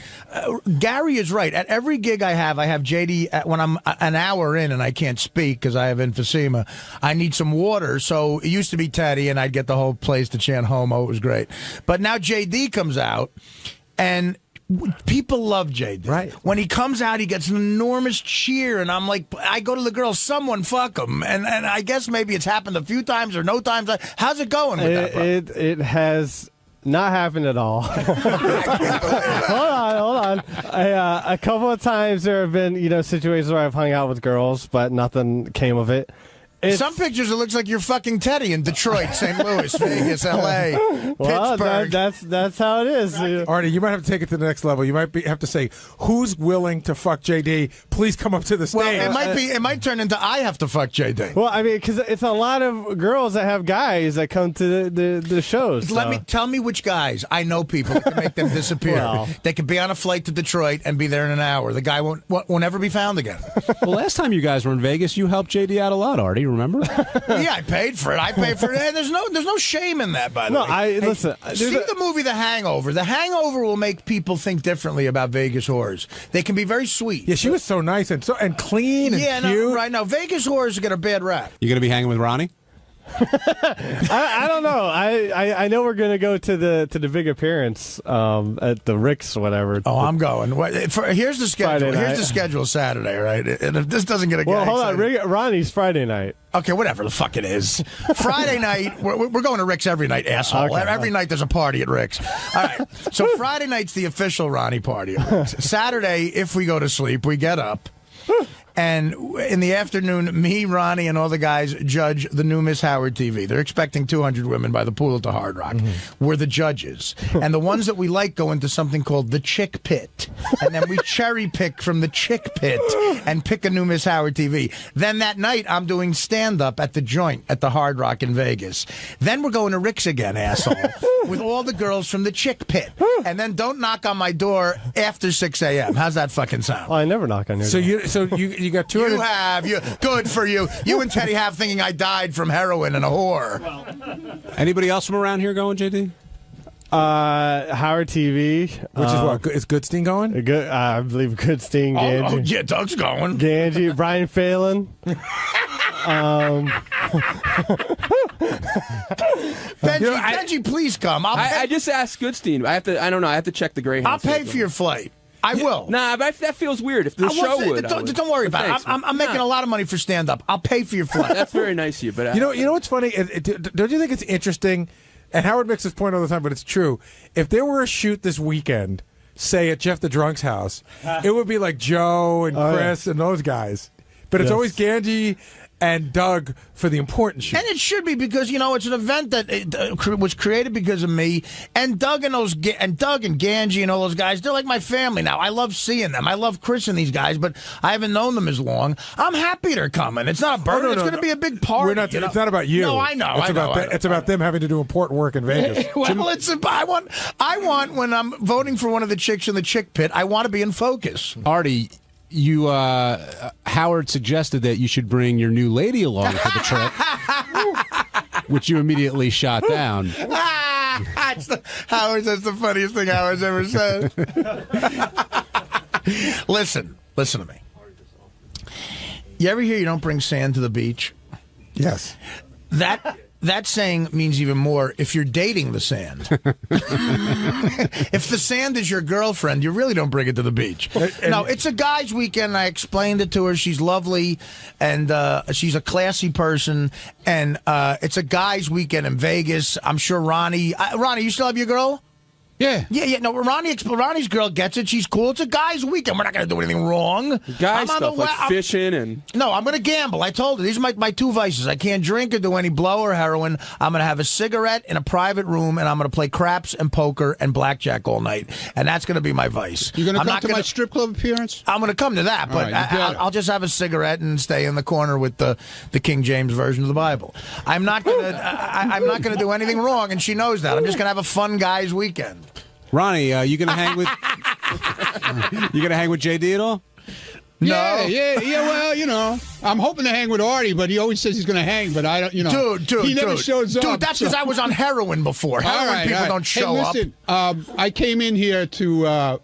Gary is right. At every gig I have JD, when I'm an hour in and I can't speak because I have emphysema, I need some water. So it used to be Teddy, and I'd get the whole place to chant homo. It was great. But now JD comes out, and people love JD. Right. When he comes out, he gets an enormous cheer, and I'm like, I go to the girls, someone fuck him. And I guess maybe it's happened a few times or no times. How's it going with that, bro? It has not happened at all. Hold on. A couple of times there have been, situations where I've hung out with girls, but nothing came of it. Some pictures, it looks like you're fucking Teddy in Detroit, St. Louis, Vegas, L.A., Pittsburgh. That's how it is. Artie, you might have to take it to the next level. You might have to say, who's willing to fuck JD? Please come up to the stage. Well, it might turn into I have to fuck JD. Well, I mean, because it's a lot of girls that have guys that come to the shows. Tell me which guys. I know people that can make them disappear. Well. They could be on a flight to Detroit and be there in an hour. The guy won't ever be found again. Well, last time you guys were in Vegas, you helped JD out a lot, Artie. Remember? Yeah, I paid for it. And there's no shame in that, by the way. Listen. See the movie The Hangover. The Hangover will make people think differently about Vegas whores. They can be very sweet. Yeah, she was so nice and clean and cute. No, right now Vegas whores get a bad rap. You going to be hanging with Ronnie? I don't know. I know we're gonna go to the big appearance at the Rick's whatever. Oh, I'm going. Here's the schedule. Here's the schedule Saturday, right? And if this doesn't get a guy hold on, Ronnie's Friday night. Okay, whatever the fuck it is. Friday night, we're going to Rick's every night, asshole. Okay. Every night there's a party at Rick's. All right. So Friday night's the official Ronnie party at Rick's. Saturday, if we go to sleep, we get up. And in the afternoon, me, Ronnie, and all the guys judge the new Miss Howard TV. They're expecting 200 women by the pool at the Hard Rock. We're the judges. And the ones that we like go into something called the Chick Pit. And then we cherry pick from the Chick Pit and pick a new Miss Howard TV. Then that night, I'm doing stand-up at the Joint at the Hard Rock in Vegas. Then we're going to Rick's again, asshole, with all the girls from the Chick Pit. And then don't knock on my door after 6 a.m. How's that fucking sound? I never knock on your door. You got 200. Good for you. You and Teddy have thinking I died from heroin and a whore. Anybody else from around here going, JD? Howard TV, which is what? Is Goodstein going? I believe Goodstein, Ganji. Oh, yeah, Doug's going. Ganji, Brian Phelan. Benji, please come. I just asked Goodstein. I don't know. I have to check the Greyhound. I'll pay for your flight. I will. Nah, but that feels weird. If the show would, don't worry about it. I'm making a lot of money for stand-up. I'll pay for your flight. That's very nice of you. But you know what's funny? Don't you think it's interesting? And Howard makes this point all the time, but it's true. If there were a shoot this weekend, say at Jeff the Drunk's house, it would be like Joe and Chris and those guys. But it's always Ganji and Doug for the important shit. And it should be because, it's an event that was created because of me. And Doug and Ganji and all those guys, they're like my family now. I love seeing them. I love Chris and these guys, but I haven't known them as long. I'm happy they're coming. It's not a burden. It's going to be a big party. It's not about you. No, I know. It's about them having to do important work in Vegas. I want when I'm voting for one of the chicks in the Chick Pit, I want to be in focus. Artie, Howard suggested that you should bring your new lady along for the trip, which you immediately shot down. That's the funniest thing Howard's ever said. Listen to me. You ever hear you don't bring sand to the beach? Yes. That saying means even more if you're dating the sand. If the sand is your girlfriend, you really don't bring it to the beach. No, it's a guy's weekend. I explained it to her. She's lovely, and she's a classy person. And it's a guy's weekend in Vegas. I'm sure Ronnie, you still have your girl? Yeah. No, Ronnie's girl gets it. She's cool. It's a guy's weekend. We're not going to do anything wrong. Guy stuff like fishing and... No, I'm going to gamble. I told her. These are my two vices. I can't drink or do any blow or heroin. I'm going to have a cigarette in a private room, and I'm going to play craps and poker and blackjack all night. And that's going to be my vice. You're going to come to my strip club appearance? I'm going to come to that, but I'll just have a cigarette and stay in the corner with the King James version of the Bible. I'm not going to do anything wrong, and she knows that. I'm just going to have a fun guy's weekend. Ronnie, you gonna hang with JD at all? Yeah. Well, I'm hoping to hang with Artie, but he always says he's going to hang, but I don't, Dude, he never shows up. Dude, that's because I was on heroin before. Heroin people don't show up. Listen, I came in here to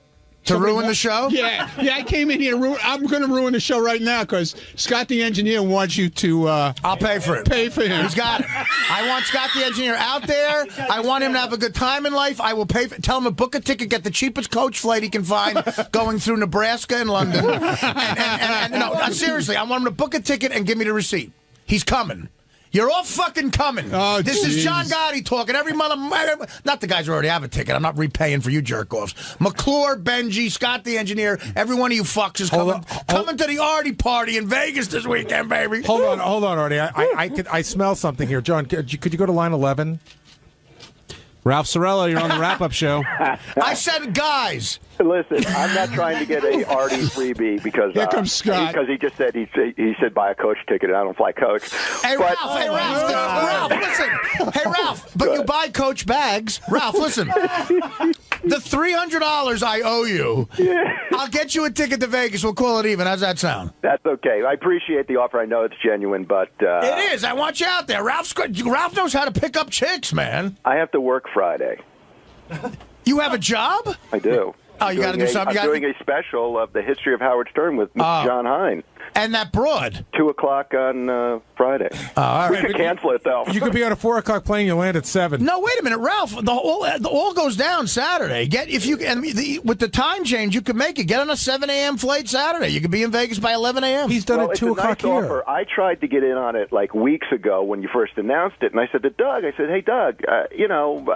ruin the show? Yeah, I came in here to ruin. I'm going to ruin the show right now because Scott the engineer wants you to. I'll pay for it. Pay for him. He's got it. I want Scott the engineer out there. I want him to have a good time in life. I will pay for. Tell him to book a ticket, get the cheapest coach flight he can find, going through Nebraska and London. And no, seriously, I want him to book a ticket and give me the receipt. He's coming. You're all fucking coming. Oh, this is John Gotti talking. Every month, not the guys who already have a ticket. I'm not repaying for you jerk-offs. McClure, Benji, Scott the engineer, every one of you fucks is coming to the Artie party in Vegas this weekend, baby. Hold on, Artie. I smell something here. John, could you go to line 11? Ralph Cirella, you're on the wrap-up show. I said guys. Listen, I'm not trying to get a Artie freebie because here comes Scott. Because he just said he said buy a coach ticket and I don't fly coach. Hey Ralph, listen. Hey Ralph, but you buy coach bags. Ralph, listen. The $300 I owe you, I'll get you a ticket to Vegas. We'll call it even. How's that sound? That's okay. I appreciate the offer. I know it's genuine, but it is. I want you out there. Ralph knows how to pick up chicks, man. I have to work Friday. You have a job? I do. Oh, you got to do something. I'm doing a special of the history of Howard Stern with John Hine. And that broad. 2:00 on Friday. All we right. could cancel it, though. You could be on a 4:00 plane. You land at 7. No, wait a minute, Ralph. The all goes down Saturday. With the time change, you could make it. Get on a 7 a.m. flight Saturday. You could be in Vegas by 11 a.m. He's done it 2:00 nice here. Offer. I tried to get in on it like weeks ago when you first announced it, and I said to Doug, "Hey, Doug,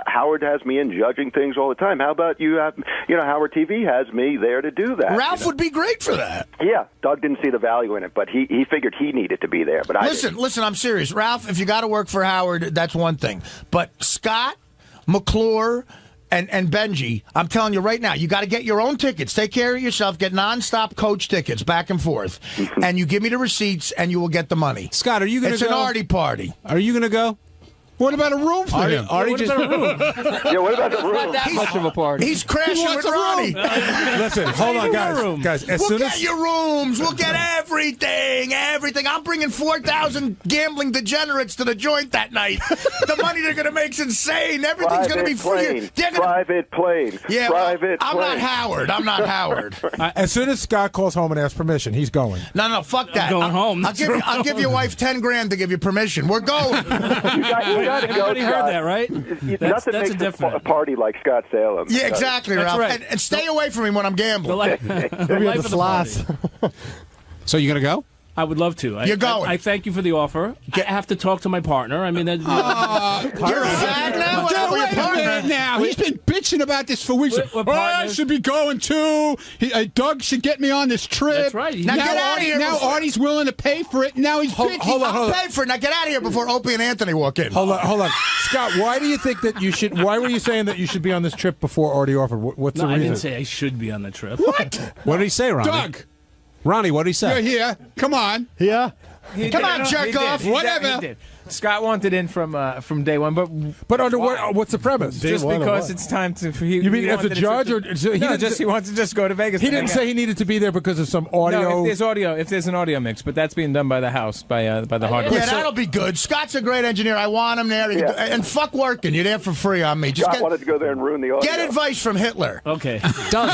Howard has me in judging things all the time. How about you have, Howard TV has me there to do that." Ralph would be great for that. Yeah, Doug didn't see the value in it, but he figured he needed to be there. But listen, I'm serious, Ralph. If you got to work for Howard, that's one thing. But Scott, McClure, and Benji, I'm telling you right now, you got to get your own tickets. Take care of yourself. Get nonstop coach tickets back and forth, and you give me the receipts, and you will get the money. Scott, are you going to go? It's an Artie party. Are you going to go? What about a room for him? Artie just. Yeah, what about the room? Not that much of a party. He's crashing with Ronnie. Listen, hold on, guys. We'll get your rooms. We'll get everything. I'm bringing 4,000 gambling degenerates to the joint that night. The money they're going to make's insane. Everything's going to be free. Private plane. Yeah, private I'm plane. not Howard. As soon as Scott calls home and asks permission, he's going. No, fuck that. I'm going home. I'll give your wife $10,000 to give you permission. We're going. You gotta go, Everybody heard that, right? Nothing makes a party like Scott Salem. Yeah, exactly, Ralph. Right. And stay away from him when I'm gambling. The life of the party. So you going to go? I would love to. You're going. I thank you for the offer. I have to talk to my partner. I mean, you're a fag now? Wait a minute now. He's been bitching about this for weeks. I should be going too. Doug should get me on this trip. That's right. Now get out of here. Now Artie's willing to pay for it. Now he's bitching. I'll pay for it. Now get out of here before Opie and Anthony walk in. Hold on. Scott, why do you think that you should? Why were you saying that you should be on this trip before Artie offered? What's the reason? I didn't say I should be on the trip. What? What did he say, Ronnie? Doug. Ronnie, what did he say? You're here. Come on. Yeah. Come on, jerk off. Whatever. Scott wanted in from day one, but under what's the premise? Just because it's time to. You mean as a judge, or he wants to just go to Vegas. He didn't say he needed to be there because of some audio. No, if there's an audio mix, but that's being done by the house by the hardware. Yeah, that'll be good. Scott's a great engineer. I want him there. Yeah. And fuck working. You're there for free on me. Scott wanted to go there and ruin the audio. Get advice from Hitler. Okay, Doug.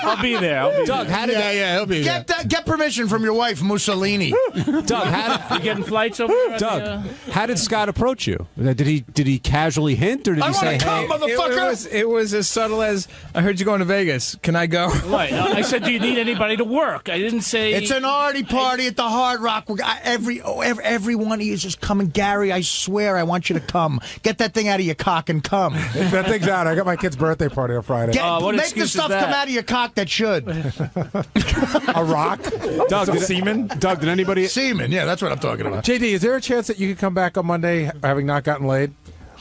I'll be there. Doug, how did he'll be there. Get permission from your wife, Mussolini. Doug, you getting flights over there? Doug, how did Scott approach you? Did he casually hint, or did he say, "Hey, motherfucker"? It was as subtle as, "I heard you're going to Vegas. Can I go?" Right. I said, "Do you need anybody to work?" I didn't say it's an Artie party at the Hard Rock. Every one of you is just coming. Gary, I swear, I want you to come. Get that thing out of your cock and come. That thing's out. I got my kid's birthday party on Friday. Make the stuff come out of your cock that should. A rock? Doug, semen? Doug, did anybody? Semen, yeah, that's what I'm talking about. JD, is there a chance that you could come back on Monday having not gotten laid?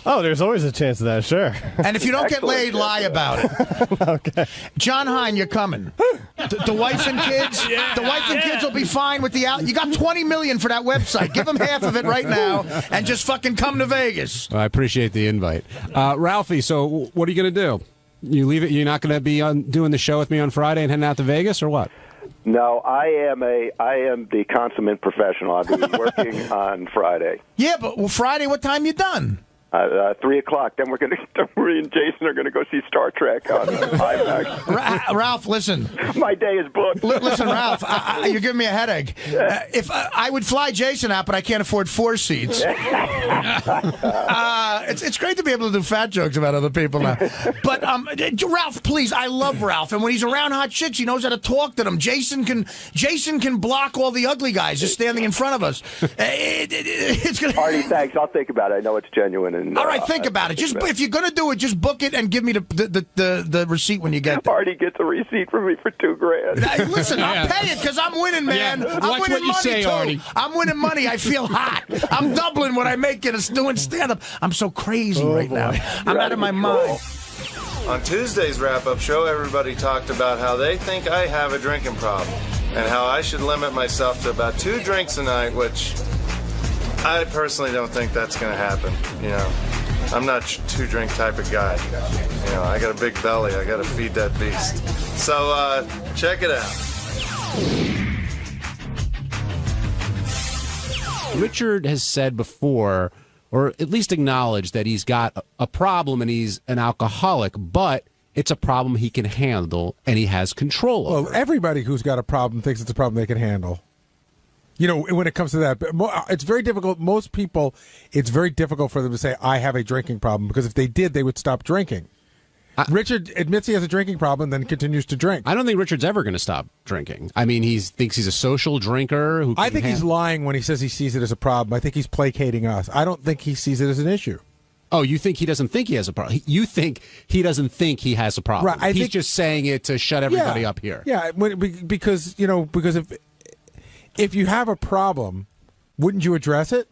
Oh, there's always a chance of that, sure. And if you don't get laid, lie about it. Okay. John Hine, you're coming. The wife and kids, the wife and kids will be fine with the out. You got $20 million for that website. Give them half of it right now, and just fucking come to Vegas. I appreciate the invite, Ralphie. So, what are you going to do? You leave it? You're not going to be doing the show with me on Friday and heading out to Vegas, or what? No, I am the consummate professional. I'll be working on Friday. Yeah, but Friday, what time you done? 3 o'clock. Then we and Jason are going to go see Star Trek on IMAX. Ralph, listen. My day is booked. Listen, Ralph, you're giving me a headache. If I would fly Jason out, but I can't afford 4 seats. It's great to be able to do fat jokes about other people now. But Ralph, please, I love Ralph, and when he's around hot chicks, he knows how to talk to them. Jason can block all the ugly guys just standing in front of us. It's gonna. Artie, thanks. I'll think about it. I know it's genuine. And, all right, think about it. Just if you're going to do it, just book it and give me the receipt when you get there. Artie gets a receipt from me for $2,000. Listen, I'll pay it because I'm winning, man. Yeah. I'm Watch winning what you money say, too. Artie. I'm winning money. I feel hot. I'm doubling what I make in doing stand-up. I'm so crazy right now. I'm out of my mind. On Tuesday's wrap-up show, everybody talked about how they think I have a drinking problem and how I should limit myself to about 2 drinks a night, which I personally don't think that's going to happen. You know, I'm not a 2-drink type of guy. You know, I got a big belly. I got to feed that beast. So check it out. Richard has said before, or at least acknowledged, that he's got a problem and he's an alcoholic, but it's a problem he can handle and he has control over. Well, everybody who's got a problem thinks it's a problem they can handle. You know, when it comes to that, it's very difficult. Most people, it's very difficult for them to say, I have a drinking problem, because if they did, they would stop drinking. Richard admits he has a drinking problem, then continues to drink. I don't think Richard's ever going to stop drinking. I mean, he thinks he's a social drinker. I think he's lying when he says he sees it as a problem. I think he's placating us. I don't think he sees it as an issue. Oh, you think he doesn't think he has a problem? You think he doesn't think he has a problem? Right, he's just saying it to shut everybody up here. Yeah, because if you have a problem, wouldn't you address it?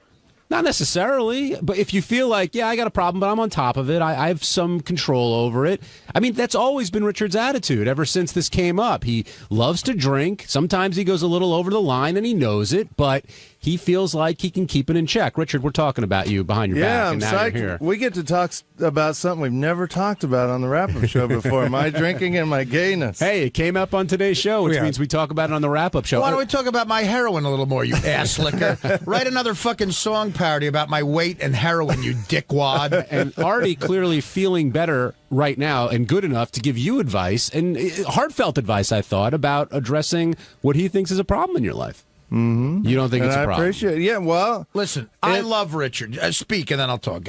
Not necessarily, but if you feel like, I got a problem, but I'm on top of it, I have some control over it. I mean, that's always been Richard's attitude ever since this came up. He loves to drink. Sometimes he goes a little over the line, and he knows it, but he feels like he can keep it in check. Richard, we're talking about you behind your back, and now you're here. We get to talk about something we've never talked about on the wrap-up show before, my drinking and my gayness. Hey, it came up on today's show, which means we talk about it on the wrap-up show. Why don't we talk about my heroin a little more, you ass licker? Write another fucking song parody about my weight and heroin, you dickwad. And Artie clearly feeling better right now and good enough to give you advice, and heartfelt advice, I thought, about addressing what he thinks is a problem in your life. Mm-hmm. You don't think it's a problem? I appreciate it. Yeah, well... Listen, I love Richard. Speak, and then I'll talk.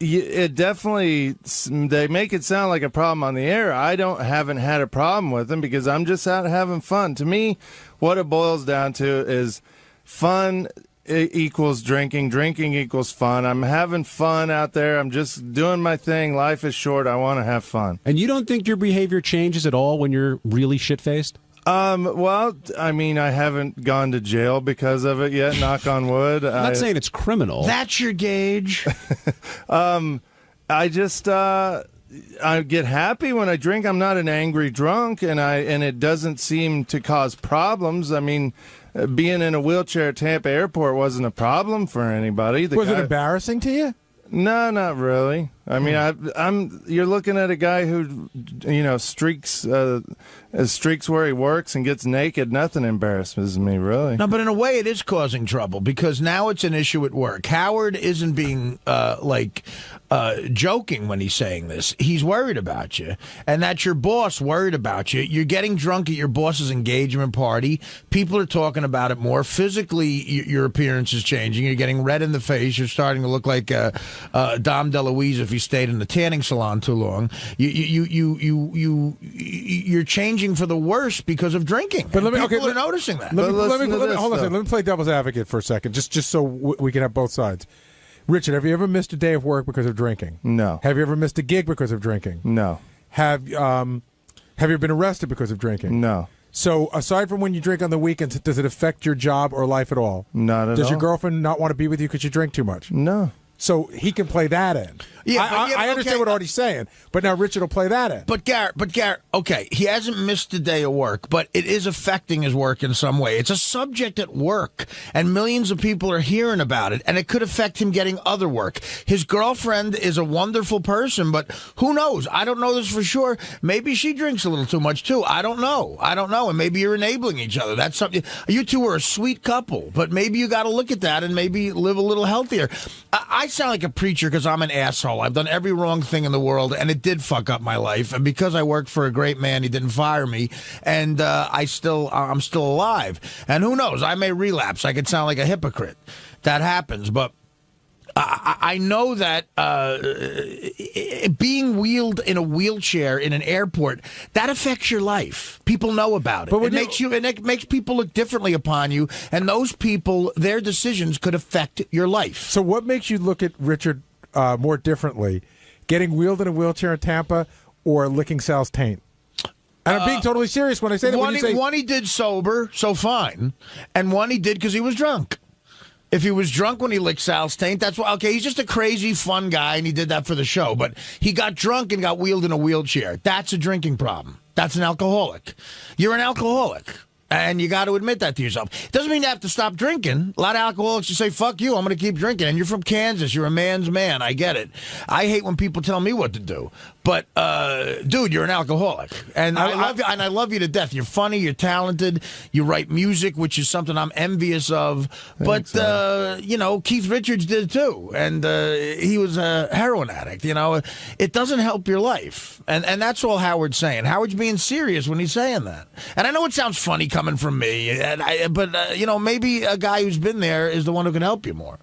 It definitely... They make it sound like a problem on the air. I haven't had a problem with them because I'm just out having fun. To me, what it boils down to is fun equals drinking. Drinking equals fun. I'm having fun out there. I'm just doing my thing. Life is short. I want to have fun. And you don't think your behavior changes at all when you're really shit-faced? Well, I mean, I haven't gone to jail because of it yet, knock on wood. I'm not saying it's criminal. That's your gauge. I just, I get happy when I drink. I'm not an angry drunk, and it doesn't seem to cause problems. I mean, being in a wheelchair at Tampa Airport wasn't a problem for anybody. Was it embarrassing to you? No, not really. I mean, you're looking at a guy who, streaks where he works and gets naked. Nothing embarrasses me, really. No, but in a way, it is causing trouble because now it's an issue at work. Howard isn't being joking when he's saying this. He's worried about you, and that's your boss worried about you. You're getting drunk at your boss's engagement party. People are talking about it more. Physically, your appearance is changing. You're getting red in the face. You're starting to look like Dom DeLuise if you stayed in the tanning salon too long. You're changing for the worse because of drinking. But people are noticing that. Hold on a second. Let me play devil's advocate for a second, just so we can have both sides. Richard, have you ever missed a day of work because of drinking? No. Have you ever missed a gig because of drinking? No. Have you been arrested because of drinking? No. So, aside from when you drink on the weekends, does it affect your job or life at all? Not at all. Does your girlfriend not want to be with you because you drink too much? No. so he can play that in. Yeah, I understand what Artie's saying, but now Richard will play that in. But Garrett, okay, he hasn't missed a day of work, but it is affecting his work in some way. It's a subject at work, and millions of people are hearing about it, and it could affect him getting other work. His girlfriend is a wonderful person, but who knows? I don't know this for sure. Maybe she drinks a little too much, too. I don't know, and maybe you're enabling each other. That's something. You two are a sweet couple, but maybe you got to look at that and maybe live a little healthier. I sound like a preacher because I'm an asshole. I've done every wrong thing in the world, and it did fuck up my life. And because I worked for a great man, he didn't fire me, and I'm still alive. And who knows? I may relapse. I could sound like a hypocrite. That happens, but I know that being wheeled in a wheelchair in an airport, that affects your life. People know about it. But it makes people look differently upon you, and those people, their decisions could affect your life. So what makes you look at Richard more differently? Getting wheeled in a wheelchair in Tampa or licking Sal's taint? And I'm being totally serious when I say that. One he did sober, so fine, and one he did because he was drunk. If he was drunk when he licked Sal's taint, that's why. Okay, he's just a crazy, fun guy, and he did that for the show. But he got drunk and got wheeled in a wheelchair. That's a drinking problem. That's an alcoholic. You're an alcoholic. And you got to admit that to yourself. It doesn't mean you have to stop drinking. A lot of alcoholics just say, fuck you, I'm going to keep drinking. And you're from Kansas. You're a man's man. I get it. I hate when people tell me what to do. But, dude, you're an alcoholic. And I love you, and I love you to death. You're funny. You're talented. You write music, which is something I'm envious of. But, Keith Richards did too. And he was a heroin addict. It doesn't help your life. And that's all Howard's saying. Howard's being serious when he's saying that. And I know it sounds funny coming from me, but maybe a guy who's been there is the one who can help you more.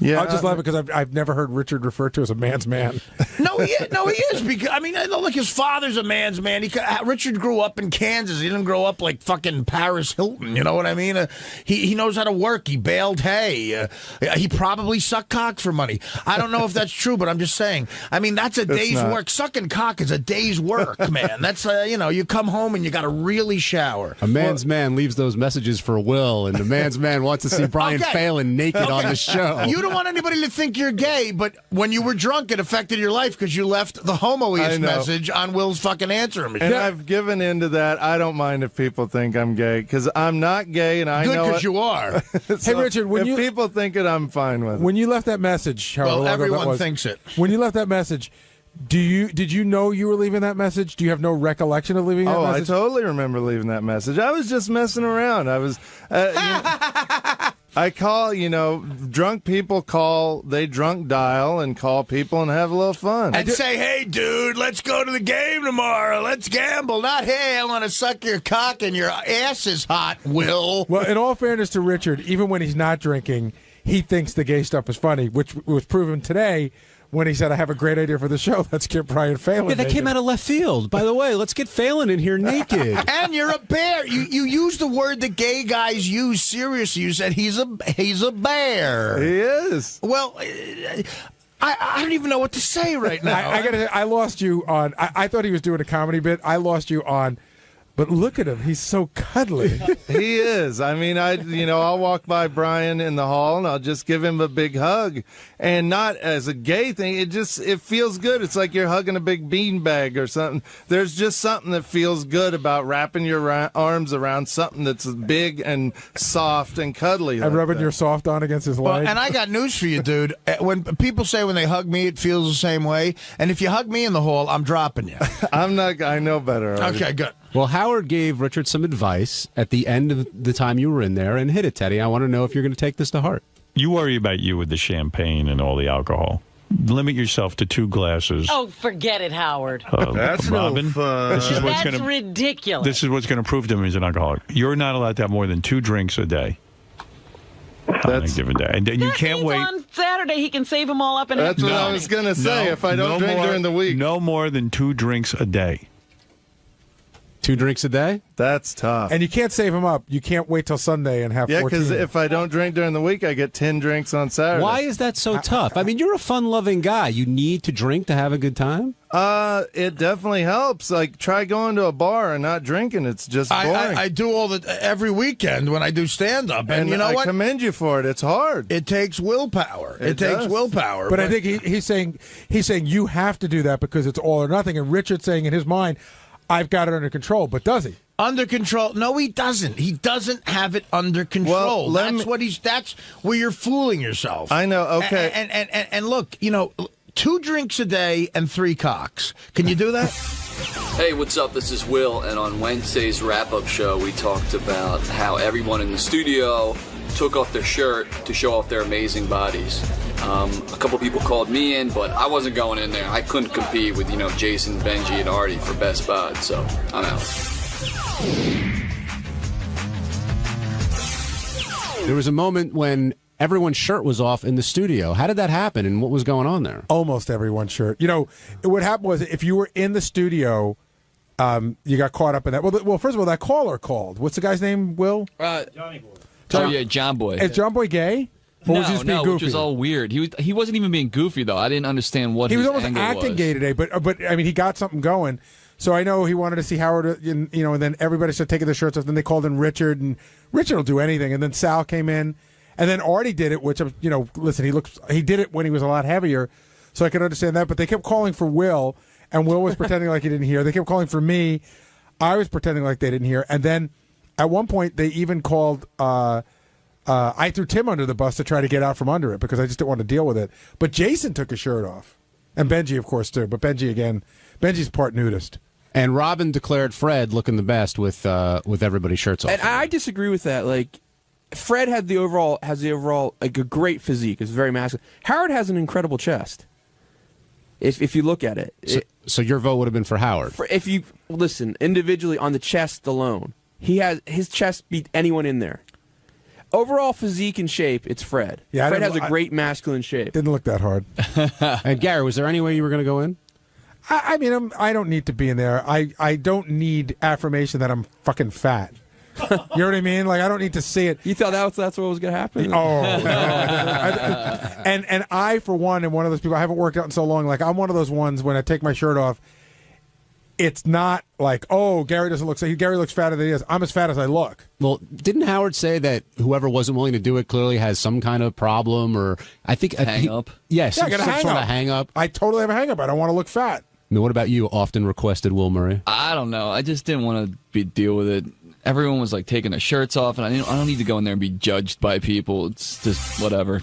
Yeah, I just love it because I've never heard Richard referred to as a man's man. No, he is. Because look, his father's a man's man. Richard grew up in Kansas. He didn't grow up like fucking Paris Hilton. You know what I mean? He knows how to work. He baled hay. He probably sucked cock for money. I don't know if that's true, but I'm just saying. That's a day's work. Sucking cock is a day's work, man. That's you come home and you got to really shower. A man's man leaves those messages for Will, and the man's man wants to see Brian Phelan naked on the show. You don't want anybody to think you're gay, but when you were drunk, it affected your life because you left the homoist message on Will's fucking answering machine. And I've given into that. I don't mind if people think I'm gay because I'm not gay, and I know it. Good, because you are. Hey, Richard, if people think it, I'm fine with it. When you left that message, everyone thinks it. When you left that message, did you know you were leaving that message? Do you have no recollection of leaving that message? I totally remember leaving that message. I was just messing around. I was. I call, drunk people call, they drunk dial and call people and have a little fun. And say, hey, dude, let's go to the game tomorrow. Let's gamble. Not, hey, I want to suck your cock and your ass is hot, Will. Well, in all fairness to Richard, even when he's not drinking, he thinks the gay stuff is funny, which was proven today when he said, I have a great idea for the show. Let's get Brian Phelan. Yeah, that came out of left field. By the way, let's get Phelan in here naked. And you're a bear. You used the word that gay guys use seriously. You said he's a bear. He is. Well, I don't even know what to say right now. I lost you on. I thought he was doing a comedy bit. I lost you on. But look at him. He's so cuddly. He is. I'll walk by Brian in the hall and I'll just give him a big hug. And not as a gay thing. It feels good. It's like you're hugging a big beanbag or something. There's just something that feels good about wrapping your arms around something that's big and soft and cuddly. And rubbing your soft on against his leg. And I got news for you, dude. When people say when they hug me, it feels the same way. And if you hug me in the hall, I'm dropping you. I know better already. Okay, good. Well, Howard gave Richard some advice at the end of the time you were in there, and hit it, Teddy. I want to know if you're going to take this to heart. You worry about you with the champagne and all the alcohol. Limit yourself to 2 glasses. Oh, forget it, Howard. That's Robin. No fun. That's ridiculous. This is what's going to prove to him he's an alcoholic. You're not allowed to have more than 2 drinks a day. On a given day. And you can't wait. On Saturday, he can save them all up. And that's what I was going to say. If I don't drink during the week. No more than 2 drinks a day. 2 drinks a day? That's tough. And you can't save them up. You can't wait till Sunday and have 14. because if I don't drink during the week, I get 10 drinks on Saturday. Why is that so tough? I mean, you're a fun-loving guy. You need to drink to have a good time? It definitely helps. Like, try going to a bar and not drinking. It's just boring. I do every weekend when I do stand-up. And you know what? I commend you for it. It's hard. It takes willpower. It takes willpower. But I think he's saying you have to do that because it's all or nothing. And Richard's saying in his mind, I've got it under control. But does he? Under control? No, he doesn't. He doesn't have it under control. That's where you're fooling yourself. I know. Okay. And look, 2 drinks a day and 3 cocks. Can you do that? Hey, what's up? This is Will, and on Wednesday's wrap-up show, we talked about how everyone in the studio took off their shirt to show off their amazing bodies. A couple people called me in, but I wasn't going in there. I couldn't compete with, Jason, Benji, and Artie for best bod, so I'm out. There was a moment when everyone's shirt was off in the studio. How did that happen, and what was going on there? Almost everyone's shirt. What happened was if you were in the studio, you got caught up in that. Well, first of all, that caller called. What's the guy's name, Will? Johnny Boy. John Boy. Is John Boy gay? Or was he just being goofy? Which was all weird. He wasn't even being goofy, though. I didn't understand what he his was almost angle acting was. gay today, but I mean, he got something going. So I know he wanted to see Howard, and then everybody started taking their shirts off. Then they called in Richard, and Richard will do anything. And then Sal came in, and then Artie did it, which, listen, he did it when he was a lot heavier, so I could understand that. But they kept calling for Will, and Will was pretending like he didn't hear. They kept calling for me. I was pretending like they didn't hear. And then at one point, they even called. I threw Tim under the bus to try to get out from under it because I just didn't want to deal with it. But Jason took his shirt off, and Benji, of course, too. But Benji's part nudist. And Robin declared Fred looking the best with everybody's shirts off. And I disagree with that. Like, Fred has the overall like a great physique. It's very masculine. Howard has an incredible chest. If you look at it. So your vote would have been for Howard. If you listen individually on the chest alone, his chest beat anyone in there. Overall physique and shape, it's Fred. Yeah, Fred has a great masculine shape. Didn't look that hard. And Gary, was there any way you were going to go in? I mean, I don't need to be in there. I don't need affirmation that I'm fucking fat. You know what I mean? Like, I don't need to see it. You thought that's what was going to happen? Oh, no. And I, for one, am one of those people. I haven't worked out in so long. Like, I'm one of those ones when I take my shirt off, it's not like, oh, Gary doesn't look so. Gary looks fatter than he is. I'm as fat as I look. Well, didn't Howard say that whoever wasn't willing to do it clearly has some kind of problem, or I think hang up? Yes, I got a hang sort up. of hang up. I totally have a hang up. I don't want to look fat. Now, what about you? Often requested Will Murray. I don't know. I just didn't want to deal with it. Everyone was like taking their shirts off, and I don't need to go in there and be judged by people. It's just whatever.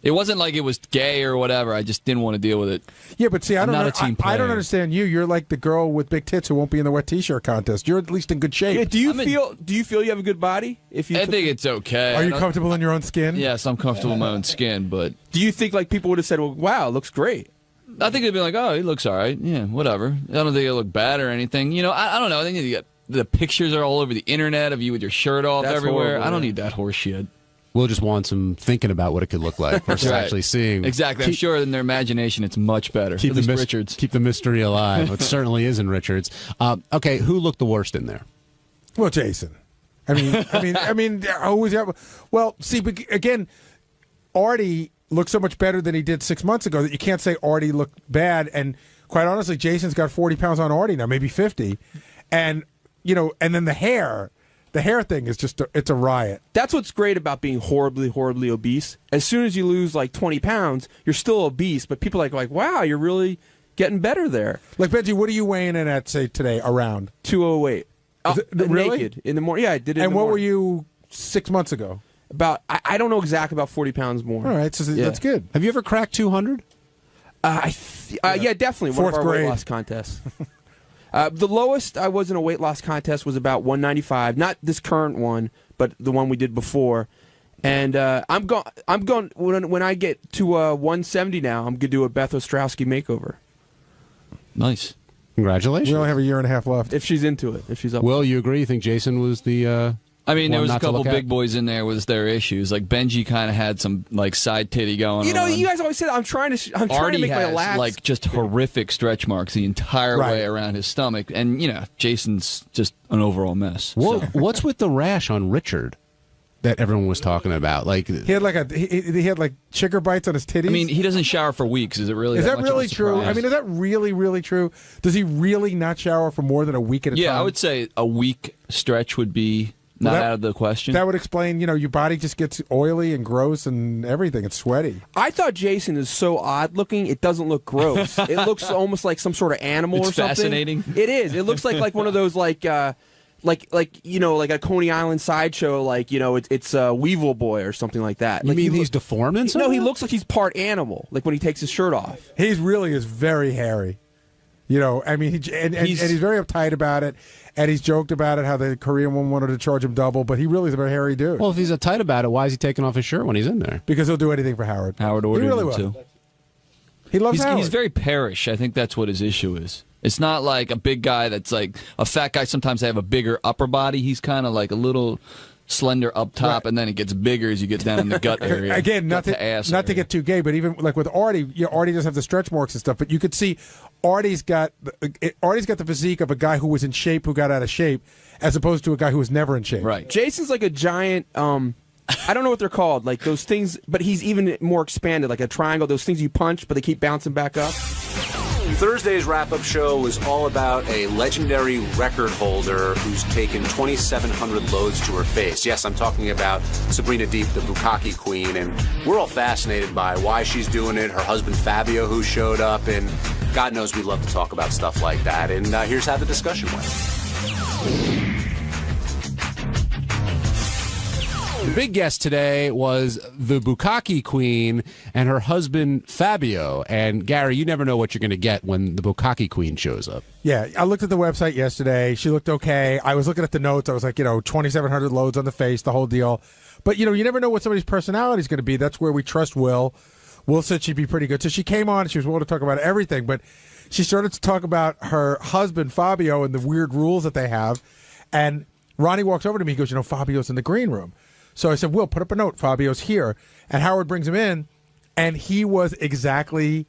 It wasn't like it was gay or whatever. I just didn't want to deal with it. Yeah, but see, I I'm don't not know. a team I don't player. understand you. You're like the girl with big tits who won't be in the wet T-shirt contest. You're at least in good shape. Yeah, do you feel you have a good body? I think it's okay. Are you comfortable in your own skin? Yes, I'm comfortable in my own skin, but do you think like people would have said, "Well, wow, it looks great"? I think they'd be like, "Oh, he looks all right. Yeah, whatever." I don't think it look bad or anything. I don't know. I think you got the pictures are all over the internet of you with your shirt off everywhere. Horrible, I don't need that horse shit. We'll just want some thinking about what it could look like versus Right. actually seeing. Exactly. I'm sure in their imagination it's much better. Keep At least the Richards. Keep the mystery alive. It certainly is in Richards. Okay, who looked the worst in there? Well, Jason. I mean, who was that? Well, see, but again, Artie looked so much better than he did 6 months ago that you can't say Artie looked bad. And quite honestly, Jason's got 40 pounds on Artie now, maybe 50. And, and then the hair thing is just, it's a riot. That's what's great about being horribly, horribly obese. As soon as you lose like 20 pounds, you're still obese, but people are like, wow, you're really getting better there. Like, Benji, what are you weighing in at, say, today, around? 208. Really? Naked in the morning. Yeah, I did it And what were you 6 months ago? About, I don't know exactly, about 40 pounds more. All right, so that's good. Have you ever cracked 200? Yeah, definitely. Fourth one of our grade. weight loss contests. The lowest I was in a weight loss contest was about 195. Not this current one, but the one we did before. And I'm going when I get to 170 now. I'm gonna do a Beth Ostrowski makeover. Nice. Congratulations. We only have a year and a half left. If she's into it, if she's up. Will, you agree? You think Jason was the I mean, there one was a not to couple look at? big boys in there with their issues. Like Benji kind of had some like side titty going on. You know, you guys always say that. I'm trying to Artie make has my lats. like just horrific stretch marks the entire Right. way around his stomach, and you know, Jason's just an overall mess. What's with the rash on Richard that everyone was talking about? Like He had like he had like chicker bites on his titties. I mean, he doesn't shower for weeks. Is it really? Is that much of a really true? surprise? I mean, is that really, really true? Does he really not shower for more than a week at a time? Yeah, I would say a week stretch would be not Well, that- out of the question. That would explain, your body just gets oily and gross and everything. It's sweaty. I thought Jason is so odd looking. It doesn't look gross. It looks almost like some sort of animal It's or something. fascinating. It is. It looks like one of those like a Coney Island sideshow. Like it's a Weevil Boy or something like that. You Like, mean he's deformed in some No, he way? looks like he's part animal. Like when he takes his shirt off. He really is very hairy. I mean, he's very uptight about it, and he's joked about it how the Korean woman wanted to charge him double, but he really is a very hairy dude. Well, if he's uptight about it, why is he taking off his shirt when he's in there? Because he'll do anything for Howard. Howard He ordered really him will. to. He loves Howard. He's very parish. I think that's what his issue is. It's not like a big guy that's like a fat guy. Sometimes they have a bigger upper body. He's kind of like a little slender up top, and then it gets bigger as you get down in the gut area. Again, not gut to ass not to area. get too gay, but even like with Artie, Artie does have the stretch marks and stuff, but you could see Artie's got the physique of a guy who was in shape who got out of shape, as opposed to a guy who was never in shape. Right. Jason's like a giant. I don't know what they're called, like those things, but he's even more expanded, like a triangle. Those things you punch, but they keep bouncing back up. Thursday's wrap-up show was all about a legendary record holder who's taken 2,700 loads to her face. Yes, I'm talking about Sabrina Deep, the Bukkake Queen, and we're all fascinated by why she's doing it, her husband Fabio who showed up, and God knows we love to talk about stuff like that. And here's how the discussion went. The big guest today was the Bukkake Queen and her husband Fabio. And Gary, you never know what you're going to get when the Bukkake Queen shows up. Yeah, I looked at the website yesterday. She looked okay. I was looking at the notes. I was like, 2,700 loads on the face, the whole deal. But, you never know what somebody's personality is going to be. That's where we trust Will. Will said she'd be pretty good. So she came on and she was willing to talk about everything. But she started to talk about her husband, Fabio, and the weird rules that they have. And Ronnie walks over to me. He goes, Fabio's in the green room. So I said, Will, put up a note. Fabio's here. And Howard brings him in, and he was exactly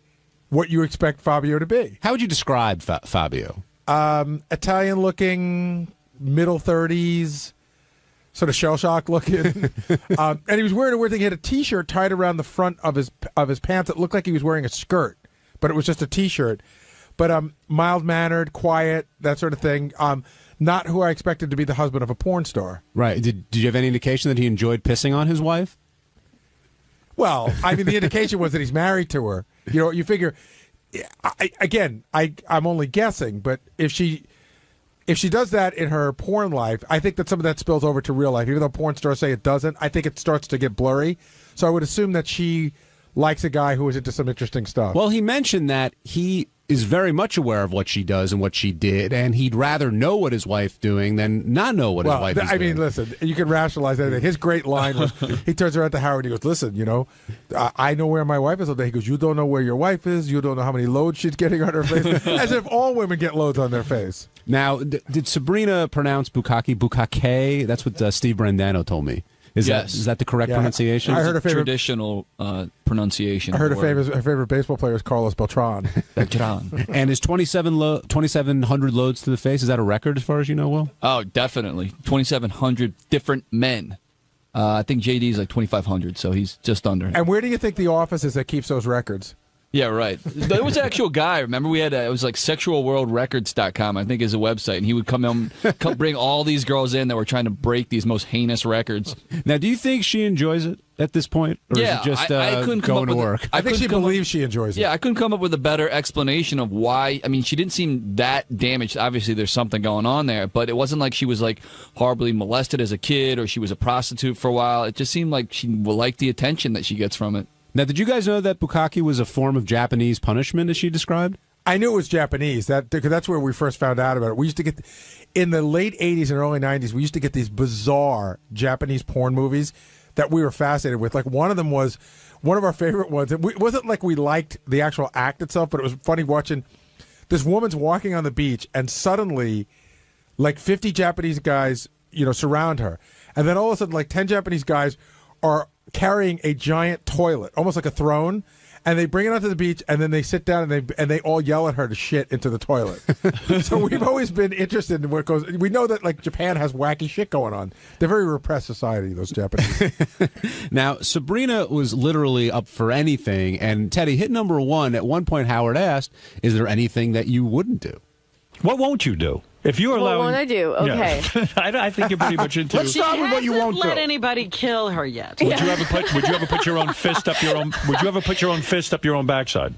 what you expect Fabio to be. How would you describe Fabio? Italian-looking, middle 30s, sort of shell-shocked looking. And he was wearing a weird thing. He had a T-shirt tied around the front of his pants that looked like he was wearing a skirt, but it was just a T-shirt. But mild-mannered, quiet, that sort of thing. Not who I expected to be the husband of a porn star. Right. Did you have any indication that he enjoyed pissing on his wife? Well, I mean, the indication was that he's married to her. You figure. I'm only guessing, but if she does that in her porn life, I think that some of that spills over to real life. Even though porn stars say it doesn't, I think it starts to get blurry. So I would assume that she likes a guy who is into some interesting stuff. Well, he mentioned that he is very much aware of what she does and what she did, and he'd rather know what his wife's doing than not know what his wife is doing. I mean, listen, you can rationalize anything. His great line was, he turns around to Howard and he goes, listen, I know where my wife is all day. He goes, you don't know where your wife is. You don't know how many loads she's getting on her face. As if all women get loads on their face. Now, did Sabrina pronounce Bukkake? That's what Steve Brandano told me. Is that the correct pronunciation? I heard a favorite traditional pronunciation. I heard her favorite baseball player is Carlos Beltran. And is 2,700 loads to the face, is that a record as far as you know, Will? Oh, definitely. 2,700 different men. I think JD's like 2,500, so he's just under. And where do you think the office is that keeps those records? Yeah, right. There was an actual guy. Remember, we had it was like sexualworldrecords.com, I think, is a website, and he would come bring all these girls in that were trying to break these most heinous records. Now, do you think she enjoys it at this point, or is it just I couldn't come going up to with work? I think she believes she enjoys it. Yeah, I couldn't come up with a better explanation of why. I mean, she didn't seem that damaged. Obviously, there's something going on there, but it wasn't like she was like horribly molested as a kid or she was a prostitute for a while. It just seemed like she liked the attention that she gets from it. Now, did you guys know that Bukkake was a form of Japanese punishment, as she described? I knew it was Japanese. Because that's where we first found out about it. We used to get, in the late 80s and early 90s, we used to get these bizarre Japanese porn movies that we were fascinated with. Like, one of them was one of our favorite ones. It wasn't like we liked the actual act itself, but it was funny watching this woman's walking on the beach, and suddenly, like 50 Japanese guys, surround her. and then all of a sudden, like 10 Japanese guys are carrying a giant toilet, almost like a throne. And they bring it onto the beach, and then they sit down, and they all yell at her to shit into the toilet. So we've always been interested in what goes. We know that like Japan has wacky shit going on. They're a very repressed society, those Japanese. Now, Sabrina was literally up for anything, and Teddy hit number one. At one point, Howard asked, "Is there anything that you wouldn't do?" What won't you do? If you were allowed, what won't I do? Okay. Yeah. I think you're pretty much into. Let's start with what you won't let anybody kill her yet. Would you ever put your own fist up your own? Would you ever put your own fist up your own backside?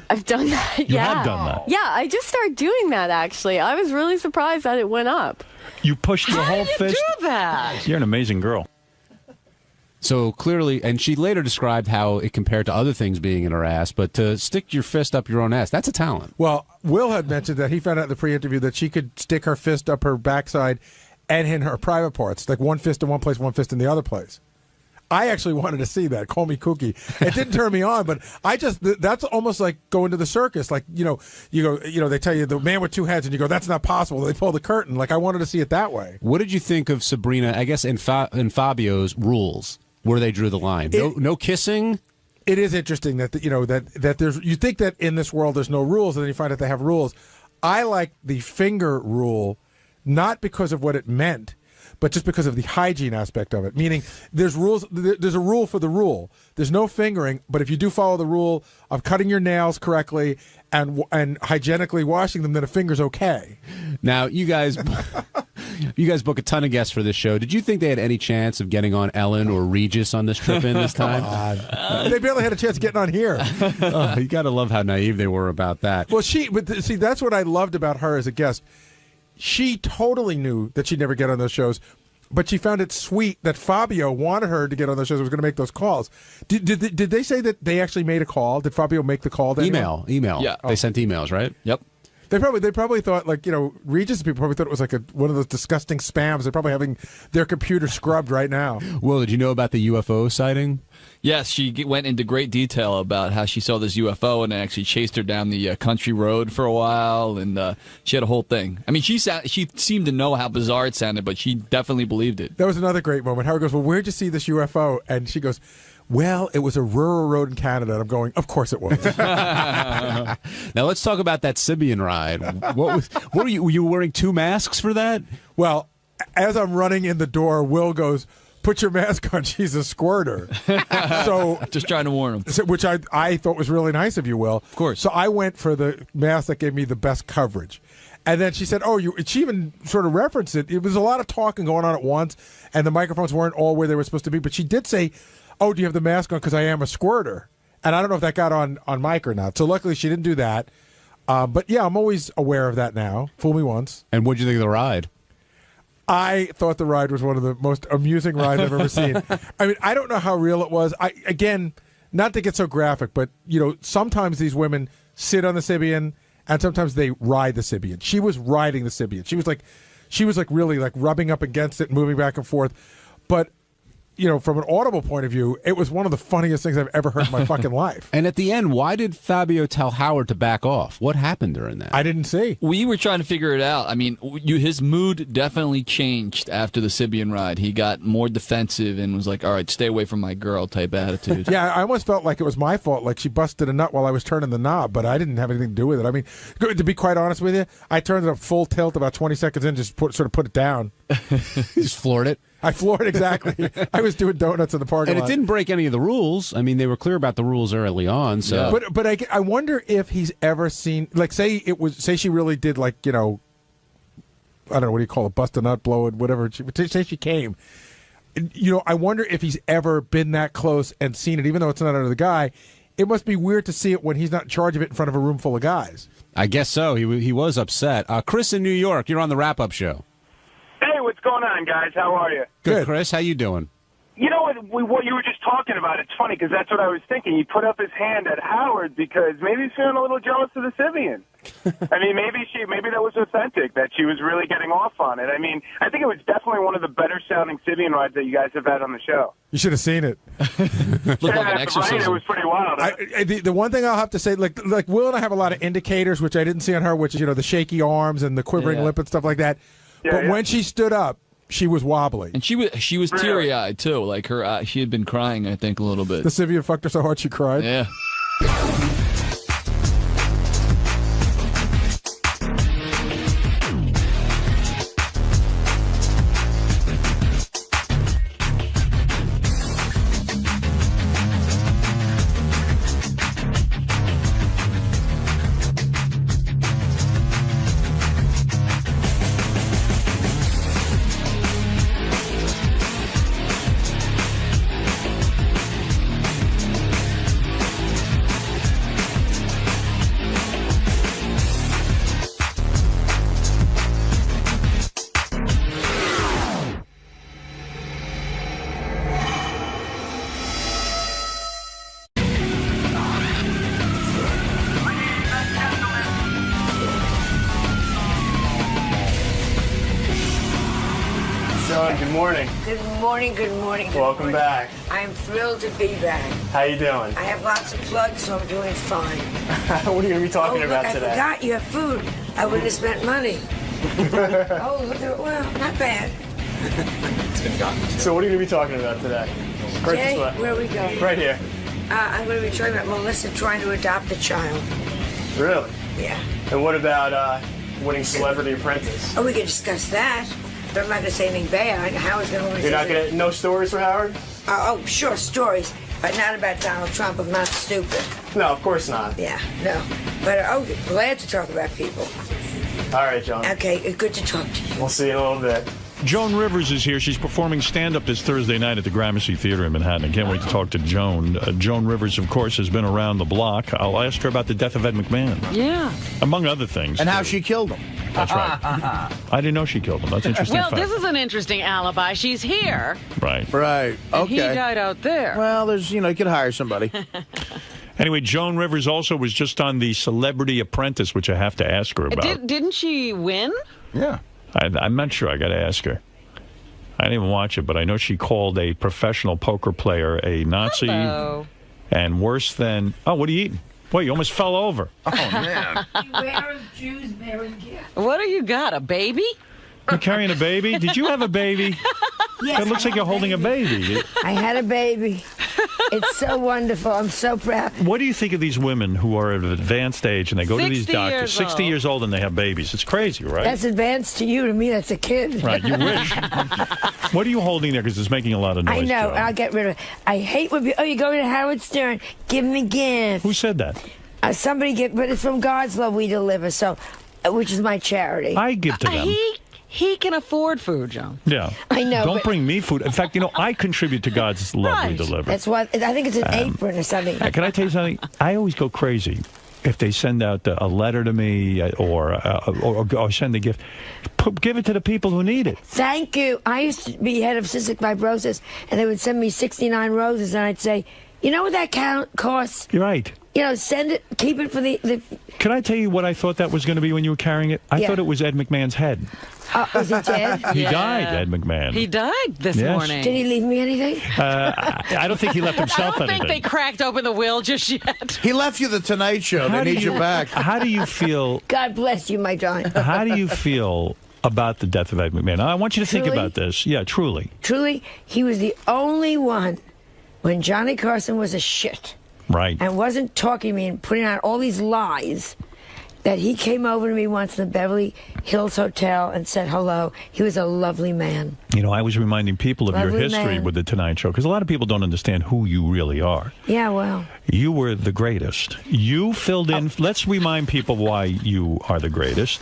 I've done that. You have done that. Yeah, I just started doing that. Actually, I was really surprised that it went up. You pushed your whole fist. Do that. You're an amazing girl. So clearly, and she later described how it compared to other things being in her ass, but to stick your fist up your own ass, that's a talent. Well, Will had mentioned that he found out in the pre-interview that she could stick her fist up her backside and in her private parts, like one fist in one place, one fist in the other place. I actually wanted to see that. Call me kooky. It didn't turn me on, but that's almost like going to the circus. Like, they tell you the man with two heads, and you go, that's not possible. They pull the curtain. Like, I wanted to see it that way. What did you think of Sabrina, I guess, in Fabio's rules, where they drew the line? No kissing? It is interesting that that there's. You think that in this world there's no rules, and then you find out they have rules. I like the finger rule, not because of what it meant, but just because of the hygiene aspect of it. Meaning, there's rules. There's a rule for the rule. There's no fingering, but if you do follow the rule of cutting your nails correctly and hygienically washing them, then a finger's okay. Now, you guys book a ton of guests for this show. Did you think they had any chance of getting on Ellen or Regis on this trip in this time? They barely had a chance of getting on here. Oh, you got to love how naive they were about that. Well, see, that's what I loved about her as a guest. She totally knew that she'd never get on those shows, but she found it sweet that Fabio wanted her to get on those shows, was going to make those calls. Did they say that they actually made a call? Did Fabio make the call? Email. Yeah. They sent emails, right? Yep. They probably thought, like, Regis people probably thought it was like one of those disgusting spams. They're probably having their computer scrubbed right now. Will, did you know about the UFO sighting? Yes, she went into great detail about how she saw this UFO and it actually chased her down the country road for a while, and she had a whole thing. I mean, she seemed to know how bizarre it sounded, but she definitely believed it. That was another great moment. Howard goes, well, where'd you see this UFO? And she goes, well, it was a rural road in Canada. And I'm going, of course it was. Now let's talk about that Sibian ride. What were you wearing two masks for that? Well, as I'm running in the door, Will goes, put your mask on. She's a squirter. So just trying to warn him. Which I thought was really nice of you, Will. Of course. So I went for the mask that gave me the best coverage. And then she said, she even sort of referenced it. It was a lot of talking going on at once, and the microphones weren't all where they were supposed to be. But she did say, do you have the mask on because I am a squirter? And I don't know if that got on mic or not. So luckily she didn't do that. But yeah, I'm always aware of that now. Fool me once. And what'd you think of the ride? I thought the ride was one of the most amusing rides I've ever seen. I mean, I don't know how real it was. Again, not to get so graphic, but sometimes these women sit on the Sibian and sometimes they ride the Sibian. She was riding the Sibian. She was like really like rubbing up against it, moving back and forth. But from an audible point of view, it was one of the funniest things I've ever heard in my fucking life. And at the end, why did Fabio tell Howard to back off? What happened during that? I didn't see. We were trying to figure it out. I mean, his mood definitely changed after the Sibian ride. He got more defensive and was like, all right, stay away from my girl type attitude. Yeah, I almost felt like it was my fault, like she busted a nut while I was turning the knob, but I didn't have anything to do with it. I mean, to be quite honest with you, I turned it up full tilt about 20 seconds in, just sort of put it down. You just floored it? I floored it, exactly. I was doing donuts in the parking lot. And it didn't break any of the rules. I mean, they were clear about the rules early on. So, yeah. But I wonder if he's ever seen, like, say she really did, like, I don't know, what do you call it, bust a nut, blow it, whatever. Say she came. I wonder if he's ever been that close and seen it, even though it's not under the guy. It must be weird to see it when he's not in charge of it in front of a room full of guys. I guess so. He was upset. Chris in New York, you're on the wrap-up show. Hey, what's going on, guys? How are you? Good, Chris. How you doing? You know what you were just talking about? It's funny because that's what I was thinking. He put up his hand at Howard because maybe he's feeling a little jealous of the Sibian. I mean, maybe that was authentic, that she was really getting off on it. I mean, I think it was definitely one of the better sounding Sibian rides that you guys have had on the show. You should have seen it. Looked like an exorcism. It was pretty wild. The one thing I'll have to say, like Will and I have a lot of indicators, which I didn't see on her, which is the shaky arms and the quivering lip and stuff like that. But when she stood up, she was wobbly. And she was teary-eyed, too. Like, she had been crying, I think, a little bit. The Sivian fucked her so hard she cried? Yeah. Good morning. Good morning, good morning. Good Welcome morning. back. I'm thrilled to be back. How you doing? I have lots of plugs, so I'm doing fine. What are you going to be talking about I today? forgot you have food. I wouldn't have spent money. Oh, look at well, not bad. It's been gotten. So what are you going to be talking about today? Right Jay, this way. where are we going? Right here. I'm going to be talking about Melissa trying to adopt a child. Really? Yeah. And what about winning Celebrity Apprentice? Oh, we can discuss that. But I'm not going to say anything bad. Howard's going to want to You're not going to no stories for Howard? Oh, sure, stories. But not about Donald Trump. I'm not stupid. No, of course not. Yeah, no. But, glad to talk about people. All right, John. Okay, good to talk to you. We'll see you in a little bit. Joan Rivers is here. She's performing stand-up this Thursday night at the Gramercy Theater in Manhattan. I can't wait to talk to Joan. Joan Rivers, of course, has been around the block. I'll ask her about the death of Ed McMahon. Yeah. Among other things. And how she killed him. That's right. I didn't know she killed him. That's interesting. Well, fact. this is an interesting alibi. She's here. Right. Right. And he Okay. died out there. Well, there's, you could hire somebody. Anyway, Joan Rivers also was just on the Celebrity Apprentice, which I have to ask her about. Didn't she win? Yeah. I'm not sure. I got to ask her. I didn't even watch it, but I know she called a professional poker player a Nazi. Hello. And worse than... Oh, what are you eating? Boy, you almost fell over. Oh, man. Beware of Jews bearing gifts. What do you got, a baby? You're carrying a baby? Did you have a baby? Yes, It looks I like you're had a holding a baby. I had a baby. It's so wonderful. I'm so proud. What do you think of these women who are at an advanced age and they go to these 60 doctors, years 60 old. years old, and they have babies? It's crazy, right? That's advanced to you. To me, that's a kid. Right, you wish. What are you holding there? Because it's making a lot of noise. I know. Joe. I'll get rid of it. I hate when people, you're going to Howard Stern. Give me gifts. Who said that? Somebody get, but it's from God's Love We Deliver, so, which is my charity. I give to them. He can afford food, Joan. Yeah. I know, Don't but- bring me food. In fact, I contribute to God's love we deliver. That's why, I think it's an apron or something. Can I tell you something? I always go crazy if they send out a letter to me or send a gift. Give it to the people who need it. Thank you. I used to be head of cystic fibrosis, and they would send me 69 roses, and I'd say, you know what that costs? You're right. Send it, keep it for the Can I tell you what I thought that was going to be when you were carrying it? I Yeah. thought it was Ed McMahon's head. is he dead? He died, Ed McMahon. He died this Yes. morning. Did he leave me anything? I don't think he left I himself don't think anything. they cracked open the will just yet. He left you the Tonight Show. How They do need you back. How do you feel? God bless you, my darling. How do you feel about the death of Ed McMahon? I want you to think Truly? about this. Yeah, truly. Truly, he was the only one when Johnny Carson was a shit Right. and wasn't talking to me and putting out all these lies that he came over to me once in the Beverly Hills Hotel and said hello. He was a lovely man. I was reminding people of your Lovely history man. with the Tonight Show because a lot of people don't understand who you really are. Yeah, well. You were the greatest. You filled in. Let's remind people why you are the greatest.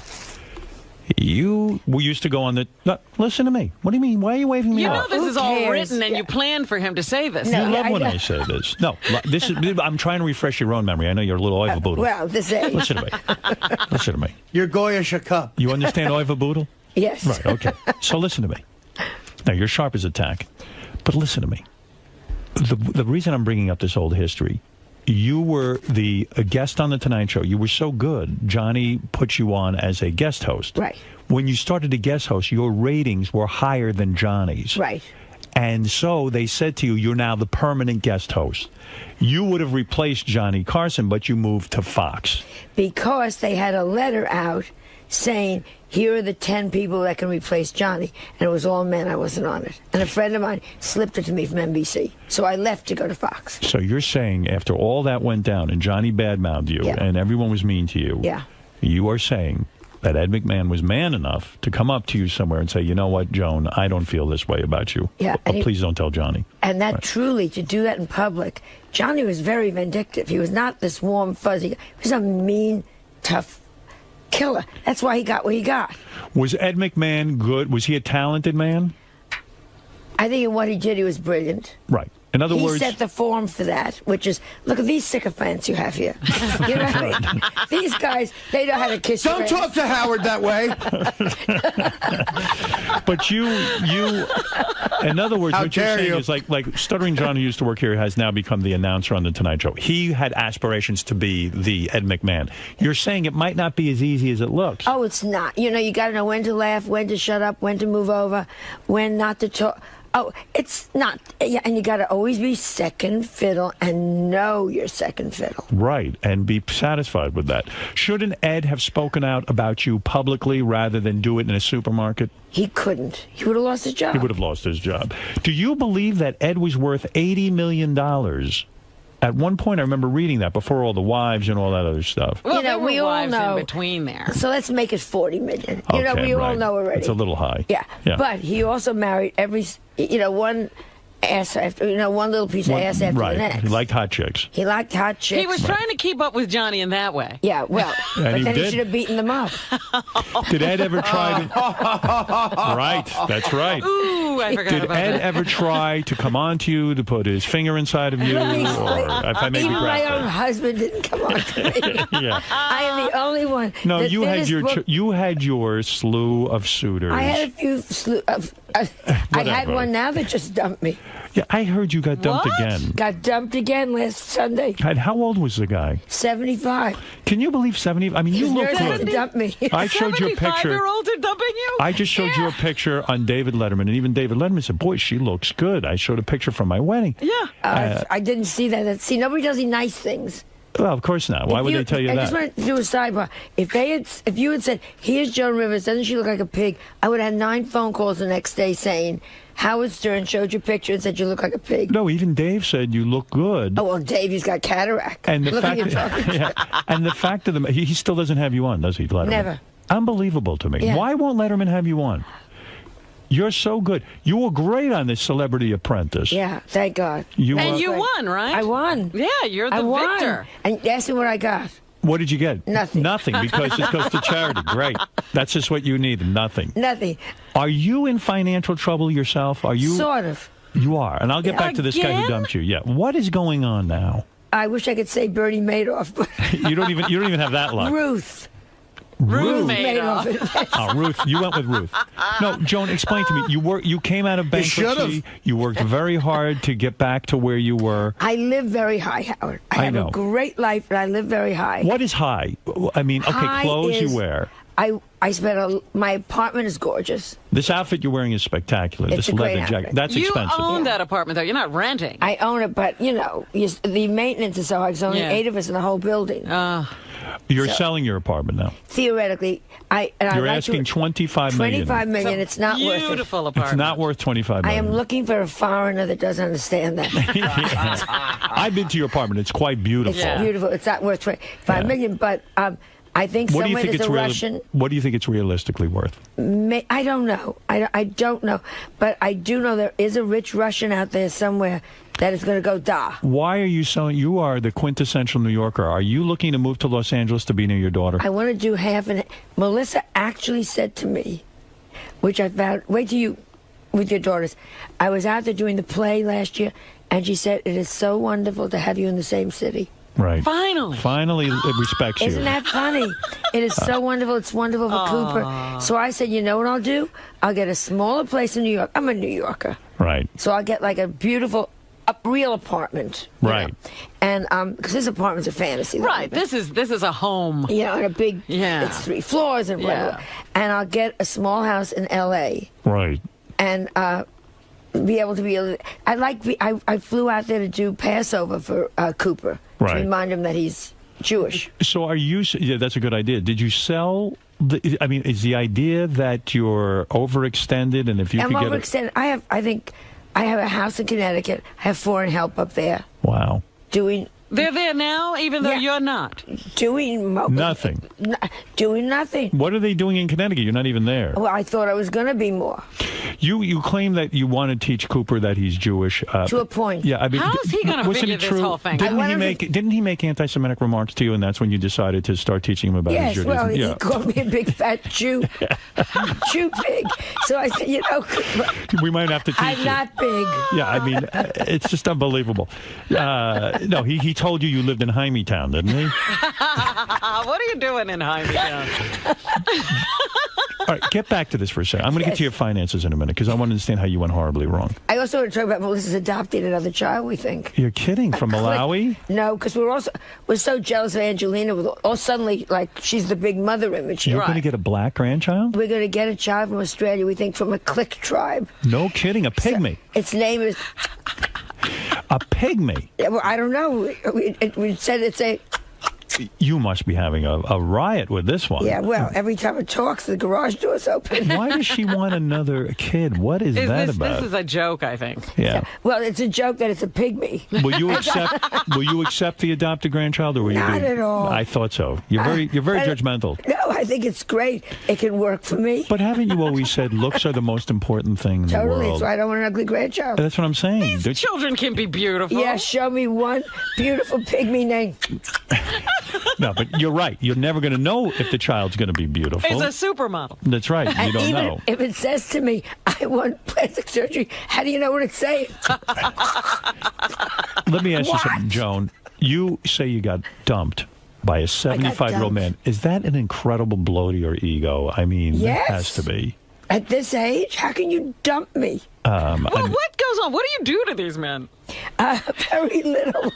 You used to go on the. No, listen to me. What do you mean? Why are you waving me You know off? this is all cares? written and you planned for him to say this. You love when I say this. No, this is. I'm trying to refresh your own memory. I know you're a little oivaboodle. Well, this age. Listen to me. Listen to me. You're Goya Shakub. You understand oivaboodle? Yes. Right. Okay. So listen to me. Now you're sharp as a tack, but listen to me. The reason I'm bringing up this old history. You were a guest on the Tonight Show. You were so good. Johnny put you on as a guest host. Right. When you started to guest host, your ratings were higher than Johnny's. Right. And so they said to you, you're now the permanent guest host. You would have replaced Johnny Carson, but you moved to Fox. Because they had a letter out saying, here are the 10 people that can replace Johnny. And it was all men. I wasn't on it. And a friend of mine slipped it to me from NBC. So I left to go to Fox. So you're saying after all that went down and Johnny badmouthed you and everyone was mean to you, you are saying that Ed McMahon was man enough to come up to you somewhere and say, you know what, Joan, I don't feel this way about you. Yeah, but please don't tell Johnny. And that truly, to do that in public, Johnny was very vindictive. He was not this warm, fuzzy guy. He was a mean, tough killer. That's why he got what he got. Was Ed McMahon good? Was he a talented man? I think in what he did, he was brilliant. Right. In other words, he set the form for that, which is, look at these sycophants you have here. You know what I mean? These guys, they know how to kiss your Don't ass. talk to Howard that way. But you, in other words, How what you're dare saying you. is like Stuttering John, who used to work here, has now become the announcer on The Tonight Show. He had aspirations to be the Ed McMahon. You're saying it might not be as easy as it looks. Oh, it's not. You know, you got to know when to laugh, when to shut up, when to move over, when not to talk. Oh, it's not. Yeah, and you got to always be second fiddle and know you're second fiddle. Right, and be satisfied with that. Shouldn't Ed have spoken out about you publicly rather than do it in a supermarket? He couldn't. He would have lost his job. He would have lost his job. Do you believe that Ed was worth $80 million? At one point, I remember reading that before all the wives and all that other stuff. Well, you know, we all wives know in between there. So let's make it 40 million. You know, Okay, we all right. know already. It's a little high. Yeah. But he also married one ass after, one little piece of ass after right. the next. He liked hot chicks. He liked hot chicks. He was trying to keep up with Johnny in that way. Yeah, well, And but he then did. he should have beaten them up. Did Ed ever try to... Right, that's right. Ooh, I forgot Did about Ed that. ever try to come on to you, to put his finger inside of you? Or if I may be Even my own graphic. husband didn't come on to me. Yeah. I am the only one. No, The you had thinnest your book- you had your slew of suitors. I had a few I had Whatever. one now that just dumped me. Yeah, I heard you got dumped again. Got dumped again last Sunday. And how old was the guy? 75. Can you believe 70? I mean, you His look nurse had to good. dump me. I showed you a picture. 75-year-olds are dumping you? I just showed you a picture on David Letterman, and even David Letterman said, "Boy, she looks good." I showed a picture from my wedding. Yeah. I didn't see that. See, nobody does any nice things. Well, of course not. Why would they tell you I that? just want to do a sidebar. If you had said, "Here's Joan Rivers, doesn't she look like a pig?" I would have had 9 phone calls the next day saying, "Howard Stern showed your picture and said you look like a pig." No, even Dave said you look good. Oh well, Davey's got cataract. And the look fact, at you talking. and the fact of the he still doesn't have you on, does he, Letterman? Never. Unbelievable to me. Yeah. Why won't Letterman have you on? You're so good. You were great on this Celebrity Apprentice. Yeah, thank God. You and were- you won, right? I won. Yeah, you're the I won. victor. And ask me what I got. What did you get? Nothing. Nothing, because it goes to charity. Great. That's just what you need. Nothing. Nothing. Are you in financial trouble yourself? Are you? Sort of. You are. And I'll get back to this guy who Again? dumped you. Yeah. What is going on now? I wish I could say Bernie Madoff, but You don't even have that luck. Ruth. Ruth Madoff. Oh, Ruth. You went with Ruth. No, Joan, explain to me. You came out of You should've. bankruptcy. You worked very hard to get back to where you were. I live very high, Howard. I have know. a great life, and I live very high. What is high? I mean, okay, High clothes is- you wear. I spent my apartment is gorgeous. This outfit you're wearing is spectacular. It's this a great leather jacket. outfit. That's you expensive. own that apartment, though. You're not renting. I own it, but the maintenance is so high. There's only Yeah. 8 of us in the whole building. You're So- selling your apartment now. Theoretically, You're asking $25 million. $25 million. It's not worth it. Beautiful It's apartment. not worth $25 I million. am looking for a foreigner that doesn't understand that. I've been to your apartment. It's quite beautiful. It's beautiful. It's not worth $25 million, but I think What do you somewhere think there's it's a Russian. What do you think it's realistically worth? I don't know. I don't know. But I do know there is a rich Russian out there somewhere that is going to go da. Why are you selling? You are the quintessential New Yorker. Are you looking to move to Los Angeles to be near your daughter? I want to do half and Melissa actually said to me, which I found, wait till you, with your daughters. I was out there doing the play last year, and she said, it is so wonderful to have you in the same city. Right. Finally, it respects you. Isn't that funny? It is so wonderful. It's wonderful for Cooper. So I said, you know what I'll do? I'll get a smaller place in New York. I'm a New Yorker. Right. So I'll get like a beautiful, real apartment. you Right. know. And because this apartment's a fantasy. Right. This is a home. You know, and a big, Yeah. it's 3 floors and blah, Yeah. blah. And I'll get a small house in L.A. Right. and be able to be able to, I flew out there to do Passover for Cooper Right. to remind him that he's Jewish. So are you? Yeah, that's a good idea. Did you sell I mean, is the idea that you're overextended, and if you I'm could get overextended. I think I have a house in Connecticut. I have foreign help up there. Wow. Doing. They're there now, even though you're not. Doing nothing. Doing nothing. What are they doing in Connecticut? You're not even there. Well, I thought I was going to be more. You claim that you want to teach Cooper that he's Jewish. To a point. Yeah, I mean, How is he going to wasn't figure it this true? whole thing? Didn't he make anti-Semitic remarks to you, and that's when you decided to start teaching him about his Yes, Judaism? well, he called me a big fat Jew. Jew pig. So I said, we might have to teach I'm you. not big. Yeah, I mean, it's just unbelievable. No, he told you lived in Hymietown, didn't he? What are you doing in Hymietown? All right, get back to this for a second. I'm going to get to your finances in a minute because I want to understand how you went horribly wrong. I also want to talk about Melissa's adopting another child, we think. You're kidding? From Malawi? No, because we're so jealous of Angelina. All suddenly, like, she's the big mother image. You're going to get a black grandchild? We're going to get a child from Australia, we think, from a click tribe. No kidding, a pygmy. Its name is... A pygmy? Yeah, well, I don't know. We said it's a... You must be having a riot with this one. Yeah, well, every time it talks, the garage door's open. Why does she want another kid? What is that about? This is a joke, I think. Yeah. Well, it's a joke that it's a pygmy. Will you accept the adopted grandchild, or will you? Not at all. I thought so. You're very judgmental. No, I think it's great. It can work for me. But haven't you always said looks are the most important thing in the world? Totally. So I don't want an ugly grandchild. That's what I'm saying. These children can be beautiful. Yeah, show me one beautiful pygmy name. No, but you're right. You're never going to know if the child's going to be beautiful. It's a supermodel. That's right. You And don't even know. if it says to me, I want plastic surgery, how do you know what it's saying? Let me ask you something, Joan. You say you got dumped by a 75-year-old man. Is that an incredible blow to your ego? I mean, Yes. that has to be. At this age, how can you dump me? Well, what goes on? What do you do to these men? Very little.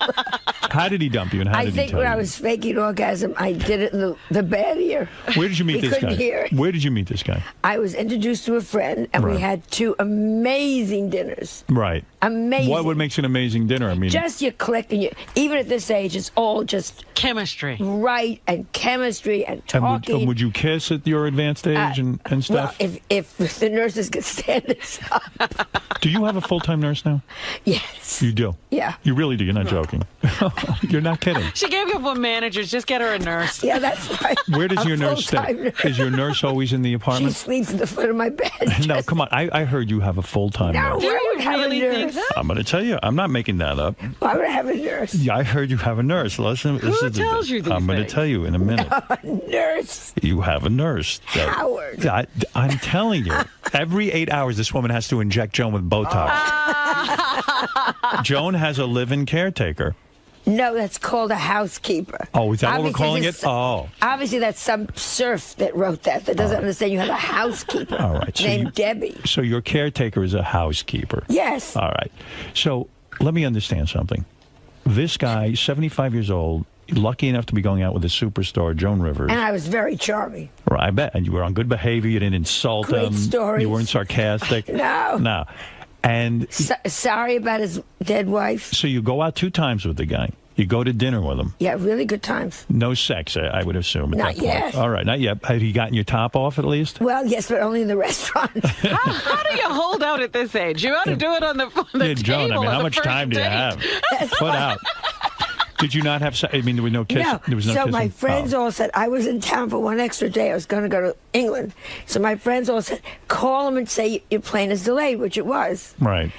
How did he dump you, and how I did he think tell when you? I was faking orgasm, I did it in the bad ear. Where did you meet He this guy? couldn't hear it. Where did you meet this guy? I was introduced to a friend, and we Right. had 2 amazing dinners. Right. Amazing. What makes an amazing dinner? I mean, Just you click, and even at this age, it's all just chemistry. Right, and chemistry and and talking. would you kiss at your advanced age and stuff? Well, if the nurses could stand this up. Do you have a full-time nurse now? Yes. You do? Yeah. You really do? You're not joking? You're not kidding? She gave you one managers. Just get her a nurse. Yeah, that's right. Where does A your nurse stay? full-time nurse. Is your nurse always in the She apartment? sleeps at the foot of my bed. No, come on. I heard you have a full-time No, nurse. do you really think that? I'm going to tell you. I'm not making that up. Why would I have a nurse? Yeah, I heard you have a nurse. Listen, Who tells you these I'm going to things? tell you in a minute. A nurse. You have a nurse. Howard. I'm telling you. Every 8 hours, this woman has to inject Joan with Botox. Joan has a live-in caretaker. No, that's called a housekeeper. Oh, is that what we're Obviously, calling it? this- Oh. Obviously, that's some serf that wrote that doesn't understand you have a housekeeper All right. So named Debbie. So your caretaker is a housekeeper. Yes. All right. So let me understand something. This guy, 75 years old, lucky enough to be going out with a superstar, Joan Rivers. And I was very charming. Right, I bet. And you were on good behavior. You didn't insult Great him. stories. You weren't sarcastic. No. No. And Sorry about his dead wife. so you go out 2 times with the guy. You go to dinner with him. Yeah, really good times. No sex, I would assume. At Not that point. yet. All right, not yet. Have you gotten your top off at least? Well, yes, but only in the restaurant. How do you hold out at this age? You ought to do it on the Yeah, table. Joan, I mean, on how the much first time do you date. have? Put out. Did you not have sex? I mean, there was no kiss. No. There was no So kissing? my friends Oh. all said, I was in town for one extra day. I was going to go to England. So my friends all said, call them and say your plane is delayed, which it was. Right.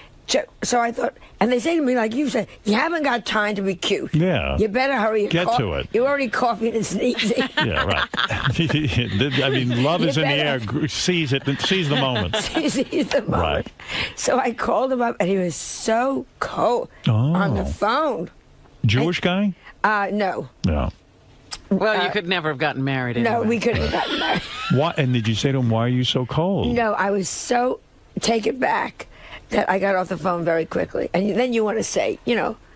So I thought, and they say to me, like you said, you haven't got time to be cute. Yeah. You better hurry. Your Get to it. You're already coughing and sneezing. Yeah, right. I mean, love You is in the air. better- Seize it. Seize the moment. Seize the moment. Right. So I called him up, and he was so cold on the phone. Jewish guy? No. No. Well, you could never have gotten married. No, anyway. we couldn't have gotten married. What? And did you say to him, why are you so cold? No, I was so taken back that I got off the phone very quickly. And then you want to say,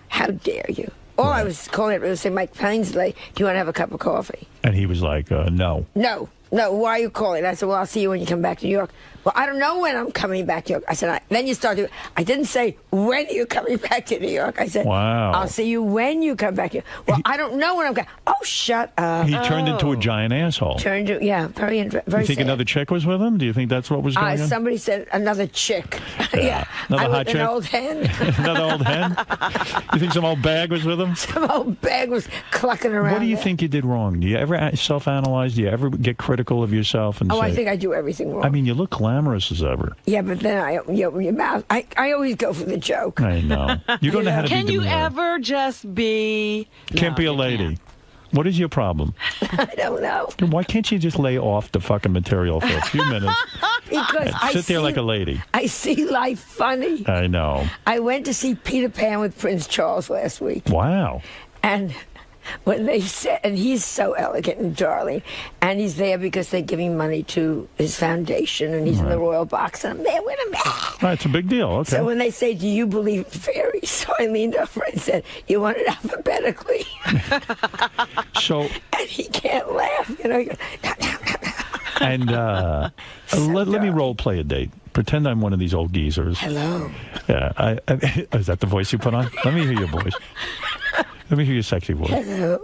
how dare you? All I was calling it was say, Mike Painsley, do you want to have a cup of coffee? And he was like, no. No, why are you calling? I said, well, I'll see you when you come back to New York. Well, I don't know when I'm coming back to New York. I said, then you start to. I didn't say, when are you coming back to New York? I said, wow. I'll see you when you come back. Well, I don't know when I'm coming. Oh, shut up. He turned into a giant asshole. Very You think sad. another chick was with him? Do you think that's what was going on? Somebody said another chick. Yeah. Another hot chick? An old hen. Another old hen? You think some old bag was with him? Some old bag was clucking around. What do you think you did wrong? Do you ever self-analyze? Do you ever get critical of yourself and say, I think I do everything wrong. I mean, you look glamorous as ever. Yeah, but then you open your mouth. I always go for the joke. I know. You don't know how to Can be you demure. ever just be... Can't be a lady. What is your problem? I don't know. Why can't you just lay off the fucking material for a few minutes? Because and sit there like a lady. I see life funny. I know. I went to see Peter Pan with Prince Charles last week. Wow. And when they said, and he's so elegant and darling, and he's there because they're giving money to his foundation, and he's in the royal box, and I'm there with him. Right, it's a big deal. Okay. So when they say, do you believe in fairies? So I leaned over and said, you want it alphabetically? And he can't laugh. He goes, and let me role play a date. Pretend I'm one of these old geezers. Hello. Yeah. Is that the voice you put on? Let me hear your voice. Let me hear your sexy voice. Hello.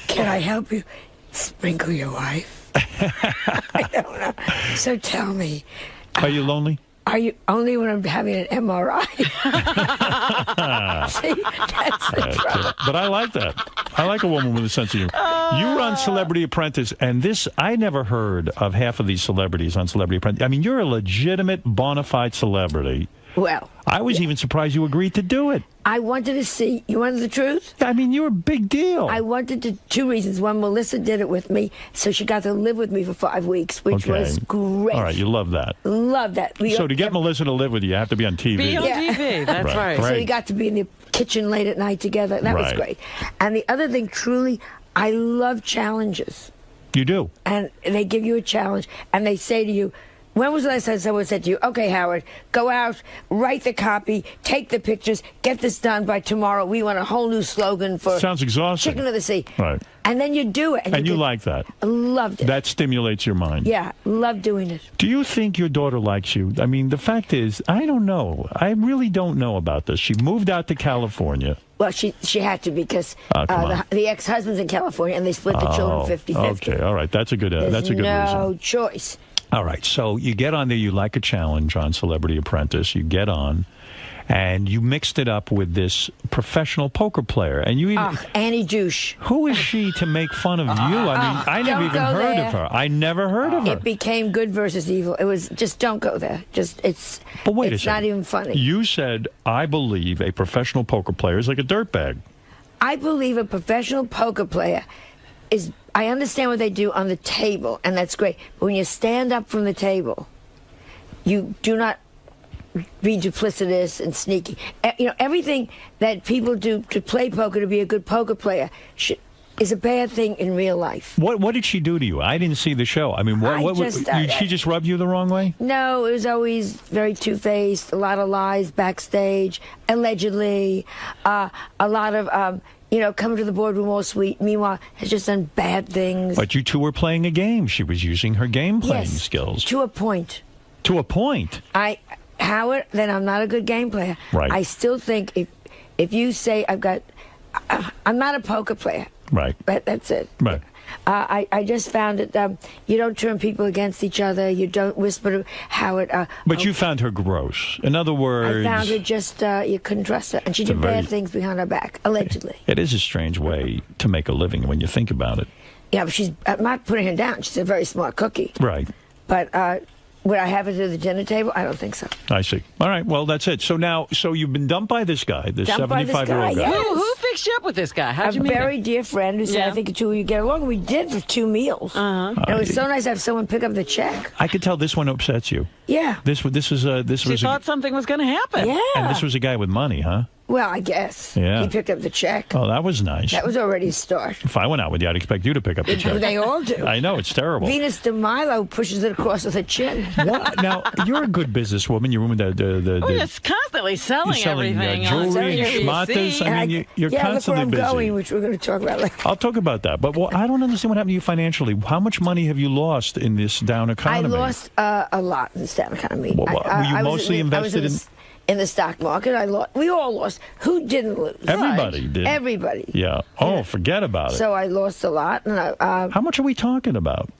Can I help you sprinkle your wife? I don't know. So tell me. Are you lonely? Are you only when I'm having an MRI? See, that's the trouble. But I like that. I like a woman with a sense of humor. You run Celebrity Apprentice, and this, I never heard of half of these celebrities on Celebrity Apprentice. I mean, you're a legitimate, bona fide celebrity. Well, I was even surprised you agreed to do it. I wanted to see. You wanted the truth? I mean, you're a big deal. I wanted to. Two reasons. One, Melissa did it with me, so she got to live with me for 5 weeks, which was great. All right, you love that. Love that. So to get Melissa to live with you, you have to be on TV. Be on TV, that's right. So we got to be in the kitchen late at night together. That was great. And the other thing, truly, I love challenges. You do? And they give you a challenge, and they say to you, when was the last time someone said to you, okay, Howard, go out, write the copy, take the pictures, get this done by tomorrow. We want a whole new slogan for Sounds exhausting. Chicken of the Sea. Right. And then you do it. And you like that. Loved it. That stimulates your mind. Yeah, loved doing it. Do you think your daughter likes you? I mean, the fact is, I don't know. I really don't know about this. She moved out to California. Well, she had to because the ex-husband's in California, and they split the children 50-50. Okay, all right. That's a good reason. No choice. All right, so you get on there, you like a challenge on Celebrity Apprentice, you get on, and you mixed it up with this professional poker player. And you even, Annie Juice. Who is she to make fun of you? I mean, I never even heard of her. I never heard of her. It became good versus evil. It was just don't go there. It's not even funny. You said, I believe a professional poker player is like a dirtbag. I believe a professional poker player is... I understand what they do on the table, and that's great. But when you stand up from the table, you do not be duplicitous and sneaky. You know, everything that people do to play poker, to be a good poker player, is a bad thing in real life. What did she do to you? I didn't see the show. I mean, she just rubbed you the wrong way? No, it was always very two-faced, a lot of lies backstage, allegedly, a lot of... come to the boardroom all sweet. Meanwhile, has just done bad things. But you two were playing a game. She was using her game playing skills. To a point. To a point. Howard, then I'm not a good game player. Right. I still think if you say I'm not a poker player. Right. But that's it. Right. I just found that you don't turn people against each other. You don't whisper to Howard. But you found her gross. In other words... I found her just, you couldn't trust her. And she did bad things behind her back, allegedly. It is a strange way to make a living when you think about it. Yeah, but I'm not putting her down. She's a very smart cookie. Right. But would I have her to the dinner table? I don't think so. I see. All right, well, that's it. So you've been dumped by this guy, this 75-year-old guy. Yes. Who fixed you up with this guy? How'd you meet him? A very dear friend who said, I think the two of you get along. We did for 2 meals. And it was so nice to have someone pick up the check. I could tell this one upsets you. Yeah. This was She thought something was going to happen. Yeah. And this was a guy with money, huh? Well, I guess. Yeah. He picked up the check. Oh, that was nice. That was already a start. If I went out with you, I'd expect you to pick up the check. They all do. I know, it's terrible. Venus de Milo pushes it across with her chin. What? Now, you're a good businesswoman. You're just constantly selling everything. Jewelry and schmatas. I mean, you're constantly busy. Look where I'm going, which we're going to talk about later. I'll talk about that. But I don't understand what happened to you financially. How much money have you lost in this down economy? I lost a lot in this down economy. Were you mostly invested in the stock market? I lost. We all lost. Who didn't lose? Everybody did. Everybody. Yeah. Oh, forget about it. So I lost a lot. And how much are we talking about?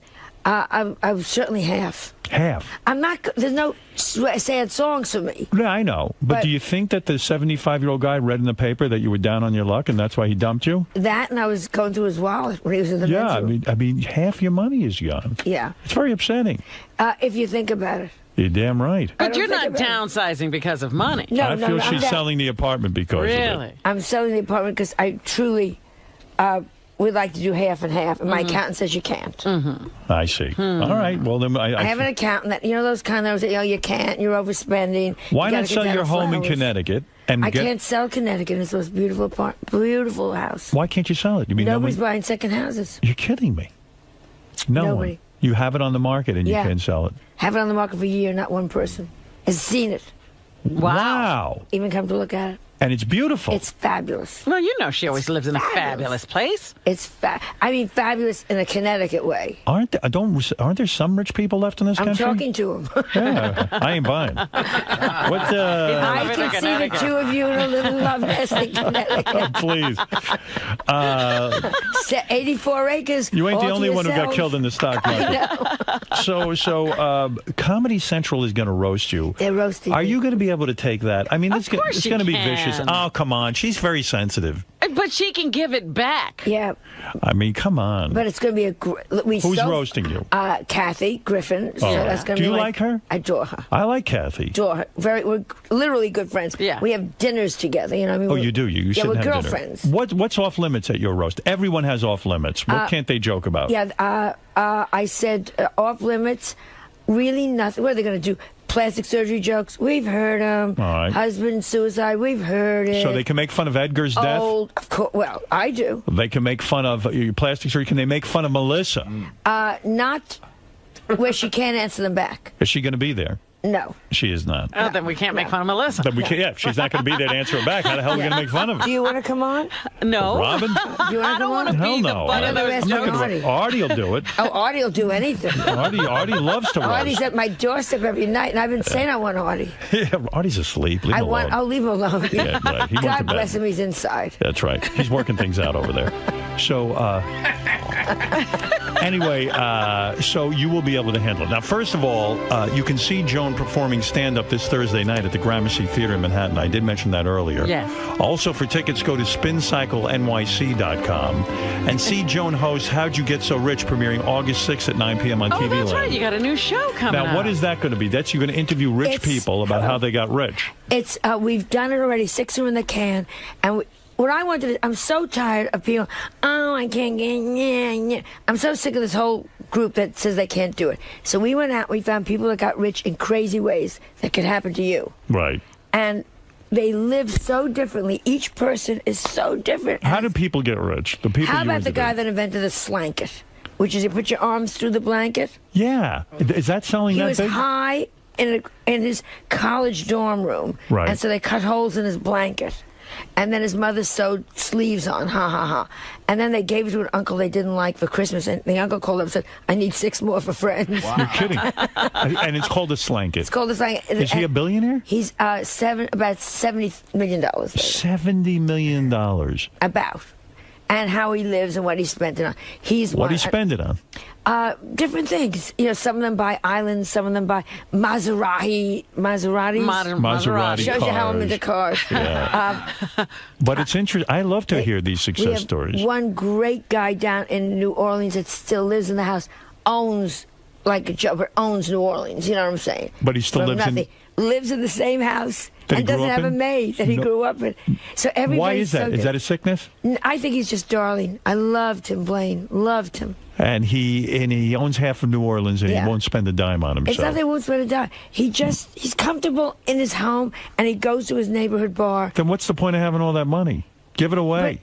I was certainly half. Half. I'm not. There's no sad songs for me. Yeah, I know. But do you think that the 75-year-old guy read in the paper that you were down on your luck and that's why he dumped you? That, and I was going through his wallet when he was in the bedroom. I mean, half your money is gone. Yeah. It's very upsetting. If you think about it. You're damn right. But you're not downsizing because of money. No, I feel she's selling the apartment because of it. I'm selling the apartment because I truly would like to do half and half, and my accountant says you can't. I see. All right. Well, then I have an accountant that, those kind of, you can't, you're overspending. Why not sell your home in Connecticut? I can't sell Connecticut. It's the most beautiful house. Why can't you sell it? You mean nobody's buying second houses? You're kidding me. Nobody. One. You have it on the market and you can't sell it. Have it on the market for a year, not one person has seen it. Wow. Even come to look at it. And it's beautiful. It's fabulous. Well, she always lives in a fabulous place. It's fabulous in a Connecticut way. Aren't there some rich people left in this country? I'm talking to them. Yeah, I ain't buying. I can see the two of you in a little love nest in Connecticut. Oh, please. 84 acres. You ain't the only one who got killed in the stock market. So Comedy Central is going to roast you. They're roasting Are me. you going to be able to take that? I mean, it's going to be vicious. Oh, come on. She's very sensitive. But she can give it back. Yeah. I mean, come on. But it's going to be Who's roasting you? Kathy Griffin. So that's going to Do be you like her? I adore her. I like Kathy. Adore her. We're literally good friends. Yeah. We have dinners together. I mean, you do? You shouldn't we're have girlfriends. Dinner. What's off limits at your roast? Everyone has off limits. What can't they joke about? Yeah. I said off limits. Really nothing. What are they going to do? Plastic surgery jokes. We've heard them. All right. Husband suicide. We've heard it. So they can make fun of Edgar's death? Of course. Well, I do. They can make fun of your plastic surgery. Can they make fun of Melissa? Not where she can't answer them back. Is she going to be there? No. She is not. Oh, then we can't make fun of Melissa. Then we can't, if she's not going to be there to answer her back, how the hell are we going to make fun of her? Do you want to come on? No. Robin? Do you want to come on? Hell no. Artie will do it. Oh, Artie will do anything. Artie loves to roast. Artie's at my doorstep every night, and I've been saying I want Artie. Yeah, Artie's asleep. Leave him alone. I'll leave him alone. Yeah, right. God bless him, he's inside. That's right. He's working things out over there. So, anyway, so you will be able to handle it. Now, first of all, you can see Joan performing stand-up this Thursday night at the Gramercy Theater in Manhattan. I did mention that earlier. Yes. Also, for tickets, go to spincyclenyc.com and see Joan host How'd You Get So Rich, premiering August 6th at 9 p.m. on TV That's Land. right. You got a new show coming Now, what is that going to be? You're going to interview rich people about how they got rich. It's we've done it already. 6 are in the can, and what I wanted to, I'm so tired of people, I can't get, I'm so sick of this whole group that says they can't do it. So we went out, we found people that got rich in crazy ways that could happen to you. Right. And they live so differently. Each person is so different. How do people get rich? The people. How about the guy that invented the slanket, which is you put your arms through the blanket? Yeah. Is that selling that big? He was high in his college dorm room. Right. And so they cut holes in his blanket. And then his mother sewed sleeves on, And then they gave it to an uncle they didn't like for Christmas. And the uncle called up and said, I need 6 more for friends. Wow. You're kidding. And it's called a slanket. It's called a slanket. Is he a billionaire? He's about $70 million. $70 million. About. And how he lives and what he spent it on. What he spend it on? Different things. Some of them buy islands, some of them buy Maseratis. Maserati Shows you how I'm into cars. Yeah. But it's interesting. I love to hear these success stories. One great guy down in New Orleans that still lives in the house, owns like a job, owns New Orleans. You know what I'm saying? But he still lives in the same house that and doesn't have a maid that he grew up in. So everybody's Why is that? Is that a sickness? I think he's just darling. I loved him, Blaine. Loved him. And he owns half of New Orleans, and Yeah. he won't spend a dime on It's not himself. that he won't spend a dime. He's comfortable in his home, and he goes to his neighborhood bar. Then what's the point of having all that money? Give it away.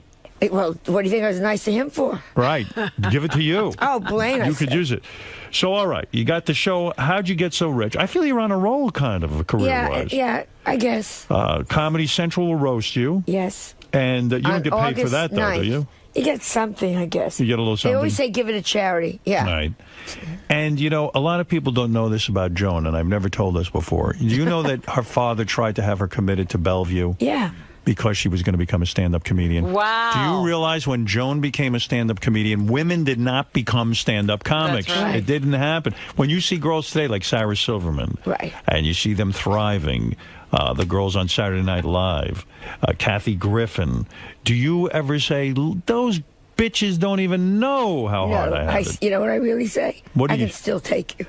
Well, what do you think I was nice to him for? Right. Give it to you. Oh, Blaine, I You could said. use it. So, all right. You got the show. How'd you get so rich? I feel you're on a roll, kind of, career-wise. Yeah, I guess. Comedy Central will roast you. Yes. And you don't On get paid for August that, though, 9th. do you? You get something, I guess. You get a little They always something. say give it to charity. Yeah. Right. And, a lot of people don't know this about Joan, and I've never told this before. Do you know that her father tried to have her committed to Bellevue? Yeah. Because she was going to become a stand-up comedian. Wow. Do you realize when Joan became a stand-up comedian, women did not become stand-up comics? That's right. It didn't happen. When you see girls today like Sarah Silverman, right, and you see them thriving, the girls on Saturday Night Live, Kathy Griffin, do you ever say, those bitches don't even know how hard I have it? You know what I really say? What do I you- can still take you.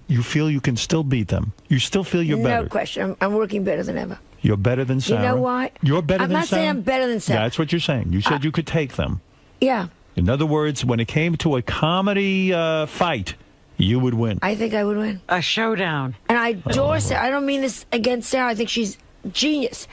You feel you can still beat them? You still feel you're better? No question. I'm working better than ever. You're better than Sarah? You know why? You're better I'm than not Sarah? saying I'm better than Sarah. That's what you're saying. You said you could take them. Yeah. In other words, when it came to a comedy fight, you would win. I think I would win. A showdown. And I adore Sarah. I don't mean this against Sarah. I think she's genius.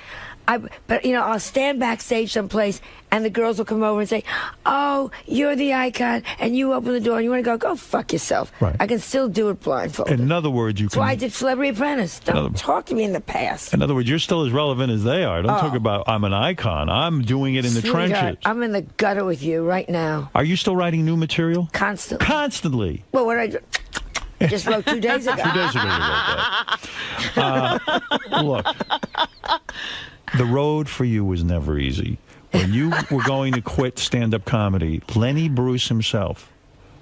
But I'll stand backstage someplace, and the girls will come over and say, "Oh, you're the icon," and you open the door, and you want to go fuck yourself. Right. I can still do it blindfolded. In other words, you That's why I can. did Celebrity Apprentice. Don't talk to me in the past. In other words, you're still as relevant as they are. Don't Oh. talk about I'm an icon. I'm doing it in the Sweetheart, trenches. I'm in the gutter with you right now. Are you still writing new material? Constantly. Constantly. Well, what I just wrote 2 days ago. 2 days ago you wrote that. Look, the road for you was never easy. When you were going to quit stand-up comedy, Lenny Bruce himself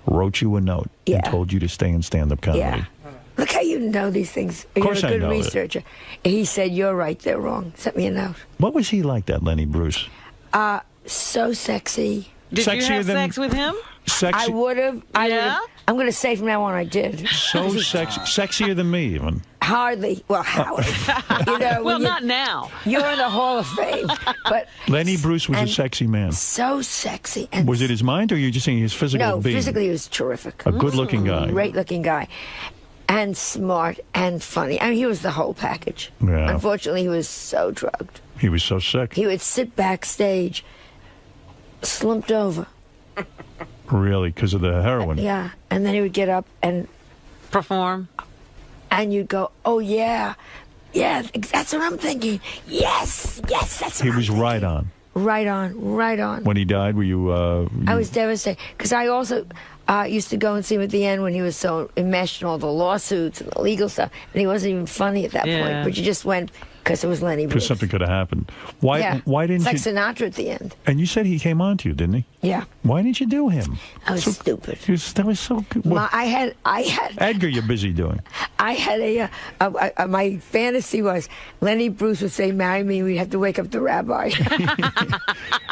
wrote you a note and told you to stay in stand-up comedy. Yeah. Look how you know these things. Of course You're a I good know it. researcher. He said, "You're right, they're wrong." Sent me a note. What was he like, that Lenny Bruce? So sexy. Did you have sex with him? I would have. Yeah? I'm going to say from now on I did. So sexy, sexier than me, even. Hardly. Well, Howard. Well, when not now. You're in the Hall of Fame. But Lenny Bruce was a and sexy man. so sexy. And Was it his mind, or you just saying his physical no, being? physically he was terrific. A good-looking guy. Great-looking guy. And smart and funny. I mean, he was the whole package. Yeah. Unfortunately, he was so drugged. He was so sick. He would sit backstage, slumped over. Really, because of the heroin. Yeah. And then he would get up and perform. And you'd go, "Oh, yeah. Yeah, that's what I'm thinking. Yes, that's what He was right on. Right on, right on. When he died, were you... I was devastated because I also used to go and see him at the end when he was so enmeshed in all the lawsuits and the legal stuff, and he wasn't even funny at that Yeah. point. But you just went because it was Lenny Because Bruce. something could have happened. Why? Yeah. Why didn't it's you? like Sinatra at the end. And you said he came on to you, didn't he? Yeah, Why didn't you do him? I was stupid. That was so good. What- I had Edgar, you're busy doing. I had my fantasy was Lenny Bruce would say, "Marry me." We'd have to wake up the rabbi.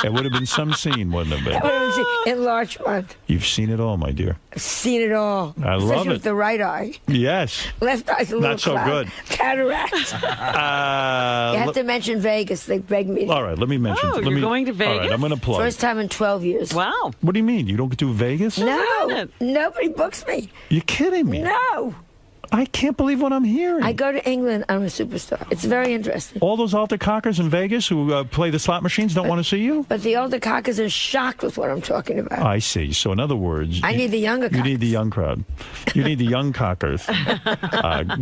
It would have been some scene, wouldn't it, That been? would have been enlargement. You've seen it all, my dear. I've seen it all. I love Especially it. with the right eye. Yes. Left eye's a little Not so cloud. good. Cataract. You have to mention Vegas. They begged me. All right, let me mention. Oh, let you're me, going to All right, Vegas? I'm going to plug. First time in 12 years. Wow. What do you mean? You don't do Vegas? No, nobody books me. You're kidding me. No. I can't believe what I'm hearing. I go to England. I'm a superstar. It's very interesting. All those altar cockers in Vegas who play the slot machines don't want to see you? But the older cockers are shocked with what I'm talking about. I see. So, in other words, I need the younger You need the young crowd. You need the young cockers.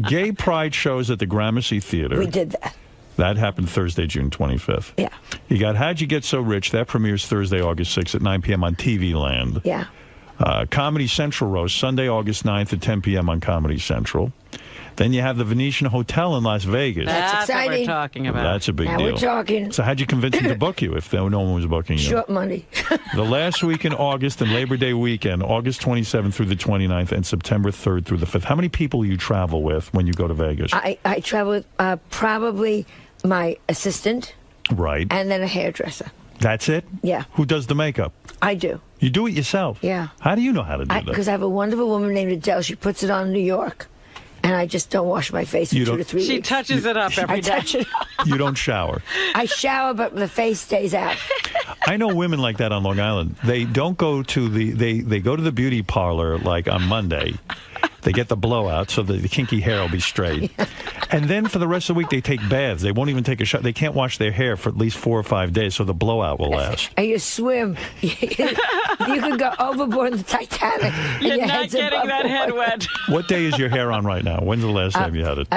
Gay pride shows at the Gramercy Theater. We did that. That happened Thursday, June 25th. Yeah. You got How'd You Get So Rich? That premieres Thursday, August 6th at 9 p.m. on TV Land. Yeah. Comedy Central roast Sunday, August 9th at 10 p.m. on Comedy Central. Then you have the Venetian Hotel in Las Vegas. That's what we're exciting. talking about. That's a big Now deal. we're talking. So how'd you convince them to book you if no one was booking you? Short money. The last week in August and Labor Day weekend, August 27th through the 29th and September 3rd through the 5th. How many people you travel with when you go to Vegas? I travel with probably my assistant Right. and then a hairdresser. That's it? Yeah. Who does the makeup? I do. You do it yourself? Yeah. How do you know how to do that? Because I have a wonderful woman named Adele. She puts it on in New York. And I just don't wash my face for You 2 don't- to 3 weeks. She touches it up every I day. touch it up. You don't shower. I shower, but the face stays out. I know women like that on Long Island. They don't go to they go to the beauty parlor like on Monday. They get the blowout so the kinky hair will be straight. And then for the rest of the week, they take baths. They won't even take a shower. They can't wash their hair for at least 4 or 5 days, so the blowout will last. And you swim. You could go overboard in the Titanic. You're not getting that head wet. What day is your hair on right now? When's the last time you had it?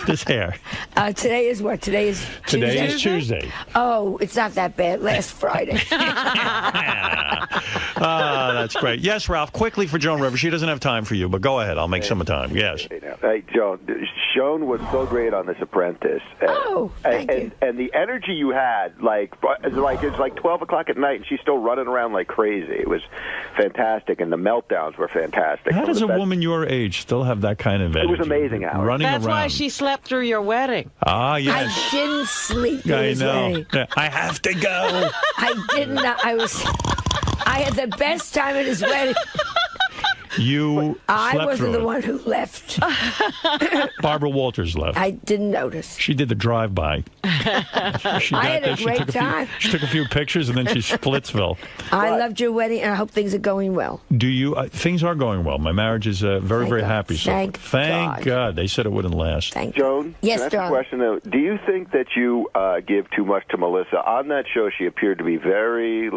This hair. Today is what? Today is Tuesday? Today is Tuesday. Oh, it's not that bad. Last Friday. That's great. Yes, Ralph, quickly for Joan Rivers. She doesn't have time for you, but go ahead. I'll make some time. Yes. Hey, Joan was so great on This Apprentice. Thank you. And the energy you had, it's like 12 o'clock at night, and she's still running around like crazy. It was fantastic, and the meltdowns were fantastic. How does a woman your age still have that kind of energy? It was amazing, Howard. Running That's around. why she slept through your wedding. Ah, yes. I didn't sleep through I his know. wedding. I have to go. I did not. I had the best time at his wedding. I slept wasn't through the it. one who left. Barbara Walters left. I didn't notice. She did the drive-by. She I had a great time. She took a few pictures, and then she Splitsville. I loved your wedding, and I hope things are going well. Do you? Things are going well. My marriage is very, very happy. So Thank God. They said it wouldn't last. Joan, yes, can I ask darling. a question, though? Do you think that you give too much to Melissa? On that show, she appeared to be very,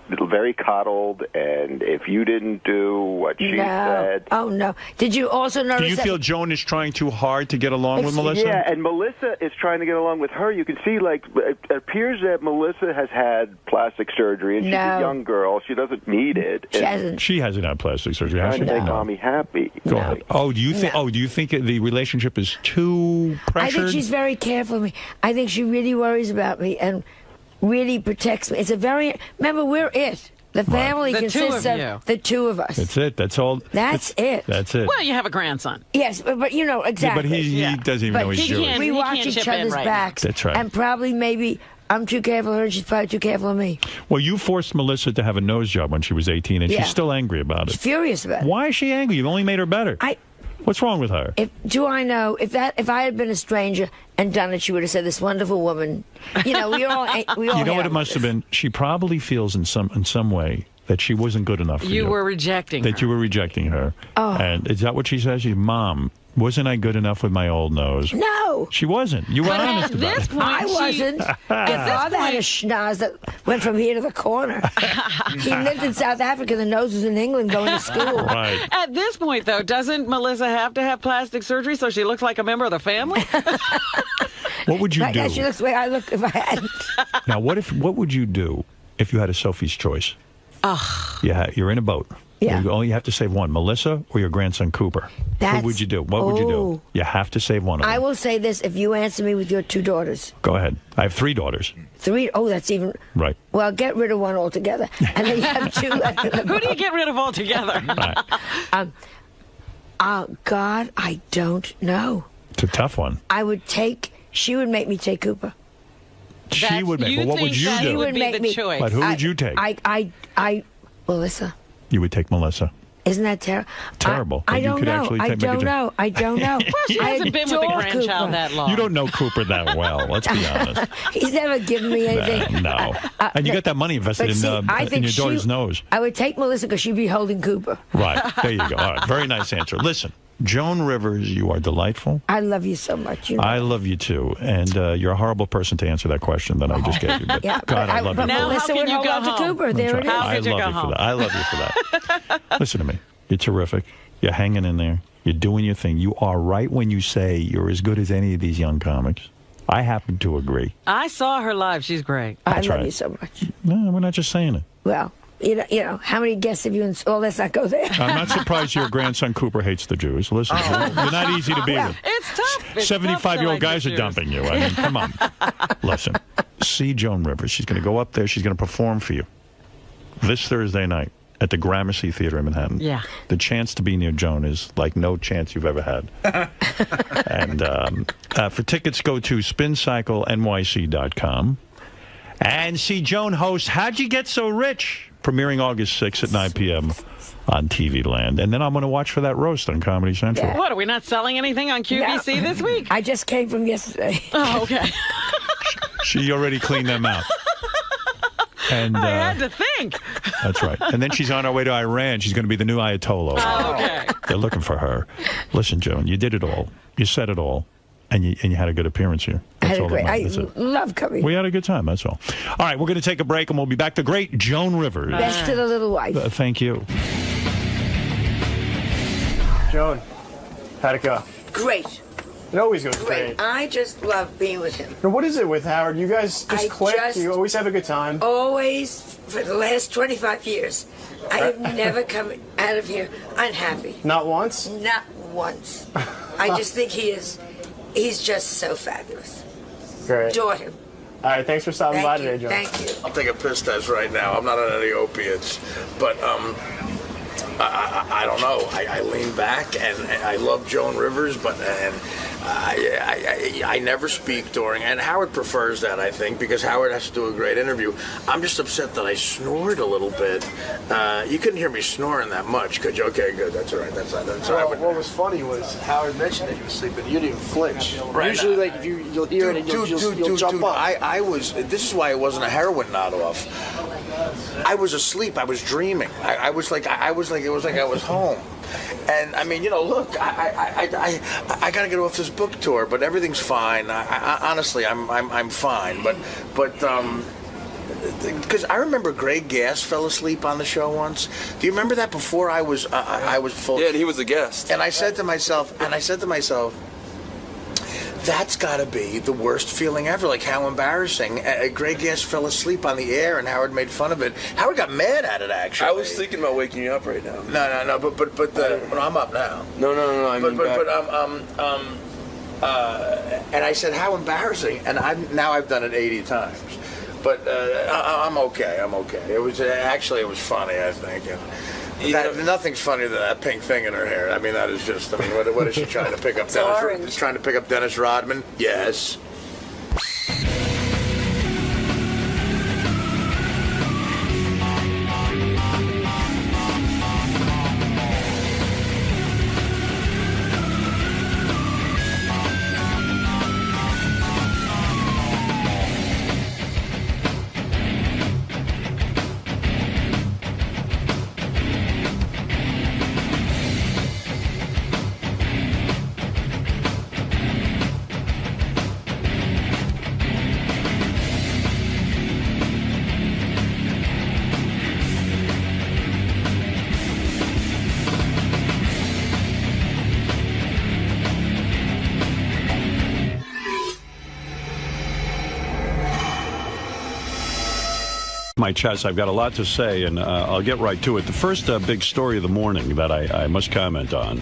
very coddled, and if you didn't do what she said... Oh, no. Did you also notice Do you feel Joan is trying too hard to get along with Melissa? Yeah, and Melissa is trying to get along with her. You can see, it appears that Melissa has had plastic surgery, and she's a young girl. She doesn't need it. She hasn't had plastic surgery, has she? Trying to make Mommy happy. Go ahead. Oh, do you think? Oh, do you think the relationship is too pressured? I think she's very careful of me. I think she really worries about me and really protects me. It's a very... Remember, we're it. The family The two consists of you. of the two of us. That's it. That's all. That's it. That's it. Well, you have a grandson. Yes, but you know, exactly. Yeah, but he doesn't even know he's Jewish. We watch can't each chip in other's right backs. now. That's right. And probably maybe I'm too careful of her and she's probably too careful of me. Well, you forced Melissa to have a nose job when she was 18, and she's still angry about it. She's furious about it. Why is she angry? You've only made her better. What's wrong with her? Do I know if I had been a stranger and done it, she would have said, "This wonderful woman." You know, we all You know what it must have been? She probably feels in some way that she wasn't good enough for you. You were rejecting her. That you were rejecting her. Oh. And is that what she says? Mom, wasn't I good enough with my old nose? No. She wasn't. You were But honest at about this it. point, I wasn't. My father had a schnoz that went from here to the corner. He lived in South Africa. The nose was in England going to school. Right. At this point, though, doesn't Melissa have to have plastic surgery so she looks like a member of the family? What would you Right do? now, she looks the way I look if I hadn't. Now, what would you do if you had a Sophie's choice? Yeah, you're in a boat. Yeah. You only have to save one, Melissa or your grandson Cooper. What would you do? What would you do? You have to save one of them. I will say this if you answer me with your 2 daughters. Go ahead. I have 3 daughters. 3? Oh, that's even... Right. Well, get rid of one altogether. And then you have 2 left in the Who do you get rid of altogether? God, I don't know. It's a tough one. She would make me take Cooper. She would make. But what would you do? She would make me. But who would you take? Melissa. You would take Melissa. Isn't that terrible? Terrible. I But you don't could know. actually I take- don't make a know. I don't know. Well, she hasn't been with the grandchild that long. You don't know Cooper that well. Let's be honest. He's never given me anything. No. And you got that money invested But see, I in think your daughter's nose. I would take Melissa because she'd be holding Cooper. Right. There you go. All right. Very nice answer. Listen, Joan Rivers, you are delightful. I love you so much. You know. I love you too. And you're a horrible person to answer that question that I just gave you. But Yeah, God, I love you. Now, Melissa how would can you hold go on to home? Cooper. There it is. How I could you love go you for home? that. I love you for that. Listen to me. You're terrific. You're hanging in there. You're doing your thing. You are right when you say you're as good as any of these young comics. I happen to agree. I saw her live. She's great. I That's love right. you so much. No, we're not just saying it. Well, you know, how many guests have you? Oh, let's not go there. I'm not surprised your grandson Cooper hates the Jews. Listen, you're not easy to be with. It's tough. It's 75-year-old tough guys to are like the dumping you. I mean, come on. Listen, see Joan Rivers. She's going to go up there. She's going to perform for you this Thursday night at the Gramercy Theater in Manhattan. Yeah. The chance to be near Joan is like no chance you've ever had. And for tickets, go to spincyclenyc.com and see Joan host How'd You Get So Rich? Premiering August 6th at 9 p.m. on TV Land. And then I'm going to watch for that roast on Comedy Central. What, are we not selling anything on QVC this week? I just came from yesterday. Oh, okay. She already cleaned them out. And I had to think. That's right. And then she's on her way to Iran. She's going to be the new Ayatollah. Oh, okay. They're looking for her. Listen, Joan, you did it all. You said it all. And you had a good appearance here. That's all that matters. I love coming. We had a good time, that's all. All right, we're going to take a break, and we'll be back. The great Joan Rivers. Best to the little wife. Thank you. Joan, how'd it go? Great. It always goes great. I just love being with him. Now, what is it with Howard? You guys just click? You always have a good time? Always, for the last 25 years. I have never come out of here unhappy. Not once? Not once. I just think he's just so fabulous. Great. Adore him. All right, thanks for stopping by today, Joan. Thank you. I'll take a piss test right now. I'm not on any opiates, but I don't know. I lean back and I love Joan Rivers, but I never speak during, and Howard prefers that, I think, because Howard has to do a great interview. I'm just upset that I snored a little bit. You couldn't hear me snoring that much, could you? Okay, good. That's all right. That's all right. What was funny was Howard mentioned that you were sleeping. You didn't flinch. Right. Usually, like if you'll hear it, and you'll jump up. I was. This is why it wasn't a heroin nod off. I was asleep. I was dreaming. It was like I was home. And I mean, look, I got to get off this book tour, but everything's fine. Honestly, I'm fine. But because I remember Greg Gass fell asleep on the show once. Do you remember that? Before I was full. Yeah, and he was a guest. And I said to myself, that's got to be the worst feeling ever. Like, how embarrassing. Greg Gass fell asleep on the air, and Howard made fun of it. Howard got mad at it, actually. I was thinking about waking you up right now. No, but I'm up now. No. And I said, how embarrassing. And I've done it 80 times. But I'm okay. It was funny, I think. Nothing's funnier than that pink thing in her hair. I mean, that is just. I mean, what is she trying to pick up? Dennis? Trying to pick up Dennis Rodman? Yes. My chest. I've got a lot to say, and I'll get right to it. The first big story of the morning that I must comment on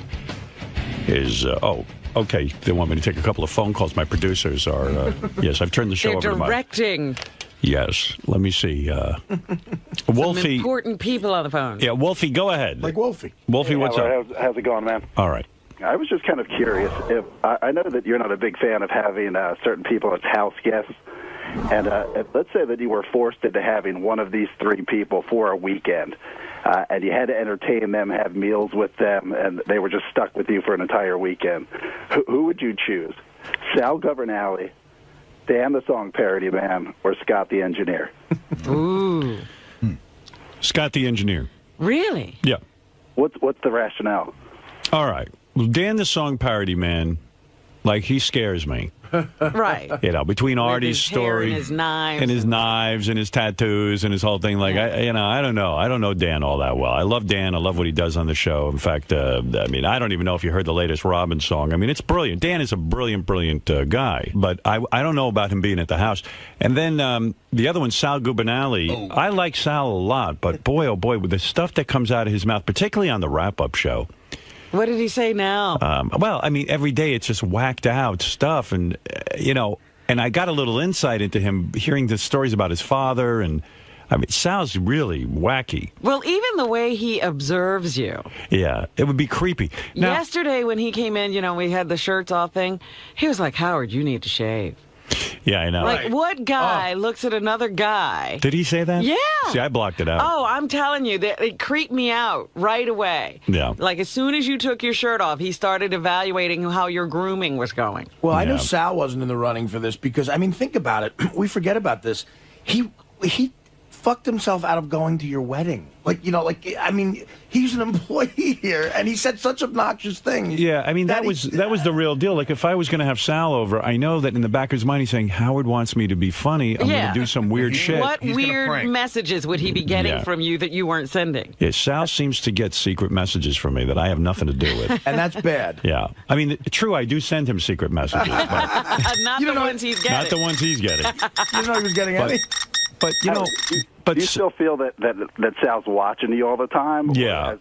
is, okay, they want me to take a couple of phone calls. My producers are, yes, I've turned the show over to my... directing. Yes, let me see. Wolfie. Some important people on the phone. Yeah, Wolfie, go ahead. Like Wolfie. Wolfie, what's up? How's it going, man? All right. I was just kind of curious. If I know that you're not a big fan of having certain people as house guests. And let's say that you were forced into having one of these three people for a weekend, and you had to entertain them, have meals with them, and they were just stuck with you for an entire weekend. Who would you choose? Sal Governale, Dan the Song Parody Man, or Scott the Engineer? Ooh. Scott the Engineer. Really? Yeah. What's the rationale? All right. Well, Dan the Song Parody Man, like, he scares me. Right. Between Artie's story and his knives and his tattoos and his whole thing, like, I don't know. I don't know Dan all that well. I love Dan. I love what he does on the show. In fact, I don't even know if you heard the latest Robin song. I mean, it's brilliant. Dan is a brilliant guy. But I don't know about him being at the house. And then the other one, Sal Governale. Oh. I like Sal a lot, but boy, oh boy, with the stuff that comes out of his mouth, particularly on the wrap-up show. What did he say now? Well, I mean, every day it's just whacked out stuff. And, and I got a little insight into him hearing the stories about his father. And, I mean, Sal's really wacky. Well, even the way he observes you. Yeah, it would be creepy. Now, yesterday when he came in, we had the shirts off thing. He was like, Howard, you need to shave. Yeah, I know. Like, what guy looks at another guy? Did he say that? Yeah. See, I blocked it out. Oh, I'm telling you, it creeped me out right away. Yeah. Like, as soon as you took your shirt off, he started evaluating how your grooming was going. Well, I know Sal wasn't in the running for this because, I mean, think about it. We forget about this. He fucked himself out of going to your wedding. I mean, he's an employee here, and he said such obnoxious things. Yeah, I mean, that was the real deal. Like, if I was going to have Sal over, I know that in the back of his mind he's saying, Howard wants me to be funny. I'm going to do some weird shit. What weird messages would he be getting from you that you weren't sending? Yeah, Sal seems to get secret messages from me that I have nothing to do with. And that's bad. Yeah. I mean, true, I do send him secret messages. But not the ones he's getting. Not the ones he's getting. You know he was getting any? But, you know... Do you still feel that Sal's watching you all the time? Yeah.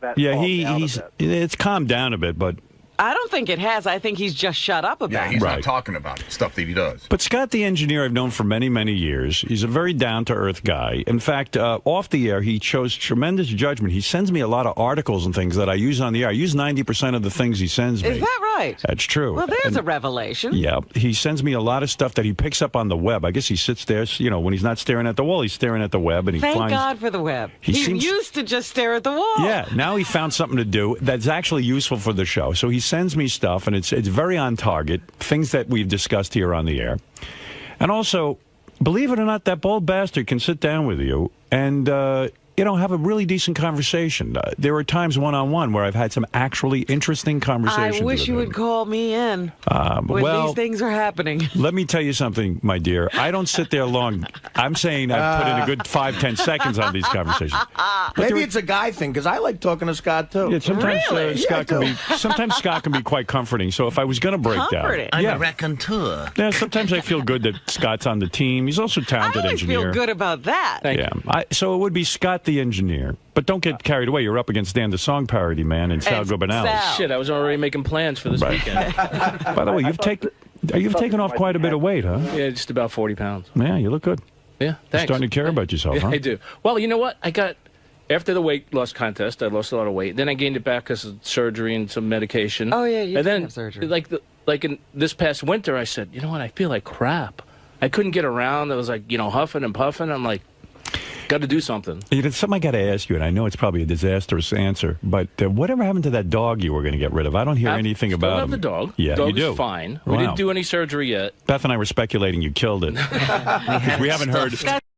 It's calmed down a bit, but... I don't think it has. I think he's just shut up about it. Yeah, he's not talking about it, stuff that he does. But Scott, the engineer, I've known for many, many years. He's a very down-to-earth guy. In fact, off the air, he shows tremendous judgment. He sends me a lot of articles and things that I use on the air. I use 90% of the things he sends me. Is that right? That's true. Well, there's a revelation. Yeah. He sends me a lot of stuff that he picks up on the web. I guess he sits there, when he's not staring at the wall, he's staring at the web. And Thank God for the web. He used to just stare at the wall. Yeah. Now he found something to do that's actually useful for the show. So he sends me stuff. And it's very on target, things that we've discussed here on the air. And also, believe it or not, that bold bastard can sit down with you and, have a really decent conversation. There are times one-on-one where I've had some actually interesting conversations. I wish you would call me in when these things are happening. Let me tell you something, my dear. I don't sit there long. I'm saying I've put in a good 5-10 seconds on these conversations. Maybe it's a guy thing, because I like talking to Scott, too. Yeah, sometimes sometimes Scott can be quite comforting. So if I was going to break down... I'm a raconteur. Yeah, sometimes I feel good that Scott's on the team. He's also a talented engineer. I feel good about that. So it would be Scott the engineer. But don't get carried away. You're up against Dan the Song Parody Man and Sal Gobernales. Shit, I was already making plans for this weekend. By the way, you've taken off quite a bit of weight, huh? Yeah, just about 40 pounds. Yeah, you look good. Yeah, thanks. You're starting to care about yourself, huh? I do. Well, you know what? After the weight loss contest, I lost a lot of weight. Then I gained it back because of surgery and some medication. Oh, yeah, you did have surgery. Like in this past winter, I said, you know what? I feel like crap. I couldn't get around. I was like, huffing and puffing. I'm like, got to do something. There's something I got to ask you, and I know it's probably a disastrous answer, but whatever happened to that dog you were going to get rid of? I don't hear anything about him. I love the dog. Yeah, dog you do. Is fine. Wow. We didn't do any surgery yet. Beth and I were speculating you killed it. We haven't heard.